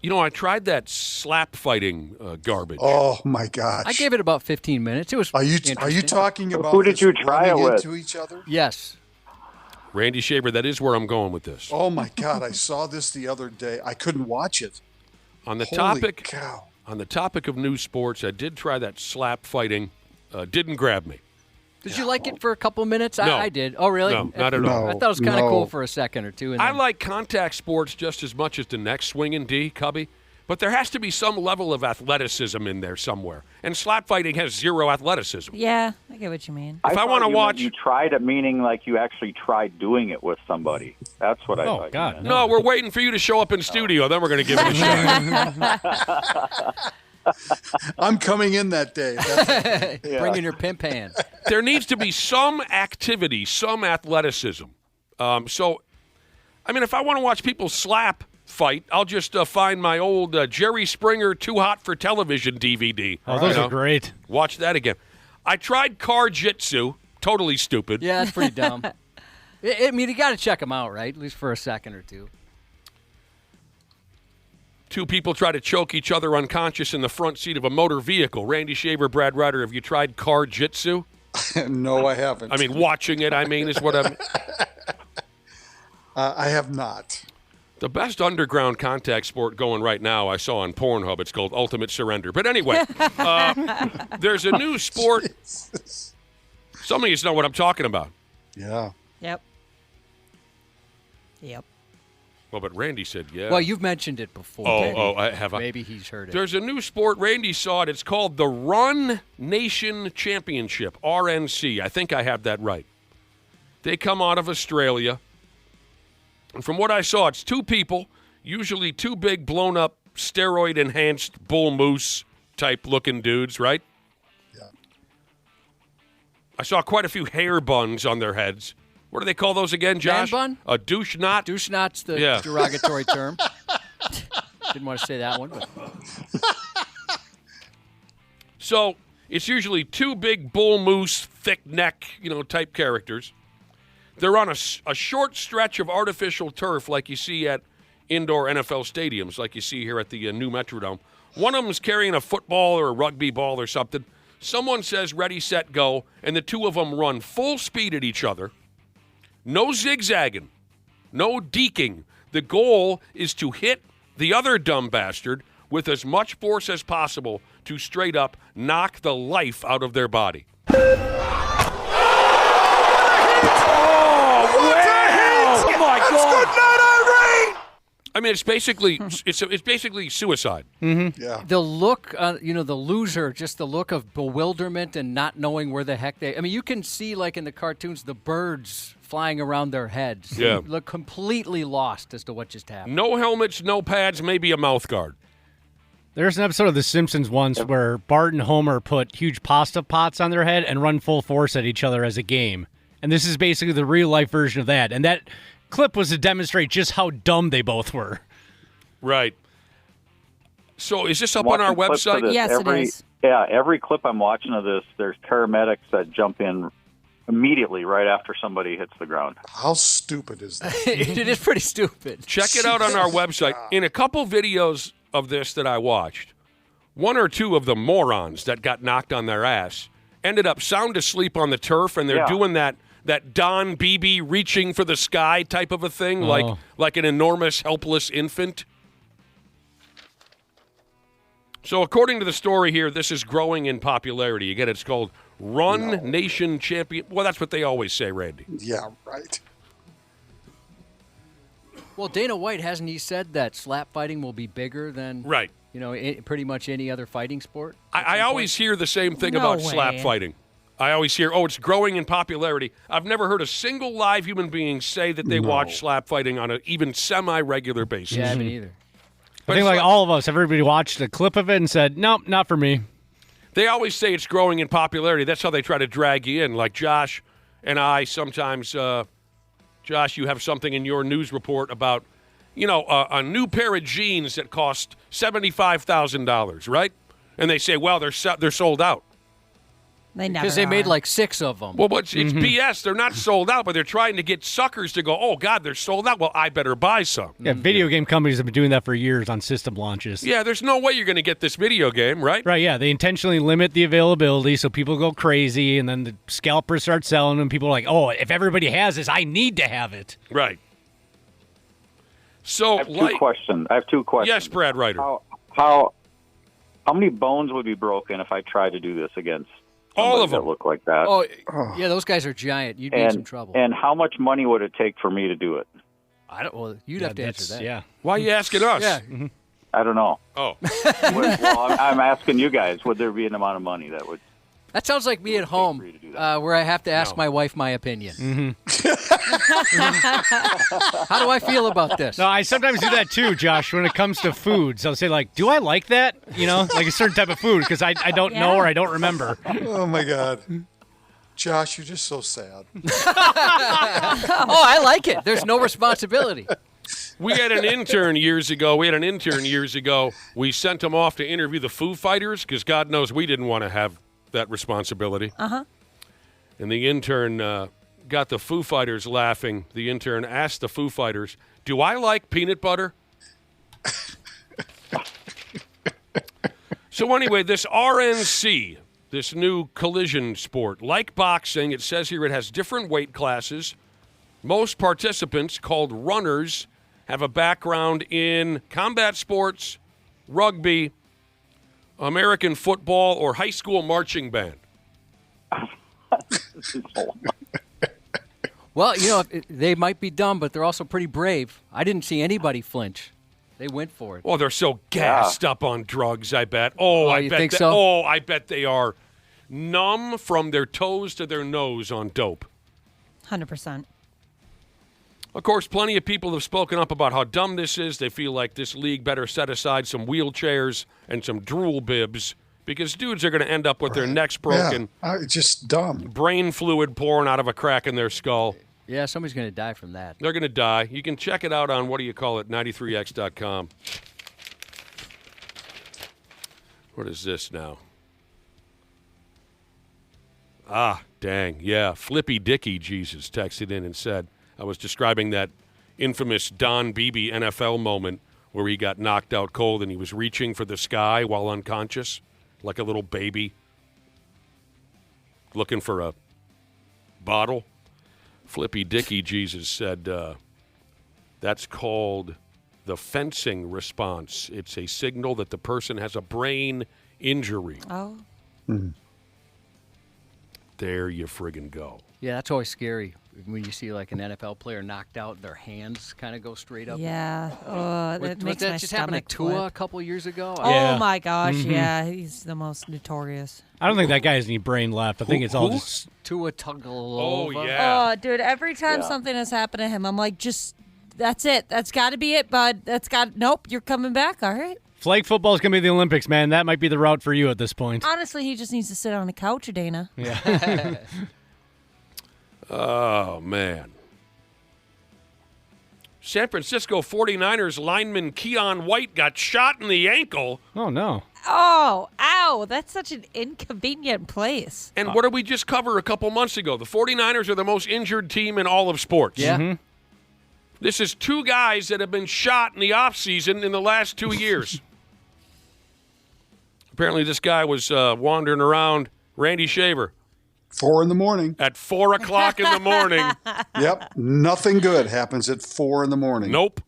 You know, I tried that slap fighting garbage. Oh, my gosh. I gave it about 15 minutes. It was Are you talking about who did you try it with? into each other? Yes. Randy Shaver, that is where I'm going with this. Oh, my God. I saw this the other day. I couldn't watch it. On the Holy cow. On the topic of new sports, I did try that slap fighting. Didn't grab me. Did you like it for a couple minutes? No. I did. Oh, really? No, not at all. I thought it was kind of cool for a second or two. And I then... like contact sports just as much as the next swinging D, Cubby. But there has to be some level of athleticism in there somewhere. And slap fighting has zero athleticism. Yeah, I get what you mean. If I want to watch... You tried it, meaning like you actually tried doing it with somebody. That's what I thought. Oh, God. No, we're waiting for you to show up in studio. Then we're going to give it a shot. I'm coming in that day. Bringing your pimp hand. There needs to be some activity, some athleticism. So, I mean, if I want to watch people slap fight, I'll just find my old Jerry Springer Too Hot for Television DVD. Oh, those are great. Watch that again. I tried car jitsu. Totally stupid. Yeah, that's pretty dumb. I mean, you got to check them out, right? At least for a second or two. Two people try to choke each other unconscious in the front seat of a motor vehicle. Randy Shaver, Brad Ryder, have you tried car jitsu? No, I haven't. I mean, watching it, is what I'm... I have not. The best underground contact sport going right now I saw on Pornhub. It's called Ultimate Surrender. But anyway, there's a new sport. Jesus. Some of you know what I'm talking about. Yeah. Yep. Well, but Randy said yeah. Well, you've mentioned it before. Have I? Maybe he's heard it. There's a new sport. Randy saw it. It's called the Run Nation Championship, RNC. I think I have that right. They come out of Australia. And from what I saw, it's two people, usually two big, blown-up, steroid-enhanced bull moose type looking dudes, right? Yeah. I saw quite a few hair buns on their heads. What do they call those again, Josh? Man bun? A douche knot? Douche knot's the derogatory term. Didn't want to say that one, but... So, it's usually two big bull moose, thick neck, type characters. They're on a short stretch of artificial turf like you see at indoor NFL stadiums, like you see here at the new Metrodome. One of them is carrying a football or a rugby ball or something. Someone says, ready, set, go, and the two of them run full speed at each other. No zigzagging, no deking. The goal is to hit the other dumb bastard with as much force as possible to straight up knock the life out of their body. Oh my God! I mean, it's basically suicide. Mm-hmm. Yeah. The look, the loser, just the look of bewilderment and not knowing where the heck they. I mean, you can see like in the cartoons the birds flying around their heads. Yeah. They look completely lost as to what just happened. No helmets, no pads, maybe a mouth guard. There's an episode of The Simpsons once where Bart and Homer put huge pasta pots on their head and run full force at each other as a game. And this is basically the real-life version of that. And that clip was to demonstrate just how dumb they both were. Right. So is this up on our website? Yes, it is. Yeah, every clip I'm watching of this, there's paramedics that jump in immediately right after somebody hits the ground. How stupid is that? It is pretty stupid. Check it out on our website. In a couple videos of this that I watched, one or two of the morons that got knocked on their ass ended up sound asleep on the turf, and they're doing that Don Beebe reaching for the sky type of a thing, like an enormous, helpless infant. So according to the story here, this is growing in popularity. Again, it's called Run Nation Champion. Well, that's what they always say, Randy. Yeah, right. Well, Dana White, hasn't he said that slap fighting will be bigger than pretty much any other fighting sport? I always hear the same thing about slap fighting. I always hear, it's growing in popularity. I've never heard a single live human being say that they watch slap fighting on an even semi-regular basis. Yeah, me neither. I think like all of us, everybody watched a clip of it and said, nope, not for me. They always say it's growing in popularity. That's how they try to drag you in. Like Josh and I sometimes, Josh, you have something in your news report about, a new pair of jeans that cost $75,000, right? And they say, well, they're sold out. They never Because they made like 6 of them. Well, it's BS. They're not sold out, but they're trying to get suckers to go, oh, God, they're sold out. Well, I better buy some. Yeah, video game companies have been doing that for years on system launches. Yeah, there's no way you're going to get this video game, right? Right, yeah. They intentionally limit the availability so people go crazy, and then the scalpers start selling them. People are like, oh, if everybody has this, I need to have it. Right. So, I have two questions. Yes, Brad Ryder. How many bones would be broken if I tried to do this against all of them that look like that? Oh, yeah, those guys are giant. You'd be in some trouble. And how much money would it take for me to do it? You'd have to answer that. Yeah. Why are you asking us? Yeah. I don't know. Oh. Well, I'm asking you guys, would there be an amount of money that would... That sounds like me at home, where I have to ask my wife my opinion. How do I feel about this? No, I sometimes do that too, Josh, when it comes to foods. I'll say, like, do I like that? You know, like a certain type of food, because I don't know or I don't remember. Oh, my God. Josh, you're just so sad. Oh, I like it. There's no responsibility. We had an intern years ago. We sent him off to interview the Foo Fighters because God knows we didn't want to have that responsibility. Uh-huh. And the intern got the Foo Fighters laughing. The intern asked the Foo Fighters, do I like peanut butter? So anyway, this RNC, this new collision sport, like boxing, it says here it has different weight classes. Most participants, called runners, have a background in combat sports, rugby, American football, or high school marching band. Well, you know, they might be dumb, but they're also pretty brave. I didn't see anybody flinch. They went for it. Well, they're so gassed up on drugs, I bet. Oh, I you bet think so? Oh, I bet they are numb from their toes to their nose on dope. 100%. Of course, plenty of people have spoken up about how dumb this is. They feel like this league better set aside some wheelchairs and some drool bibs because dudes are going to end up with their necks broken. Yeah, just dumb. Brain fluid pouring out of a crack in their skull. Yeah, somebody's going to die from that. They're going to die. You can check it out on, 93x.com. What is this now? Ah, dang. Yeah, Flippy Dicky Jesus texted in and said, I was describing that infamous Don Beebe NFL moment where he got knocked out cold and he was reaching for the sky while unconscious, like a little baby looking for a bottle. Flippy Dicky Jesus said that's called the fencing response. It's a signal that the person has a brain injury. Oh. Mm. There you friggin' go. Yeah, that's always scary when you see like an NFL player knocked out, their hands kind of go straight up. Yeah. Oh, that makes that my just happened stomach to Tua flip. a couple years ago? Oh, my gosh, yeah. He's the most notorious. I don't think that guy has any brain left. I think it's all just... Tua Tagovailoa. Oh, yeah. Oh, dude, every time something has happened to him, I'm like, just, that's it. That's got to be it, bud. Nope, you're coming back, all right? Flag football is going to be the Olympics, man. That might be the route for you at this point. Honestly, he just needs to sit on a couch, Dana. Yeah. Oh, man. San Francisco 49ers lineman Keon White got shot in the ankle. Oh, no. Oh, ow. That's such an inconvenient place. And what did we just cover a couple months ago? The 49ers are the most injured team in all of sports. Yeah. Mm-hmm. This is two guys that have been shot in the offseason in the last 2 years. Apparently this guy was wandering around Randy Shaver. 4 a.m. At 4 o'clock in the morning. Yep. Nothing good happens at 4 a.m. Nope.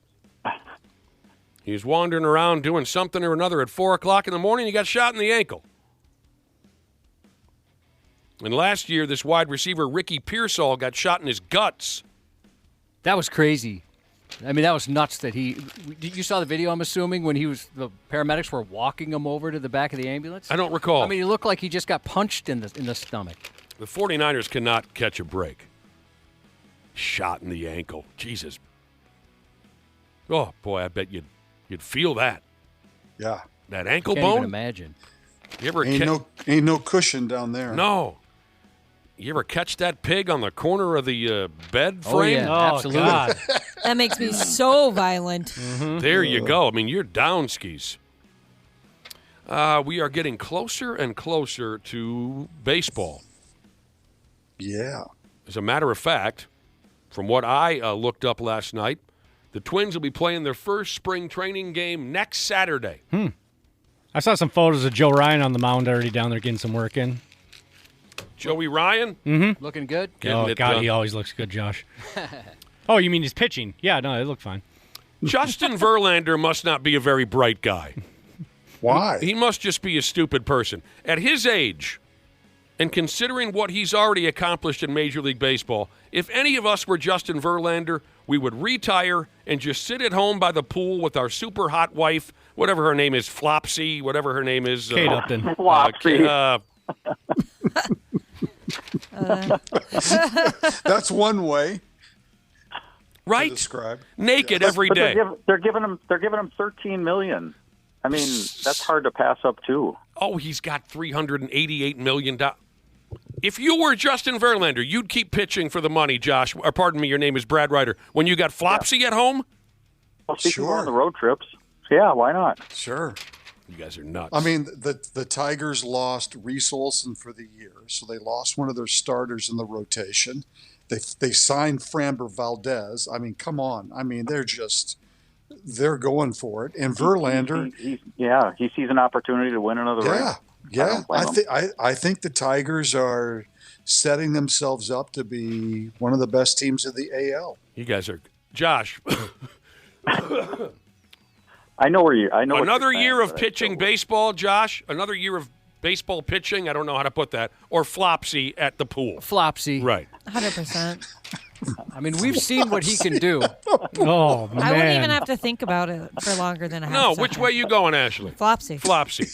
He was wandering around doing something or another at 4 o'clock in the morning. He got shot in the ankle. And last year, this wide receiver, Ricky Pearsall, got shot in his guts. That was crazy. I mean, that was nuts that you saw the video, I'm assuming, when the paramedics were walking him over to the back of the ambulance? I don't recall. I mean, he looked like he just got punched in the stomach. The 49ers cannot catch a break. Shot in the ankle. Jesus. Oh, boy, I bet you'd feel that. Yeah. That ankle Can't bone? even imagine. You ever ain't no cushion down there. No. You ever catch that pig on the corner of the bed frame? Oh, yeah, absolutely. God. That makes me so violent. Mm-hmm. There you go. I mean, you're down skis. We are getting closer and closer to baseball. Yeah. As a matter of fact, from what I looked up last night, the Twins will be playing their first spring training game next Saturday. I saw some photos of Joe Ryan on the mound already down there getting some work in. Joey Ryan? Mm-hmm. Looking good? Getting God, he always looks good, Josh. Oh, you mean he's pitching? Yeah, no, it looked fine. Justin Verlander must not be a very bright guy. Why? He must just be a stupid person. At his age, And considering what he's already accomplished in Major League Baseball, if any of us were Justin Verlander, we would retire and just sit at home by the pool with our super hot wife, whatever her name is, Flopsy, whatever her name is. Kate Upton. Flopsy. That's one way. Right? To describe. Naked every day. They're giving him $13 million. I mean, that's hard to pass up too. Oh, he's got $388 million. If you were Justin Verlander, you'd keep pitching for the money, Josh. Or pardon me, your name is Brad Ryder. When you got Flopsy at home? Well, speaking of on the road trips, yeah, why not? Sure. You guys are nuts. I mean, the Tigers lost Reese Olson for the year, so they lost one of their starters in the rotation. They signed Framber Valdez. I mean, come on. I mean, they're going for it. And Verlander, he sees an opportunity to win another ring. Yeah, I think the Tigers are setting themselves up to be one of the best teams of the AL. You guys are, Josh. I know another year of pitching baseball, Josh. Another year of baseball pitching. I don't know how to put that. Or Flopsy at the pool. Flopsy. Right. 100%. I mean, we've seen what he can do. Oh, man. I wouldn't even have to think about it for longer than a half second. No, which way you going, Ashley? Flopsy. Flopsy.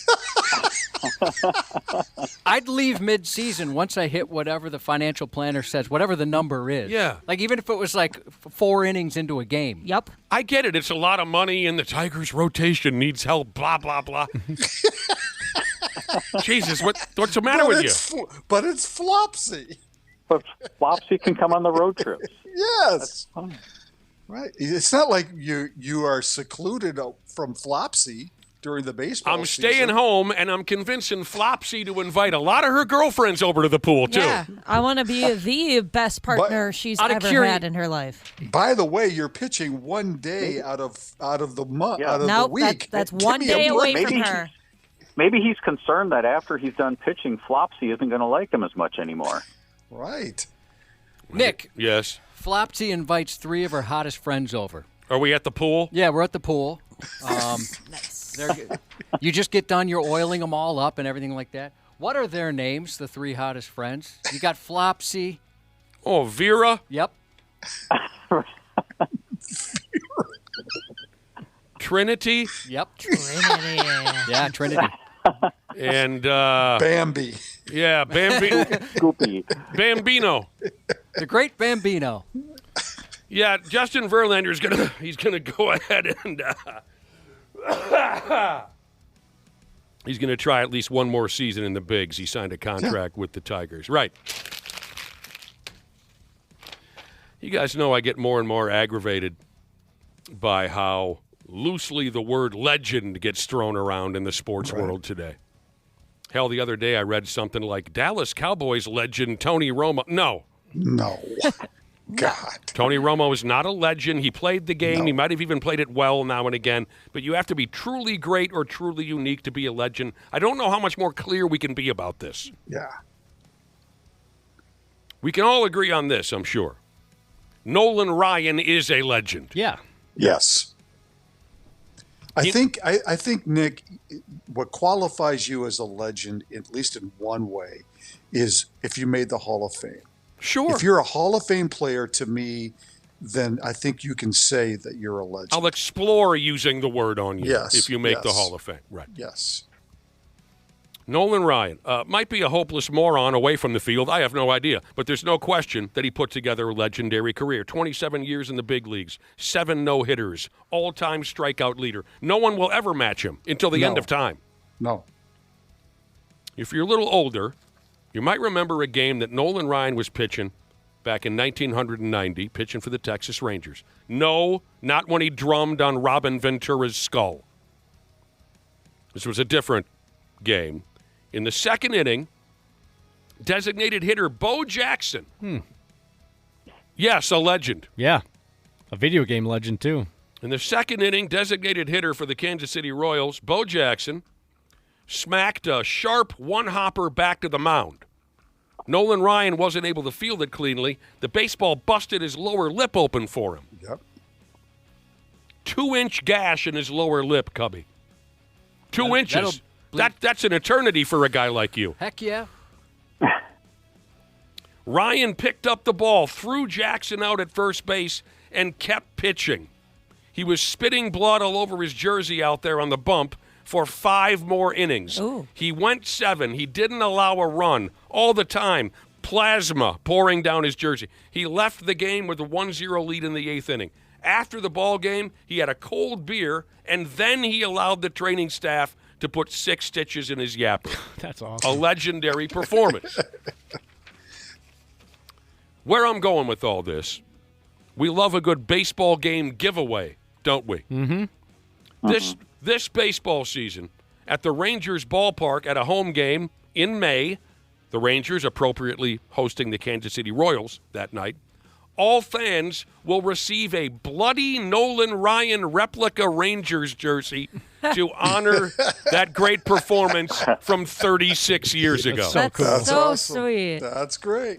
I'd leave mid-season once I hit whatever the financial planner says, whatever the number is. Yeah. Like, even if it was like 4 innings into a game. Yep. I get it. It's a lot of money, and the Tigers' rotation needs help, blah, blah, blah. Jesus, what's the matter with you? But it's Flopsy. But Flopsy can come on the road trips. Yes. Right. It's not like you are secluded from Flopsy during the baseball I'm season. staying home, and I'm convincing Flopsy to invite a lot of her girlfriends over to the pool, too. Yeah, I want to be the best partner she's ever had in her life. By the way, you're pitching one day out of the month, out of the week. That's one day away from her. Maybe he's concerned that after he's done pitching, Flopsy isn't going to like him as much anymore. Right. Nick. Yes? Flopsy invites 3 of her hottest friends over. Are we at the pool? Yeah, we're at the pool. You just get done, you're oiling them all up and everything like that. What are their names, the 3 hottest friends? You got Flopsy. Oh, Vera? Yep. Trinity? Yep. Trinity. Yeah, Trinity. And Bambi. Yeah, Scoopy. Bambino. The great Bambino. Yeah, Justin Verlander's he's gonna go ahead and he's gonna try at least one more season in the bigs. He signed a contract with the Tigers. Right. You guys know I get more and more aggravated by how loosely the word legend gets thrown around in the sports world today. Hell, the other day I read something like Dallas Cowboys legend Tony Romo. No. God. Tony Romo is not a legend. He played the game. No. He might have even played it well now and again. But you have to be truly great or truly unique to be a legend. I don't know how much more clear we can be about this. Yeah. We can all agree on this, I'm sure. Nolan Ryan is a legend. Yeah. Yes. I think, Nick, what qualifies you as a legend, at least in one way, is if you made the Hall of Fame. Sure. If you're a Hall of Fame player, to me, then I think you can say that you're a legend. I'll explore using the word on you if you make the yes. Hall of Fame. Right. Yes. Nolan Ryan might be a hopeless moron away from the field. I have no idea. But there's no question that he put together a legendary career. 27 years in the big leagues, 7 no-hitters, all-time strikeout leader. No one will ever match him until the end of time. No. If you're a little older, you might remember a game that Nolan Ryan was pitching back in 1990, pitching for the Texas Rangers. No, not when he drummed on Robin Ventura's skull. This was a different game. In the second inning, designated hitter Bo Jackson. Yes, a legend. Yeah, a video game legend, too. In the second inning, designated hitter for the Kansas City Royals, Bo Jackson, smacked a sharp one-hopper back to the mound. Nolan Ryan wasn't able to field it cleanly. The baseball busted his lower lip open for him. Yep. 2-inch gash in his lower lip, Cubby. 2 inches. That's an eternity for a guy like you. Heck yeah. Ryan picked up the ball, threw Jackson out at first base, and kept pitching. He was spitting blood all over his jersey out there on the bump for 5 more innings. Ooh. He went 7. He didn't allow a run all the time. Plasma pouring down his jersey. He left the game with a 1-0 lead in the 8th inning. After the ball game, he had a cold beer, and then he allowed the training staff to put 6 stitches in his yapper. That's awesome. A legendary performance. Where I'm going with all this, we love a good baseball game giveaway, don't we? Mm-hmm. This baseball season, at the Rangers ballpark at a home game in May, the Rangers appropriately hosting the Kansas City Royals that night, all fans will receive a bloody Nolan Ryan replica Rangers jersey to honor that great performance from 36 years ago. That's cool. That's so awesome. sweet. That's great.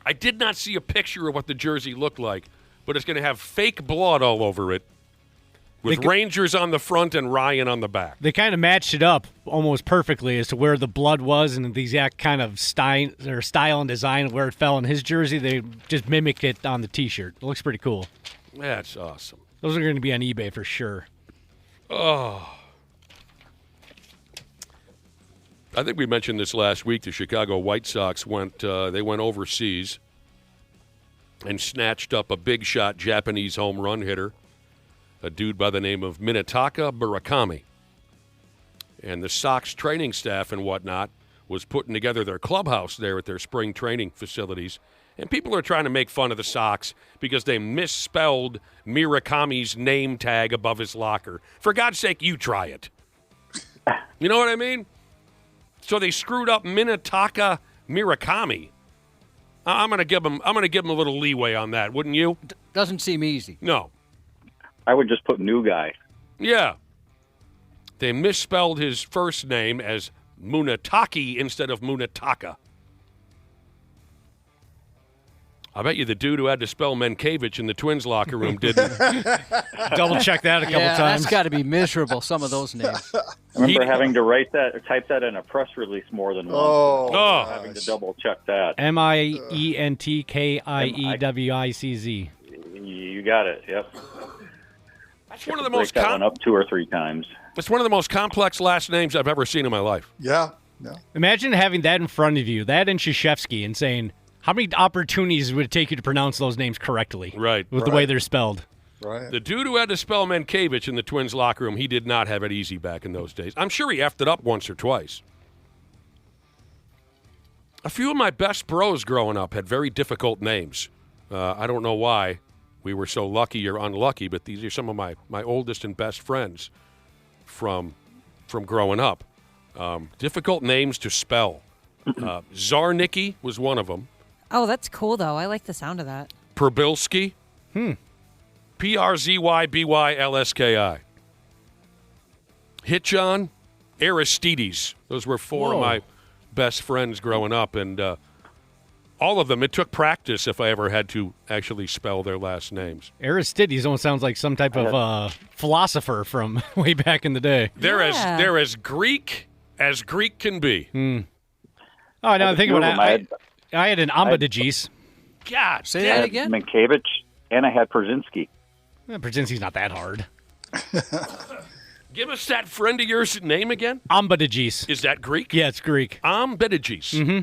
I did not see a picture of what the jersey looked like, but it's going to have fake blood all over it with Rangers on the front and Ryan on the back. They kind of matched it up almost perfectly as to where the blood was and the exact kind of style and design of where it fell in his jersey. They just mimicked it on the T-shirt. It looks pretty cool. That's awesome. Those are going to be on eBay for sure. Oh. I think we mentioned this last week. The Chicago White Sox went overseas and snatched up a big shot Japanese home run hitter, a dude by the name of Minetaka Murakami. And the Sox training staff and whatnot was putting together their clubhouse there at their spring training facilities. And people are trying to make fun of the Sox because they misspelled Murakami's name tag above his locker. For God's sake, you try it. You know what I mean? So they screwed up Minetaka Murakami. I'm going to give him a little leeway on that, wouldn't you? Doesn't seem easy. No. I would just put new guy. Yeah. They misspelled his first name as Munetaki instead of Munetaka. I bet you the dude who had to spell Menkiewicz in the Twins locker room didn't. Double check that a couple times. That's got to be miserable, some of those names. I remember having to write that or type that in a press release more than once. Oh. Having to double check that. MIENTKIEWICZ. You got it, yep. That's one of the most break that one up 2 or 3 times. It's one of the most complex last names I've ever seen in my life. Yeah. Imagine having that in front of you, that and Krzyzewski, and saying, how many opportunities would it take you to pronounce those names correctly? Right. With the way they're spelled. Right. The dude who had to spell Menkiewicz in the Twins locker room, he did not have it easy back in those days. I'm sure he effed it up once or twice. A few of my best bros growing up had very difficult names. I don't know why we were so lucky or unlucky, but these are some of my oldest and best friends from growing up. Difficult names to spell. Zarnicki was one of them. Oh, that's cool, though. I like the sound of that. Prbilski. Przybyblski. Hitchon. Aristides. Those were 4 of my best friends growing up, and all of them, it took practice if I ever had to actually spell their last names. Aristides almost sounds like some type of philosopher from way back in the day. They're as Greek as Greek can be. Oh, now I'm thinking about it. I had an Ambadagis. God, say that again? Menkiewicz, and I had Przynski. Brzezinski's not that hard. Give us that friend of yours name again. Ambadagis. Is that Greek? Yeah, it's Greek. Ambadagis. Mm-hmm.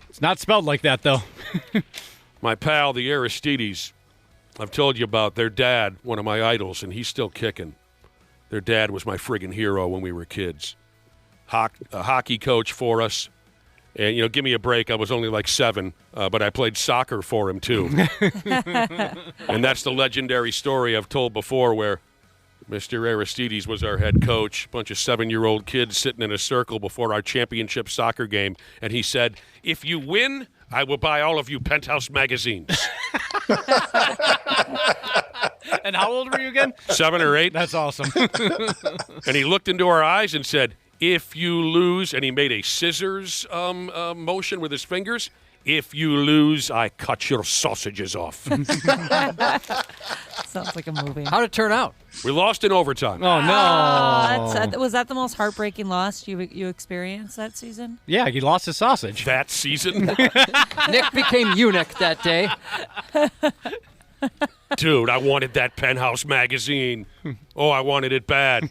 It's not spelled like that, though. My pal, the Aristides, I've told you about their dad, one of my idols, and he's still kicking. Their dad was my friggin' hero when we were kids. A hockey coach for us. And, give me a break. I was only like 7, but I played soccer for him, too. And that's the legendary story I've told before where Mr. Aristides was our head coach, a bunch of 7-year-old kids sitting in a circle before our championship soccer game. And he said, if you win, I will buy all of you Penthouse magazines. And how old were you again? 7 or 8. That's awesome. And he looked into our eyes and said, if you lose, and he made a scissors motion with his fingers, If you lose, I cut your sausages off. Sounds like a movie. How'd it turn out? We lost in overtime. Oh, no. That's sad. Was that the most heartbreaking loss you experienced that season? Yeah, he lost his sausage. That season? Nick became eunuch that day. Dude, I wanted that Penthouse magazine. Oh, I wanted it bad.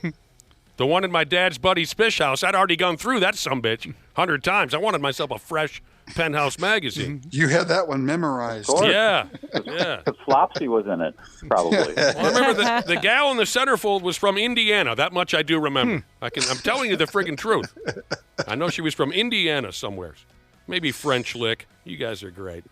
The one in my dad's buddy's fish house, I'd already gone through that sumbitch 100 times. I wanted myself a fresh Penthouse magazine. You had that one memorized. Yeah, yeah. Because Flopsy was in it, probably. Well, I remember the gal in the centerfold was from Indiana. That much I do remember. I'm telling you the friggin' truth. I know she was from Indiana somewhere. Maybe French Lick. You guys are great.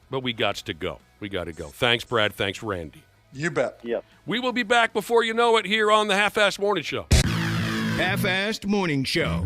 But we got to go. We got to go. Thanks, Brad. Thanks, Randy. You bet. Yep. We will be back before you know it here on the Half-Assed Morning Show. Half-Assed Morning Show.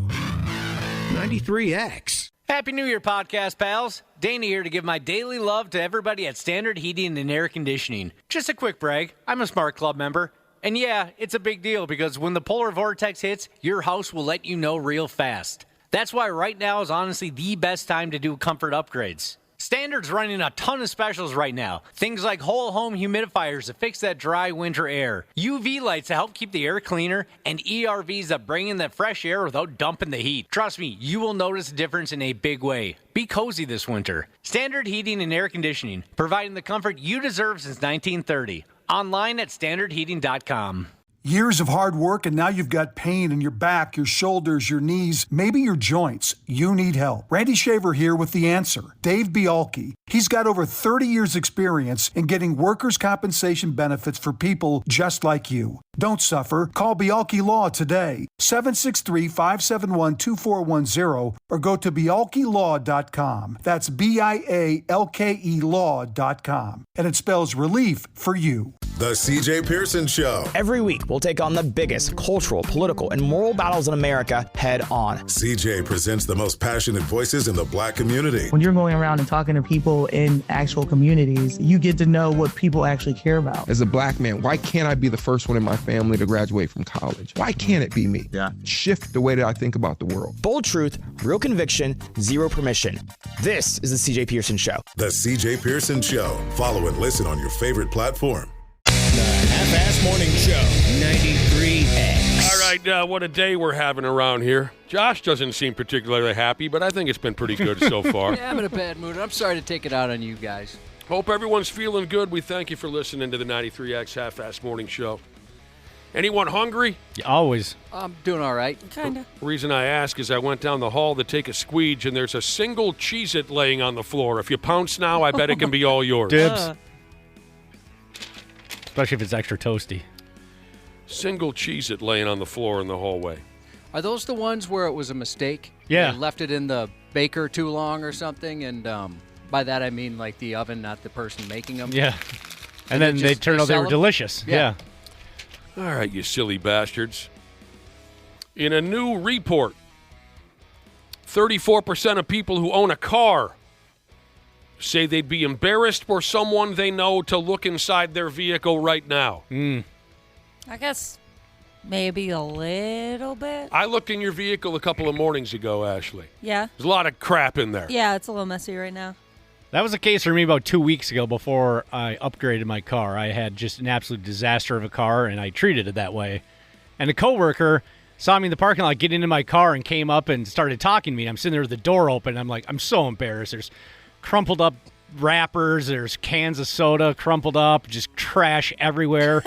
93X. Happy New Year, podcast pals. Dana here to give my daily love to everybody at Standard Heating and Air Conditioning. Just a quick brag. I'm a Smart Club member. And yeah, it's a big deal because when the polar vortex hits, your house will let you know real fast. That's why right now is honestly the best time to do comfort upgrades. Standard's running a ton of specials right now. Things like whole home humidifiers to fix that dry winter air, UV lights to help keep the air cleaner, and ERVs that bring in that fresh air without dumping the heat. Trust me, you will notice a difference in a big way. Be cozy this winter. Standard Heating and Air Conditioning, providing the comfort you deserve since 1930. Online at standardheating.com. Years of hard work, and now you've got pain in your back, your shoulders, your knees, maybe your joints. You need help. Randy Shaver here with the answer. Dave Bialke. He's got over 30 years experience in getting workers' compensation benefits for people just like you. Don't suffer. Call Bialke Law today. 763-571-2410 or go to bialkelaw.com. That's BIALKE law.com. And it spells relief for you. The CJ Pearson Show. Every week, we'll take on the biggest cultural, political, and moral battles in America head on. CJ presents the most passionate voices in the black community. When you're going around and talking to people in actual communities, you get to know what people actually care about. As a black man, why can't I be the first one in my family to graduate from college? Why can't it be me? Yeah. Shift the way that I think about the world. Bold truth, real conviction, zero permission. This is the CJ Pearson Show. The CJ Pearson Show. Follow and listen on your favorite platform. The Half-Assed Morning Show. 93X. All right, what a day we're having around here. Josh doesn't seem particularly happy, but I think it's been pretty good so far. Yeah, I'm in a bad mood. I'm sorry to take it out on you guys. Hope everyone's feeling good. We thank you for listening to the 93X Half-Assed Morning Show. Anyone hungry? Yeah, always. I'm doing all right. Kinda. The reason I ask is I went down the hall to take a squeege, and there's a single Cheez-It laying on the floor. If you pounce now, I bet it can be all yours. Dibs. Especially if it's extra toasty. Single Cheez-It laying on the floor in the hallway. Are those the ones where it was a mistake? Yeah. They left it in the baker too long or something, and by that I mean like the oven, not the person making them. Yeah. And then they turned out they were delicious. Yeah. All right, you silly bastards. In a new report, 34% of people who own a car say they'd be embarrassed for someone they know to look inside their vehicle right now. I guess maybe a little bit. I looked in your vehicle a couple of mornings ago, Ashley. Yeah. There's a lot of crap in there. Yeah, it's a little messy right now. That was the case for me about 2 weeks ago before I upgraded my car. I had just an absolute disaster of a car, and I treated it that way. And a coworker saw me in the parking lot get into my car and came up and started talking to me. I'm sitting there with the door open. I'm like, I'm so embarrassed. There's crumpled up wrappers. There's cans of soda crumpled up, just trash everywhere.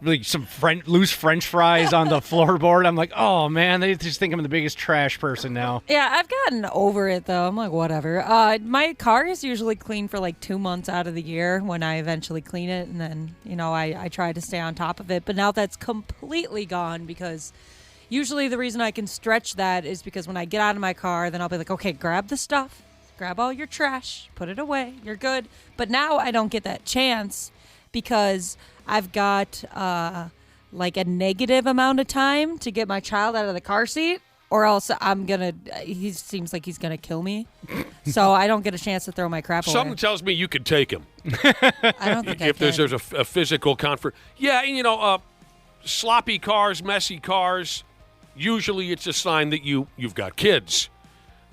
Really, some loose French fries on the floorboard. I'm like, oh, man, they just think I'm the biggest trash person now. Yeah, I've gotten over it, though. I'm like, whatever. My car is usually clean for like 2 months out of the year when I eventually clean it. And then, I try to stay on top of it. But now that's completely gone because usually the reason I can stretch that is because when I get out of my car, then I'll be like, okay, grab the stuff. Grab all your trash. Put it away. You're good. But now I don't get that chance because I've got like a negative amount of time to get my child out of the car seat, or else he seems like he's going to kill me. So I don't get a chance to throw my crap away. Something tells me you could take him. I don't think if there's a physical conflict. Yeah, sloppy cars, messy cars, usually it's a sign that you've got kids.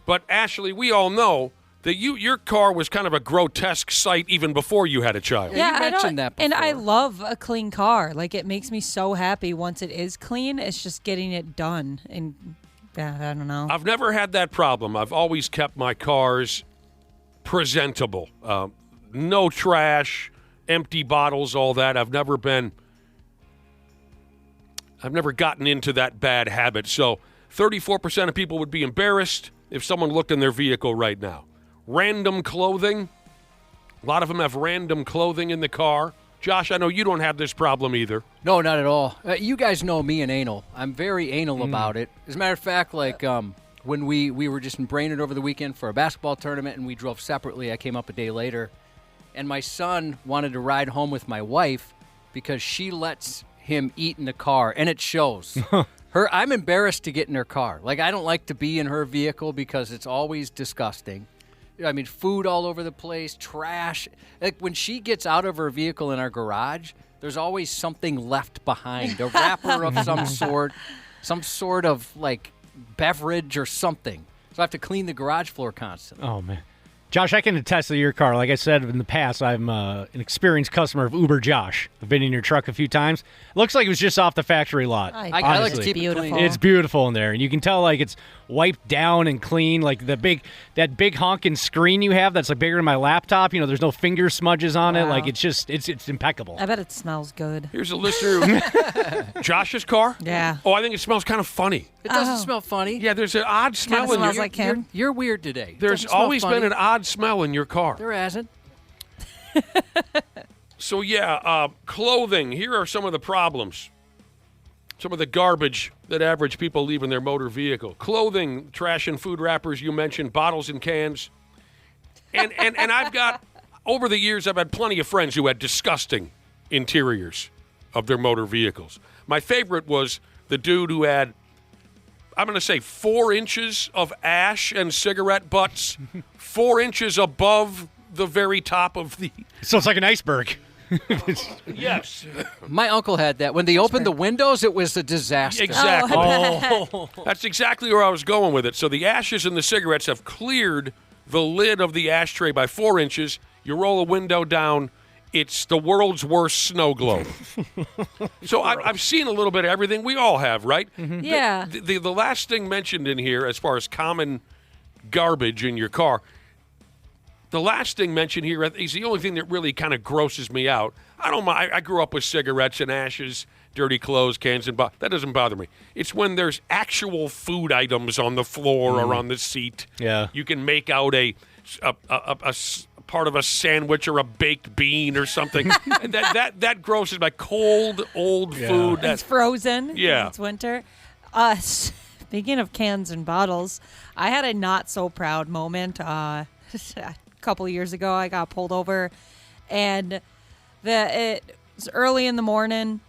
But, Ashley, we all know that your car was kind of a grotesque sight even before you had a child. Yeah, you mentioned that before. And I love a clean car. Like, it makes me so happy once it is clean. It's just getting it done. And yeah, I don't know. I've never had that problem. I've always kept my cars presentable. No trash, empty bottles, all that. I've never gotten into that bad habit. So 34% of people would be embarrassed if someone looked in their vehicle right now. Random clothing. A lot of them have random clothing in the car. Josh, I know you don't have this problem either. No, not at all. You guys know me and anal. I'm very anal about it. As a matter of fact, like when we were just in Brainerd over the weekend for a basketball tournament and we drove separately, I came up a day later, and my son wanted to ride home with my wife because she lets him eat in the car, and it shows. I'm embarrassed to get in her car. Like, I don't like to be in her vehicle because it's always disgusting. I mean, food all over the place, trash. Like, when she gets out of her vehicle in our garage, there's always something left behind, a wrapper of some sort of, like, beverage or something. So I have to clean the garage floor constantly. Oh, man. Josh, I can attest to your car. Like I said in the past, I'm an experienced customer of Uber Josh. I've been in your truck a few times. It looks like it was just off the factory lot. I like to keep it clean. It's beautiful in there, and you can tell like it's wiped down and clean. Like that big honking screen you have that's like bigger than my laptop. You know, there's no finger smudges on it. Like it's impeccable. I bet it smells good. Here's a listener. Josh's car? Yeah. Oh, I think it smells kind of funny. It doesn't smell funny. Yeah, there's an odd smell in smells your like him. You're weird today. There's always been an odd smell in your car. There hasn't. So, yeah, clothing. Here are some of the problems. Some of the garbage that average people leave in their motor vehicle. Clothing, trash and food wrappers, you mentioned, bottles and cans. And I've got, over the years, I've had plenty of friends who had disgusting interiors of their motor vehicles. My favorite was the dude who had, I'm going to say 4 inches of ash and cigarette butts, 4 inches above the very top of the... So it's like an iceberg. Yes. My uncle had that. When they opened the windows, it was a disaster. Exactly. Oh. That's exactly where I was going with it. So the ashes and the cigarettes have cleared the lid of the ashtray by 4 inches. You roll a window down, it's the world's worst snow globe. So I've seen a little bit of everything. We all have, right? Mm-hmm. Yeah. The last thing mentioned in here, as far as common garbage in your car, the last thing mentioned here is the only thing that really kind of grosses me out. I don't mind. I grew up with cigarettes and ashes, dirty clothes, cans, and that doesn't bother me. It's when there's actual food items on the floor or on the seat. Yeah. You can make out a part of a sandwich or a baked bean or something. And that grosses me. Cold, old food. It's frozen. Yeah. It's winter. Speaking of cans and bottles, I had a not so proud moment. A couple of years ago, I got pulled over, and it was early in the morning,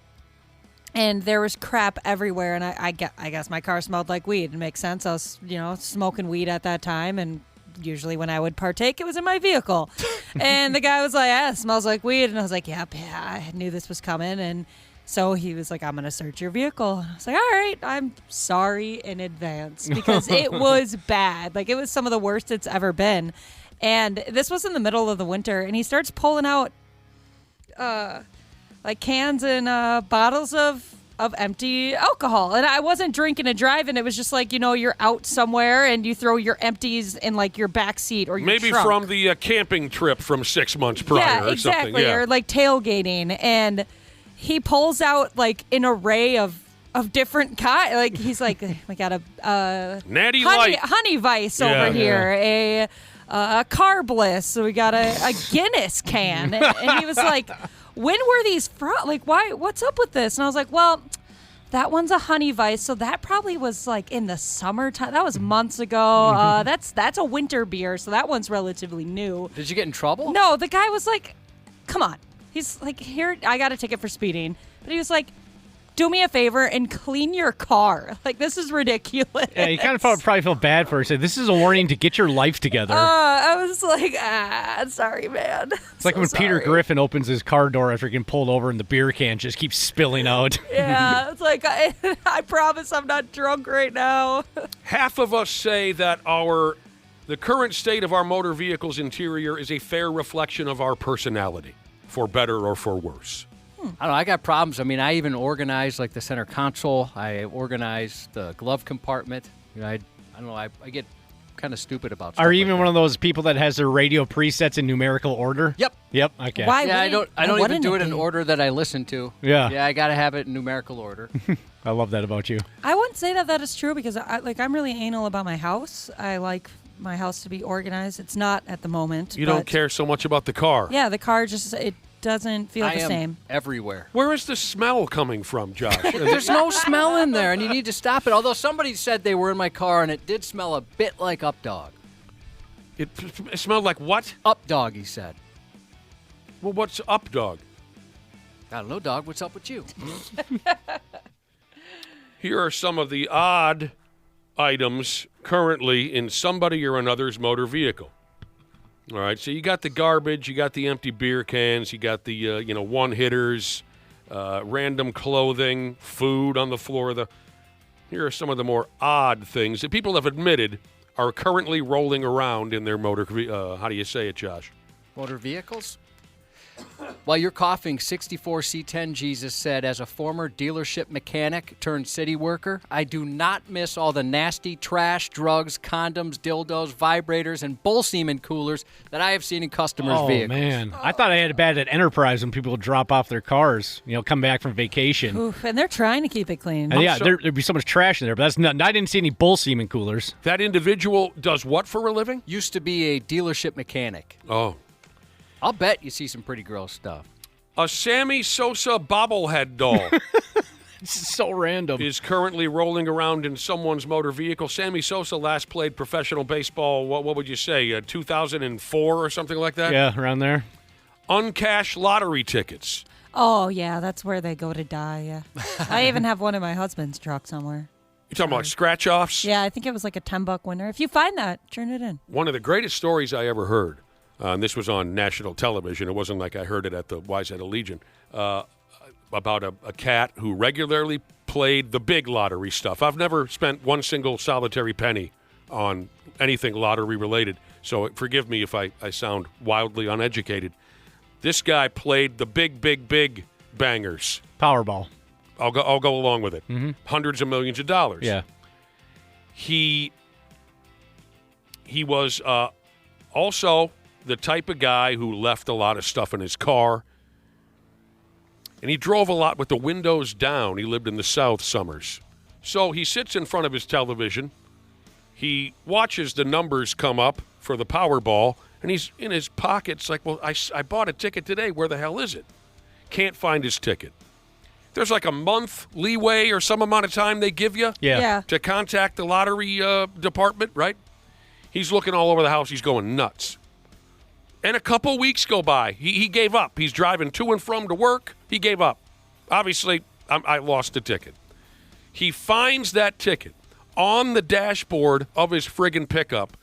and there was crap everywhere. And I guess my car smelled like weed. It makes sense. I was, smoking weed at that time, and usually when I would partake, it was in my vehicle. And the guy was like, "Yeah, it smells like weed," and I was like, "Yep, yeah, I knew this was coming." And so he was like, "I'm going to search your vehicle." And I was like, "All right, I'm sorry in advance," because it was bad. Like, it was some of the worst it's ever been. And this was in the middle of the winter, and he starts pulling out like cans and bottles of empty alcohol. And I wasn't drinking and driving. It was just like, you're out somewhere and you throw your empties in like your back seat or your Maybe trunk. from the camping trip from 6 months prior or exactly. something. Yeah, or like tailgating. And he pulls out like an array of different kinds. Like, he's like, we got a Natty Light, honey Vice over here, a Car Bliss. So we got a Guinness can. And he was like, "When were these from? Like, why? What's up with this?" And I was like, "Well, that one's a Honey Vice, so that probably was like in the summertime. That was months ago. That's a winter beer, so that one's relatively new." Did you get in trouble? No, the guy was like, "Come on." He's like, "Here, I got a ticket for speeding," but he was like, "Do me a favor and clean your car. Like, this is ridiculous." Yeah, you kind of probably feel bad for her. Say, this is a warning to get your life together. I was like, sorry, man. It's like when Peter Griffin opens his car door after getting pulled over and the beer can just keeps spilling out. Yeah, it's like, I promise I'm not drunk right now. Half of us say that our The current state of our motor vehicle's interior is a fair reflection of our personality, for better or for worse. I don't know. I got problems. I mean, I even organize like the center console. I organize the glove compartment. You know, I don't know. I get kind of stupid about stuff. Are you like even that. one of those people that has their radio presets in numerical order? Yep. Yep. Okay. Why? Yeah, I don't even wouldn't do it it in be? order that I listen to. Yeah. Yeah, I got to have it in numerical order. I love that about you. I wouldn't say that is true because I'm really anal about my house. I like my house to be organized. It's not at the moment. You but don't care so much about the car. Yeah, the car just it doesn't feel I the am same. everywhere. Where is the smell coming from, Josh? There's no smell in there, and you need to stop it. Although somebody said they were in my car, and it did smell a bit like Updog. It smelled like what? Updog, he said. Well, what's up, dog? I don't know, dog. What's up with you? Here are some of the odd items currently in somebody or another's motor vehicle. All right, so you got the garbage, you got the empty beer cans, you got the one-hitters, random clothing, food on the floor. Here are some of the more odd things that people have admitted are currently rolling around in their motor. How do you say it, Josh? Motor vehicles? While you're coughing, 64 C10 Jesus said, as a former dealership mechanic turned city worker, I do not miss all the nasty trash, drugs, condoms, dildos, vibrators, and bull semen coolers that I have seen in customers' vehicles. Oh, man. I thought I had it bad at Enterprise when people would drop off their cars, come back from vacation. Oof, and they're trying to keep it clean. And there'd be so much trash in there, but that's not. I didn't see any bull semen coolers. That individual does what for a living? Used to be a dealership mechanic. Oh. I'll bet you see some pretty gross stuff. A Sammy Sosa bobblehead doll. It's so random. Is currently rolling around in someone's motor vehicle. Sammy Sosa last played professional baseball, what would you say, 2004 or something like that? Yeah, around there. Uncashed lottery tickets. Oh, yeah, that's where they go to die, yeah. I even have one in my husband's truck somewhere. You're talking about scratch-offs? Yeah, I think it was like a $10 winner. If you find that, turn it in. One of the greatest stories I ever heard, and this was on national television. It wasn't like I heard it at the Wayzata Legion, about a cat who regularly played the big lottery stuff. I've never spent one single solitary penny on anything lottery-related, so forgive me if I sound wildly uneducated. This guy played the big bangers. Powerball. I'll go along with it. Mm-hmm. Hundreds of millions of dollars. Yeah. He was also the type of guy who left a lot of stuff in his car. And he drove a lot with the windows down. He lived in the South summers. So he sits in front of his television. He watches the numbers come up for the Powerball, and he's in his pockets like, well, I bought a ticket today. Where the hell is it? Can't find his ticket. There's like a month leeway or some amount of time they give you to contact the lottery department, right? He's looking all over the house. He's going nuts. And a couple weeks go by. He gave up. He's driving to and from to work. He gave up. Obviously, I lost the ticket. He finds that ticket on the dashboard of his friggin' pickup.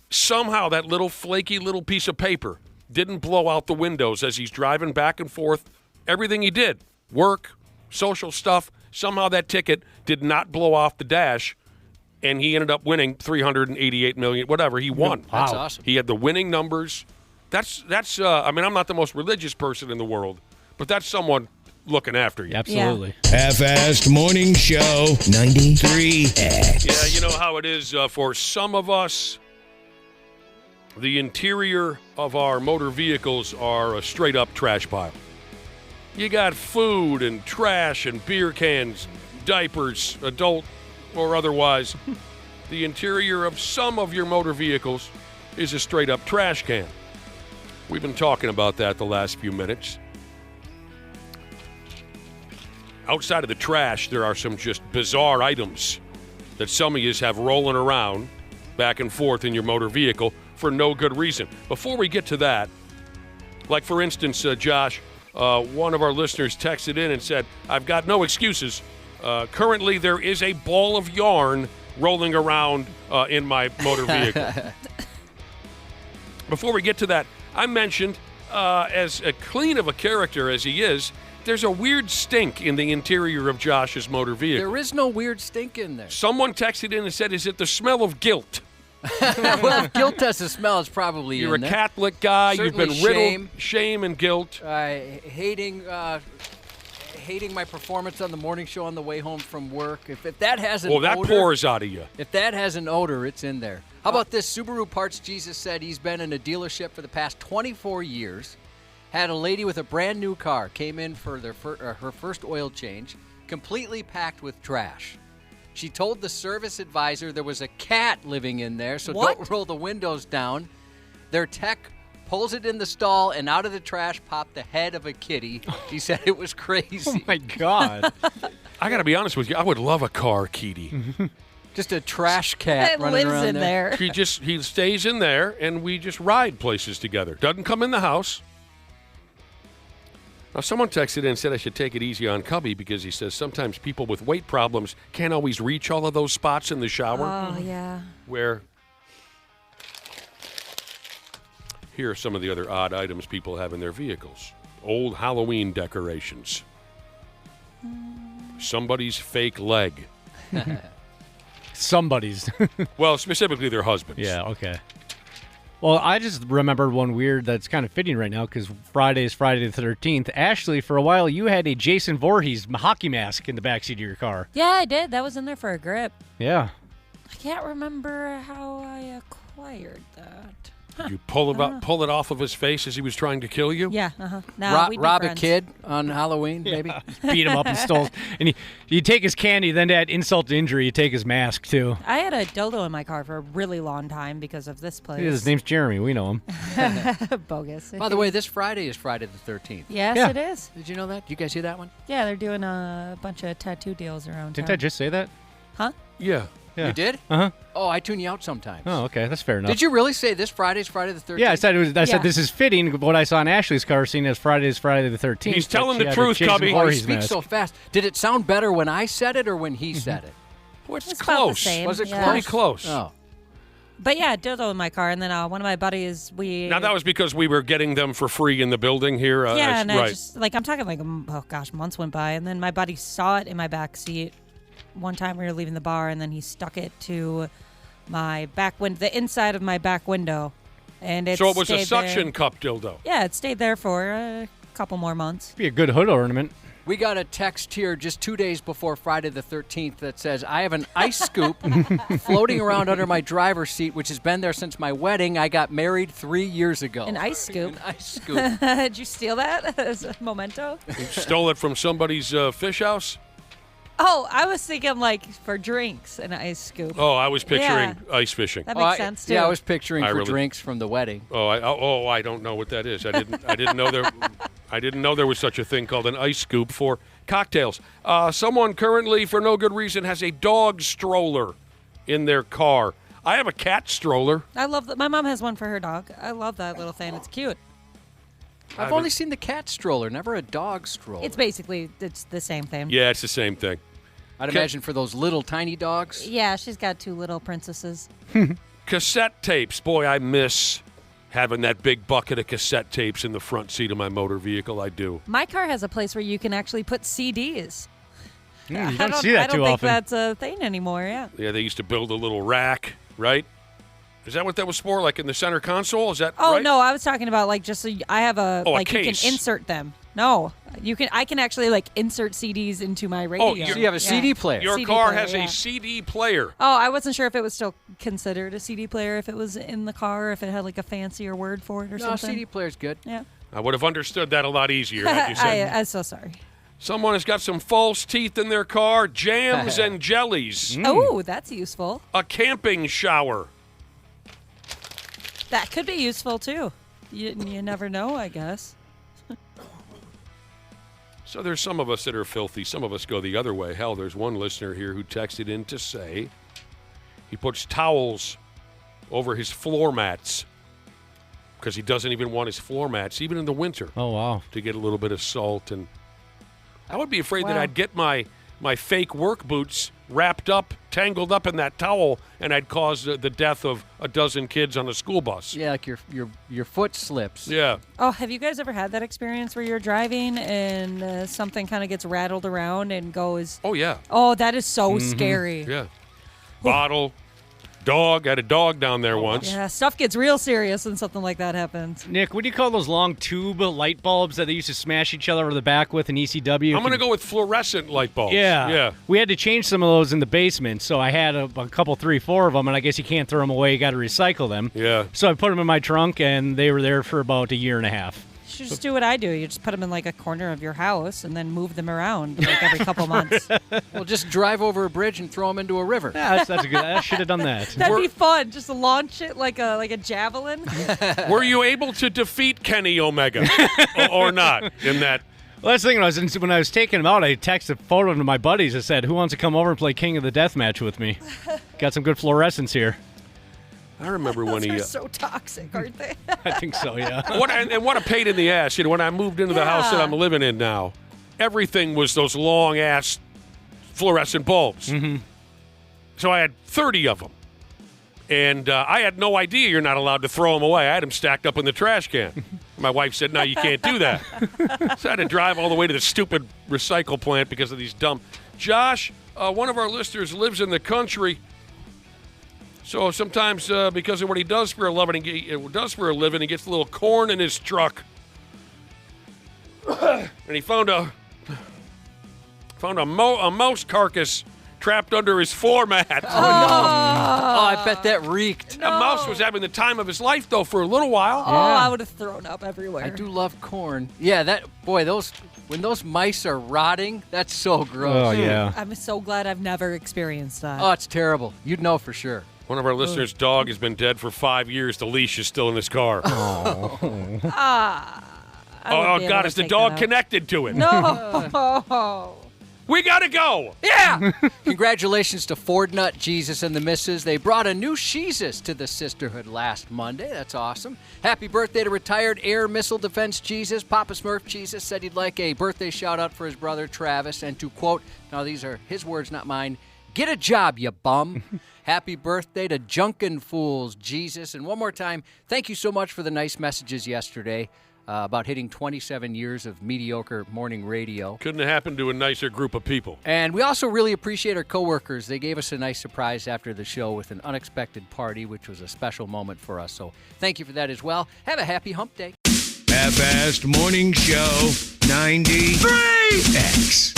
Somehow that little flaky little piece of paper didn't blow out the windows as he's driving back and forth. Everything he did, work, social stuff, somehow that ticket did not blow off the dash. And he ended up winning $388 million, whatever. He won. Wow. That's awesome. He had the winning numbers. That's. I mean, I'm not the most religious person in the world, but that's someone looking after you. Absolutely. Half-assed morning show, 93X. Yeah, you know how it is for some of us. The interior of our motor vehicles are a straight-up trash pile. You got food and trash and beer cans, diapers, adult or otherwise. The interior of some of your motor vehicles is a straight-up trash can. We've been talking about that the last few minutes. Outside of the trash, there are some just bizarre items that some of you have rolling around back and forth in your motor vehicle for no good reason. Before we get to that, like for instance, Josh, one of our listeners texted in and said, I've got no excuses. Currently, there is a ball of yarn rolling around in my motor vehicle. Before we get to that, I mentioned, as clean of a character as he is, there's a weird stink in the interior of Josh's motor vehicle. There is no weird stink in there. Someone texted in and said, is it the smell of guilt? Well, if guilt has a smell, it's probably You're in a there. Catholic guy. Certainly You've been riddled shame and guilt. Hating my performance on the morning show on the way home from work. If that has an odor. That pours out of you. If that has an odor, it's in there. How about this? Subaru Parts Jesus said he's been in a dealership for the past 24 years. Had a lady with a brand new car. Came in for her first oil change. Completely packed with trash. She told the service advisor there was a cat living in there, so don't roll the windows down. Their tech pulls it in the stall, and out of the trash popped the head of a kitty. She said it was crazy. Oh, my God. I got to be honest with you. I would love a car, Kitty. Just a trash cat It running lives around in there. He stays in there, and we just ride places together. Doesn't come in the house. Now, someone texted in and said I should take it easy on Cubby because he says sometimes people with weight problems can't always reach all of those spots in the shower. Oh, yeah. Where here are some of the other odd items people have in their vehicles. Old Halloween decorations. Somebody's fake leg. Somebody's. Well, specifically their husbands. Yeah, okay. Well, I just remembered one weird that's kind of fitting right now because Friday is Friday the 13th. Ashley, for a while, you had a Jason Voorhees hockey mask in the backseat of your car. Yeah, I did. That was in there for a grip. Yeah. I can't remember how I acquired that. Did you pull it off of his face as he was trying to kill you? Yeah, No, we'd be rob friends. a kid on Halloween, maybe? Beat him up and stole. And you take his candy, then to add insult to injury, you take his mask, too. I had a dildo in my car for a really long time because of this place. His name's Jeremy. We know him. Bogus. By the way, this Friday is Friday the 13th. Yes, Yeah. it is. Did you know that? Did you guys see that one? Yeah, they're doing a bunch of tattoo deals around Didn't town. I just say that? Huh? Yeah. You did? Uh-huh. Oh, I tune you out sometimes. Oh, okay. That's fair enough. Did you really say this Friday's Friday the 13th? Yeah, I said this is fitting. What I saw in Ashley's car, seeing as Friday is Friday the 13th. He's telling but the she had truth, Jason Cubby. Oh, he Voorhees speaks mask. so fast. Did it sound better when I said it or when he said it? Well, it's It's about the close. same, Was it yeah. Pretty close. Oh. But yeah, dildo in my car, and then one of my buddies, Now, that was because we were getting them for free in the building here. yeah, and right. I just I'm talking months went by, and then my buddy saw it in my back seat. One time we were leaving the bar, and then he stuck it to my back window, the inside of my back window, and So it was a stayed suction there. cup dildo. Yeah, it stayed there for a couple more months. Be a good hood ornament. We got a text here just 2 days before Friday the 13th that says, I have an ice scoop floating around under my driver's seat, which has been there since my wedding. I got married 3 years ago. An ice scoop. An ice scoop. Did you steal that as a memento? You stole it from somebody's fish house? Oh, I was thinking for drinks, an ice scoop. Oh, I was picturing Yeah. ice fishing. That makes sense too. Yeah, I was picturing for really- drinks from the wedding. I don't know what that is. I didn't know there. I didn't know there was such a thing called an ice scoop for cocktails. Someone currently, for no good reason, has a dog stroller in their car. I have a cat stroller. I love that. My mom has one for her dog. I love that little thing. It's cute. I've only seen the cat stroller, never a dog stroller. It's the same thing. Yeah, it's the same thing. I'd imagine for those little tiny dogs. Yeah, she's got two little princesses. Cassette tapes. Boy, I miss having that big bucket of cassette tapes in the front seat of my motor vehicle. I do. My car has a place where you can actually put CDs. You don't see that I don't too think often. that's a thing anymore. Yeah. Yeah, they used to build a little rack, right? Is that what that was for? Like in the center console? Is that Oh right? no, I was talking about just so I have a Oh, a you case. can insert them. No, I can actually insert CDs into my radio. So you have a CD player. Your CD car player, has yeah. a CD player. Oh, I wasn't sure if it was still considered a CD player if it was in the car, or if it had a fancier word for it or No, something. CD player's good. Yeah. I would have understood that a lot easier had you said. I'm so sorry. Someone has got some false teeth in their car, jams and jellies, Oh, that's useful. a camping shower. That could be useful too. You never know, I guess. So there's some of us that are filthy. Some of us go the other way. Hell, there's one listener here who texted in to say he puts towels over his floor mats because he doesn't even want his floor mats, even in the winter. Oh, wow. To get a little bit of salt. And I would be afraid that Wow. I'd get my fake work boots wrapped up, tangled up in that towel, and I'd cause the death of a dozen kids on a school bus. Yeah, like your foot slips. Yeah. Oh, have you guys ever had that experience where you're driving and something kind of gets rattled around and goes? Oh, yeah. Oh, that is so Mhm. scary. Yeah. Bottle, Dog. Had a dog down there once. Yeah, stuff gets real serious when something like that happens. Nick, what do you call those long tube light bulbs that they used to smash each other over the back with in ECW? I'm going to go with fluorescent light bulbs. Yeah. We had to change some of those in the basement, so I had a couple, 3, 4 of them, and I guess you can't throw them away. You got to recycle them. Yeah. So I put them in my trunk, and they were there for about a year and a half. You should just do what I do. You just put them in like a corner of your house and then move them around like every couple months. Well, just drive over a bridge and throw them into a river. Yeah, that's a good. I should have done that. That'd be fun. Just launch it like a javelin. Were you able to defeat Kenny Omega or not in that? Well, that's the thing. When I was taking them out, I texted a photo to my buddies that said, "Who wants to come over and play King of the Death Match with me? Got some good fluorescence here." I remember when Those are so toxic, aren't they? I think so, yeah. What a pain in the ass. When I moved into the house that I'm living in now, everything was those long-ass fluorescent bulbs. Mm-hmm. So I had 30 of them. And I had no idea you're not allowed to throw them away. I had them stacked up in the trash can. My wife said, no, you can't do that. So I had to drive all the way to the stupid recycle plant because of these dumb... Josh, one of our listeners lives in the country. So sometimes, because of what he does for a living, he gets a little corn in his truck, and he found a mouse carcass trapped under his floor mat. Oh, no! Oh, I bet that reeked. That mouse was having the time of his life, though, for a little while. Oh, I would have thrown up everywhere. I do love corn. Yeah, when those mice are rotting, that's so gross. Oh, yeah. I'm so glad I've never experienced that. Oh, it's terrible. You'd know for sure. One of our listeners' dog has been dead for 5 years. The leash is still in his car. Oh, God, is the dog connected to it? No. We got to go. Yeah. Congratulations to Ford Nut Jesus and the Misses. They brought a new Jesus to the sisterhood last Monday. That's awesome. Happy birthday to retired Air Missile Defense Jesus. Papa Smurf Jesus said he'd like a birthday shout-out for his brother Travis. And to quote, now these are his words, not mine, "Get a job, you bum." Happy birthday to Junkin' Fools, Jesus. And one more time, thank you so much for the nice messages yesterday about hitting 27 years of mediocre morning radio. Couldn't have happened to a nicer group of people. And we also really appreciate our coworkers. They gave us a nice surprise after the show with an unexpected party, which was a special moment for us. So thank you for that as well. Have a happy hump day. Half-assed morning show 93X.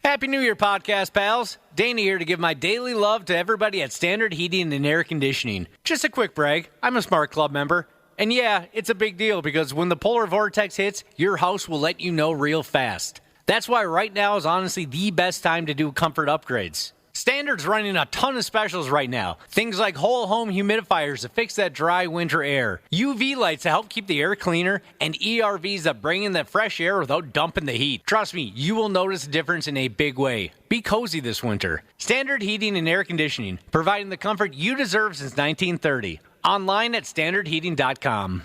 Happy New Year, podcast pals. Danny here to give my daily love to everybody at Standard Heating and Air Conditioning. Just a quick brag, I'm a Smart Club member. And yeah, it's a big deal because when the polar vortex hits, your house will let you know real fast. That's why right now is honestly the best time to do comfort upgrades. Standard's running a ton of specials right now. Things like whole home humidifiers to fix that dry winter air, UV lights to help keep the air cleaner, and ERVs that bring in that fresh air without dumping the heat. Trust me, you will notice a difference in a big way. Be cozy this winter. Standard Heating and Air Conditioning, providing the comfort you deserve since 1930. Online at standardheating.com.